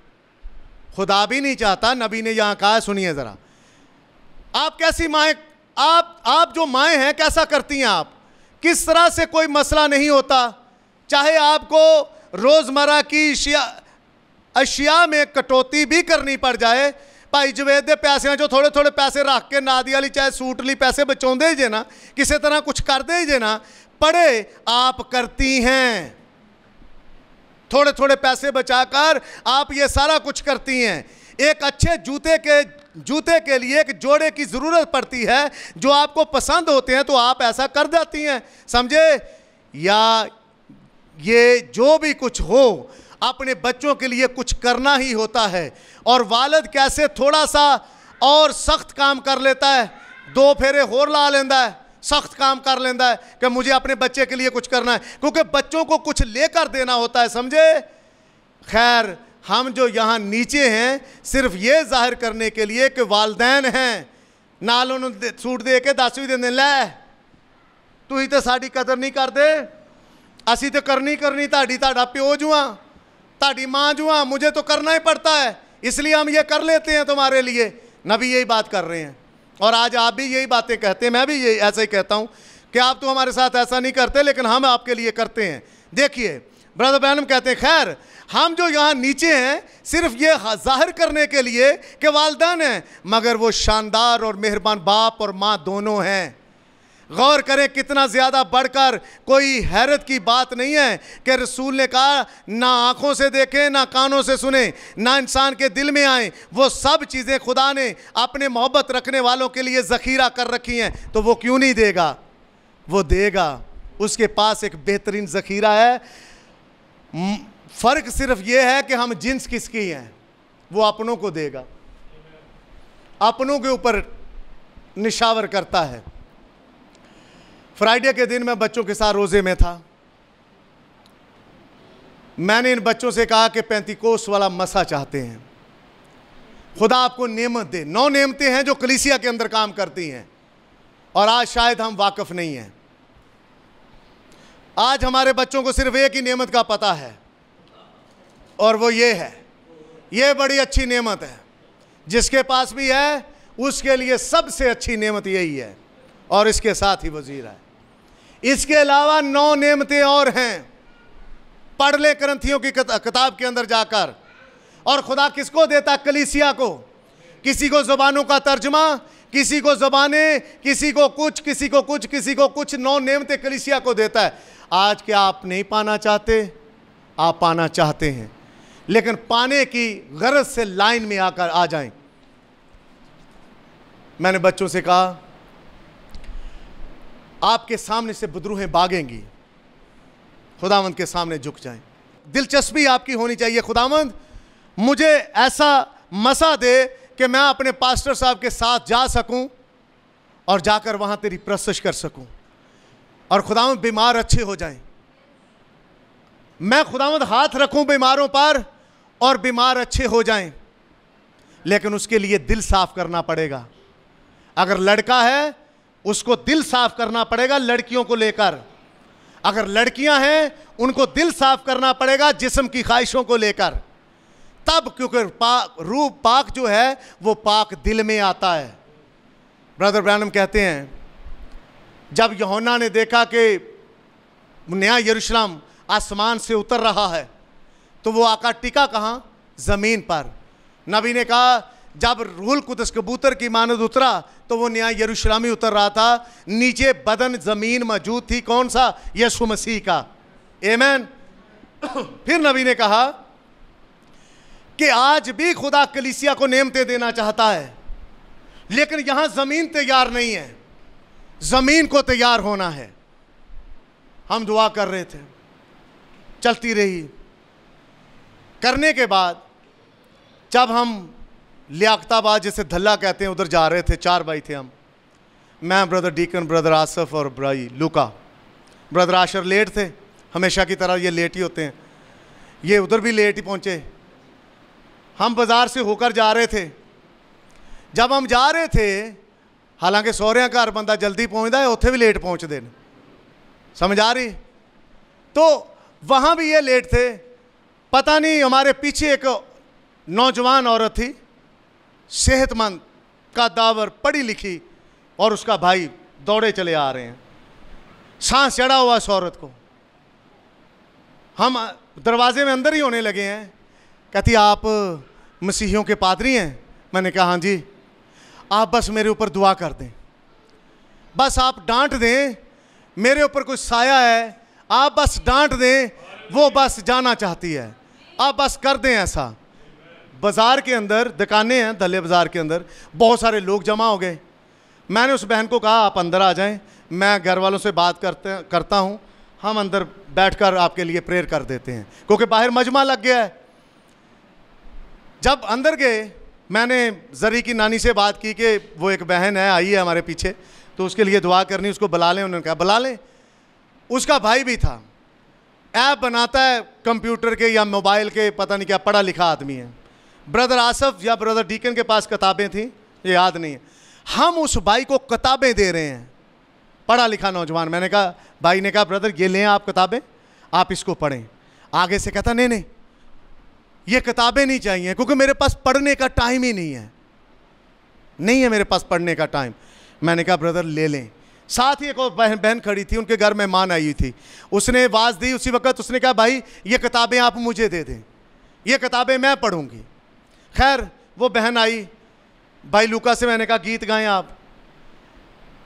खुदा भी नहीं चाहता। नबी ने यहां कहा, सुनिए जरा, आप कैसी माएँ, आप जो माएँ हैं कैसा करती हैं आप? किस तरह से कोई मसला नहीं होता, चाहे आपको रोजमर्रा की अशिया में कटौती भी करनी पड़ जाए। भाई जवेद दे पैसे जो थोड़े थोड़े पैसे रख के नादी वाली चाहे सूट ली पैसे बचाते जे ना, किसी तरह कुछ कर दे जे ना, पड़े आप करती हैं। थोड़े थोड़े पैसे बचाकर आप ये सारा कुछ करती हैं। एक अच्छे जूते के लिए एक जोड़े की ज़रूरत पड़ती है जो आपको पसंद होते हैं, तो आप ऐसा कर जाती हैं। समझे? या ये जो भी कुछ हो, अपने बच्चों के लिए कुछ करना ही होता है। और वालिद कैसे थोड़ा सा और सख्त काम कर लेता है, 2 फेरे होर ला लेंदा है, सख्त काम कर लेता है कि मुझे अपने बच्चे के लिए कुछ करना है, क्योंकि बच्चों को कुछ लेकर देना होता है। समझे? खैर, हम जो यहाँ नीचे हैं सिर्फ ये जाहिर करने के लिए कि वालदैन हैं, नाल उन्होंने सूट दे के 10वीं दिन लै तू ही तो साड़ी कदर नहीं करते, असी तो करनी ताड़ा प्यो जुआ, ताड़ी माँ जुआ, मुझे तो करना ही पड़ता है, इसलिए हम ये कर लेते हैं तुम्हारे लिए। नबी यही बात कर रहे हैं और आज आप भी यही बातें कहते हैं। मैं भी ये ऐसा ही कहता हूँ कि आप तो हमारे साथ ऐसा नहीं करते, लेकिन हम आपके लिए करते हैं। देखिए ब्रदर बैनम कहते हैं, खैर हम जो यहाँ नीचे हैं सिर्फ ये जाहिर करने के लिए कि वालिदैन हैं, मगर वो शानदार और मेहरबान बाप और माँ दोनों हैं। गौर करें कितना ज़्यादा बढ़कर कोई हैरत की बात नहीं है कि रसूल ने कहा ना आँखों से देखें, ना कानों से सुने, ना इंसान के दिल में आए। वो सब चीज़ें खुदा ने अपने मोहब्बत रखने वालों के लिए ज़ख़ीरा कर रखी हैं, तो वो क्यों नहीं देगा? वो देगा। उसके पास एक बेहतरीन ज़ख़ीरा है। फ़र्क सिर्फ ये है कि हम जिन्स किसकी हैं। वो अपनों को देगा, अपनों के ऊपर निशावर करता है। फ्राइडे के दिन मैं बच्चों के साथ रोज़े में था। मैंने इन बच्चों से कहा कि पेंतीकोस वाला मसा चाहते हैं, खुदा आपको नेमत दे। 9 नेमतें हैं जो कलीसिया के अंदर काम करती हैं और आज शायद हम वाकिफ़ नहीं हैं। आज हमारे बच्चों को सिर्फ एक ही नेमत का पता है और वो ये है। ये बड़ी अच्छी नेमत है, जिसके पास भी है उसके लिए सबसे अच्छी नेमत यही है और इसके साथ ही वजीर है। इसके अलावा 9 नेमतें और हैं। पढ़ ले करंथियों की किताब के अंदर जाकर। और खुदा किसको देता? कलीसिया को। किसी को ज़बानों का तर्जमा, किसी को ज़बानें, किसी को कुछ, किसी को कुछ, किसी को कुछ। 9 नेमतें कलीसिया को देता है। आज क्या आप नहीं पाना चाहते? आप पाना चाहते हैं, लेकिन पाने की गरज से लाइन में आकर आ जाएं। मैंने बच्चों से कहा, आपके सामने से बदरूहें भागेंगी, खुदावंद के सामने झुक जाएं। दिलचस्पी आपकी होनी चाहिए, खुदावंद मुझे ऐसा मसा दे कि मैं अपने पास्टर साहब के साथ जा सकूं और जाकर वहां तेरी प्रस्तुत कर सकूं, और खुदावंद बीमार अच्छे हो जाएं। मैं खुदावंद हाथ रखूं बीमारों पर और बीमार अच्छे हो जाएं, लेकिन उसके लिए दिल साफ करना पड़ेगा। अगर लड़का है उसको दिल साफ करना पड़ेगा लड़कियों को लेकर, अगर लड़कियां हैं उनको दिल साफ करना पड़ेगा जिस्म की ख्वाहिशों को लेकर। तब, क्योंकि रूह पाक जो है वो पाक दिल में आता है। ब्रदर ब्रैनम कहते हैं, जब यूहन्ना ने देखा कि नया यरूशलेम आसमान से उतर रहा है, तो वो आका टिका कहाँ? ज़मीन पर। नबी ने कहा, जब रूहुल कुदस कबूतर की मानद उतरा तो वो नया यरूशलेम ही उतर रहा था। नीचे बदन ज़मीन मौजूद थी, कौन सा? यीशु मसीह का। आमीन। फिर नबी ने कहा कि आज भी खुदा कलीसिया को नेमतें देना चाहता है, लेकिन यहां ज़मीन तैयार नहीं है, ज़मीन को तैयार होना है। हम दुआ कर रहे थे, चलती रही। करने के बाद जब हम लियाकताबाद, जैसे धल्ला कहते हैं, उधर जा रहे थे, 4 भाई थे हम, मैं, ब्रदर डीकन, ब्रदर आसफ और भाई लूका। ब्रदर आशर लेट थे, हमेशा की तरह ये लेट ही होते हैं। ये उधर भी लेट ही पहुँचे। हम बाज़ार से होकर जा रहे थे। जब हम जा रहे थे, हालांकि सौहरियां घर बंदा जल्दी पहुँचता है, उत्थे भी लेट पहुँचते हैं, समझ आ रही? तो वहाँ भी ये लेट थे। पता नहीं, हमारे पीछे एक नौजवान औरत थी, सेहतमंद, कद्दावर, पढ़ी लिखी, और उसका भाई दौड़े चले आ रहे हैं। सांस चढ़ा हुआ इस औरत को। हम दरवाजे में अंदर ही होने लगे हैं। कहती, आप मसीहियों के पादरी हैं? मैंने कहा, हाँ जी। आप बस मेरे ऊपर दुआ कर दें, बस आप डांट दें, मेरे ऊपर कुछ साया है, आप बस डांट दें, वो बस जाना चाहती है, आप बस कर दें ऐसा। बाज़ार के अंदर दुकानें हैं, धल्ले बाज़ार के अंदर बहुत सारे लोग जमा हो गए। मैंने उस बहन को कहा, आप अंदर आ जाएं, मैं घर वालों से बात करता हूं, हम अंदर बैठकर आपके लिए प्रेयर कर देते हैं, क्योंकि बाहर मजमा लग गया है। जब अंदर गए, मैंने जरी की नानी से बात की कि वो एक बहन है, आई है हमारे पीछे, तो उसके लिए दुआ करनी, उसको बुला लें। उन्होंने कहा बुला लें। उसका भाई भी था, ऐप बनाता है कंप्यूटर के या मोबाइल के, पता नहीं क्या, पढ़ा लिखा आदमी है। ब्रदर आसफ या ब्रदर डीकन के पास किताबें थी, ये याद नहीं है। हम उस भाई को किताबें दे रहे हैं, पढ़ा लिखा नौजवान। मैंने कहा, भाई ने कहा, ब्रदर ये लें आप किताबें, आप इसको पढ़ें। आगे से कहता, नहीं नहीं, ये किताबें नहीं चाहिए, क्योंकि मेरे पास पढ़ने का टाइम ही नहीं है, नहीं है मेरे पास पढ़ने का टाइम। मैंने कहा, ब्रदर ले लें। साथ ही एक और बहन खड़ी थी, उनके घर मेहमान आई हुई थी, उसने आवाज़ दी उसी वक्त। उसने कहा, भाई ये किताबें आप मुझे दे दें, ये किताबें मैं पढ़ूंगी। खैर वो बहन आई, भाई लूका से मैंने कहा, गीत गाएं आप?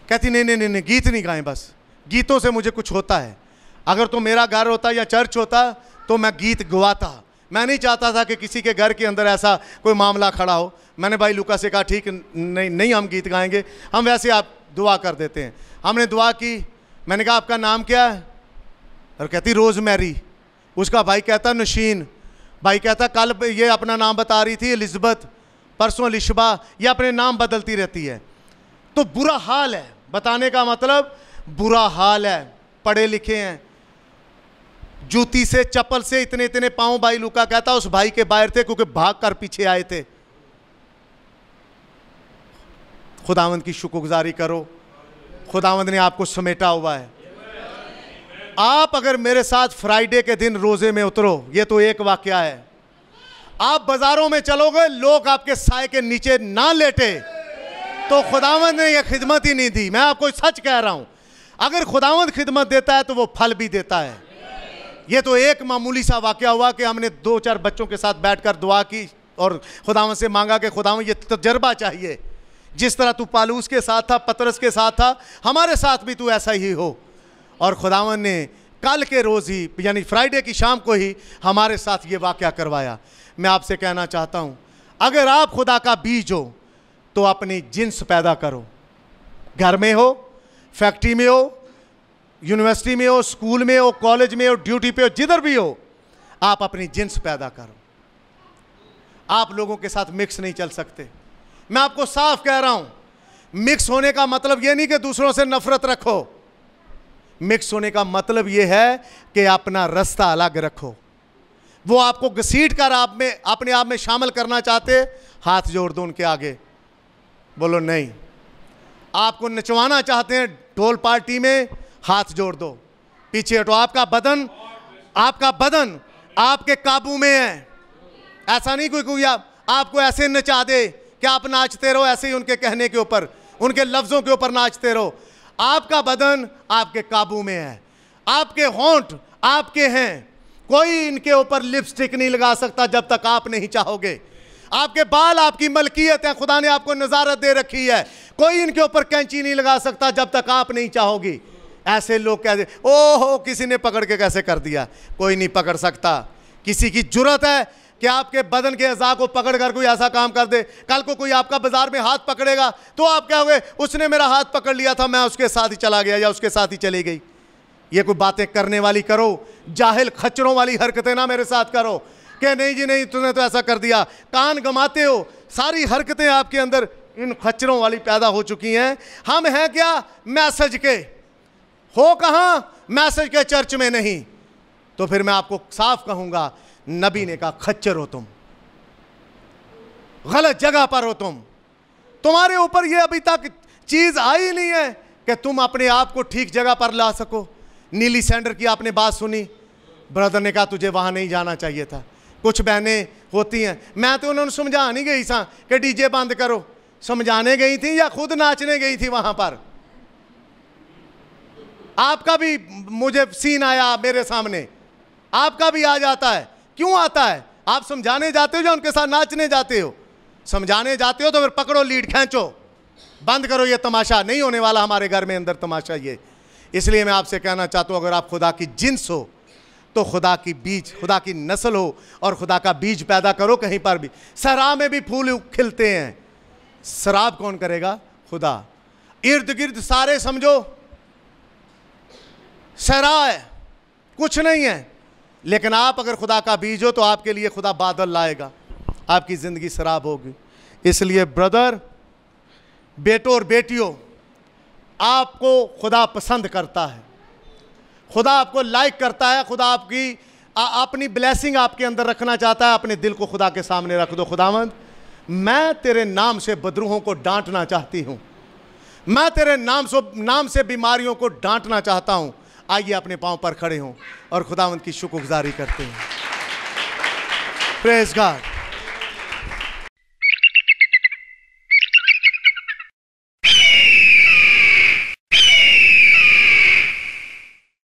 कहती, नहीं नहीं नहीं, गीत नहीं गाएं, बस गीतों से मुझे कुछ होता है। अगर तो मेरा घर होता या चर्च होता तो मैं गीत गवाता। मैं नहीं चाहता था कि किसी के घर के अंदर ऐसा कोई मामला खड़ा हो। मैंने भाई लूका से कहा, ठीक नहीं नहीं, हम गीत गाएंगे, हम वैसे आप दुआ कर देते हैं। हमने दुआ की। मैंने कहा, आपका नाम क्या है? और कहती, रोज़ मैरी। उसका भाई कहता, नशीन। भाई कहता, कल ये अपना नाम बता रही थी एलिज़ाबेथ, परसों लिशबा, ये अपने नाम बदलती रहती है। तो बुरा हाल है, बताने का मतलब बुरा हाल है। पढ़े लिखे हैं, जूती से, चप्पल से इतने इतने पाँव, भाई लूका कहता उस भाई के बाहर थे, क्योंकि भाग कर पीछे आए थे। खुदावंद की शुक्रगुजारी करो, खुदावंद ने आपको समेटा हुआ है। आप अगर मेरे साथ फ्राइडे के दिन रोजे में उतरो, ये तो एक वाकया है। आप बाजारों में चलोगे, लोग आपके साए के नीचे ना लेटे तो खुदावंद ने यह खिदमत ही नहीं दी। मैं आपको सच कह रहा हूं, अगर खुदावंद खिदमत देता है तो वो फल भी देता है। ये तो एक मामूली सा वाकया हुआ कि हमने 2-4 बच्चों के साथ बैठकर दुआ की और खुदावंद से मांगा कि खुदावंद ये तजर्बा चाहिए, जिस तरह तू पालूस के साथ था, पतरस के साथ था, हमारे साथ भी तू ऐसा ही हो। और खुदावंद ने कल के रोज़ ही यानी फ्राइडे की शाम को ही हमारे साथ ये वाकया करवाया। मैं आपसे कहना चाहता हूँ, अगर आप खुदा का बीज हो तो अपनी जिन्स पैदा करो। घर में हो, फैक्ट्री में हो, यूनिवर्सिटी में हो, स्कूल में हो, कॉलेज में हो, ड्यूटी पे हो, जिधर भी हो, आप अपनी जिन्स पैदा करो। आप लोगों के साथ मिक्स नहीं चल सकते। मैं आपको साफ कह रहा हूं, मिक्स होने का मतलब यह नहीं कि दूसरों से नफरत रखो। मिक्स होने का मतलब यह है कि अपना रास्ता अलग रखो। वो आपको घसीट कर आप में अपने आप में शामिल करना चाहते, हाथ जोड़ दो उनके आगे, बोलो नहीं। आपको नचवाना चाहते हैं ढोल पार्टी में, हाथ जोड़ दो, पीछे हटो। आपका बदन आपके काबू में है। ऐसा नहीं कोई आपको ऐसे नचा दे कि आप नाचते रहो, ऐसे ही उनके कहने के ऊपर, उनके लफ्जों के ऊपर नाचते रहो। आपका बदन आपके काबू में है, आपके होंठ आपके हैं, कोई इनके ऊपर लिपस्टिक नहीं लगा सकता जब तक आप नहीं चाहोगे। आपके बाल आपकी मलकियत है, खुदा ने आपको नजारत दे रखी है, कोई इनके ऊपर कैंची नहीं लगा सकता जब तक आप नहीं चाहोगी। ऐसे लोग कहते ओहो किसी ने पकड़ के कैसे कर दिया, कोई नहीं पकड़ सकता। किसी की जुर्रत है कि आपके बदन के अज़ा को पकड़ कर कोई ऐसा काम कर दे। कल को कोई आपका बाजार में हाथ पकड़ेगा तो आप कहोगे उसने मेरा हाथ पकड़ लिया था, मैं उसके साथ ही चला गया या उसके साथ ही चली गई। ये कोई बातें करने वाली करो, जाहिल खच्चरों वाली हरकतें ना मेरे साथ करो कि नहीं जी नहीं तूने तो ऐसा कर दिया। कान गमाते हो, सारी हरकतें आपके अंदर इन खच्चरों वाली पैदा हो चुकी हैं। हम हैं क्या मैसेज के, हो कहाँ मैसेज के, चर्च में नहीं। तो फिर मैं आपको साफ कहूंगा, नबी ने कहा खच्चर हो तुम, गलत जगह पर हो तुम। तुम्हारे ऊपर यह अभी तक चीज आई नहीं है कि तुम अपने आप को ठीक जगह पर ला सको। नीली सैंडर की आपने बात सुनी, ब्रदर ने कहा तुझे वहां नहीं जाना चाहिए था। कुछ बहनें होती हैं, मैं तो उन्होंने समझा नहीं गई सा कि डीजे बंद करो, समझाने गई थी या खुद नाचने गई थी वहां पर। आपका भी मुझे सीन आया मेरे सामने, आपका भी आ जाता है। क्यों आता है? आप समझाने जाते हो या उनके साथ नाचने जाते हो? समझाने जाते हो तो फिर पकड़ो लीड, खींचो, बंद करो। ये तमाशा नहीं होने वाला हमारे घर में अंदर तमाशा ये। इसलिए मैं आपसे कहना चाहता हूं, अगर आप खुदा की जिन्स हो तो खुदा की बीज, खुदा की नस्ल हो और खुदा का बीज पैदा करो। कहीं पर भी सहरा में भी फूल खिलते हैं, शराब कौन करेगा? खुदा। इर्द गिर्द सारे समझो सहरा है, कुछ नहीं है। लेकिन आप अगर खुदा का बीज हो तो आपके लिए खुदा बादल लाएगा, आपकी ज़िंदगी शराब होगी। इसलिए ब्रदर, बेटों और बेटियों, आपको खुदा पसंद करता है, खुदा आपको लाइक करता है, खुदा आपकी अपनी ब्लेसिंग आपके अंदर रखना चाहता है। अपने दिल को खुदा के सामने रख दो। खुदावंद, मैं तेरे नाम से बदरूहों को डांटना चाहती हूँ, मैं तेरे नाम से बीमारियों को डांटना चाहता हूँ। आइए अपने पांव पर खड़े हों और खुदावंद की शुक्रगुजारी करते हैं। Praise God.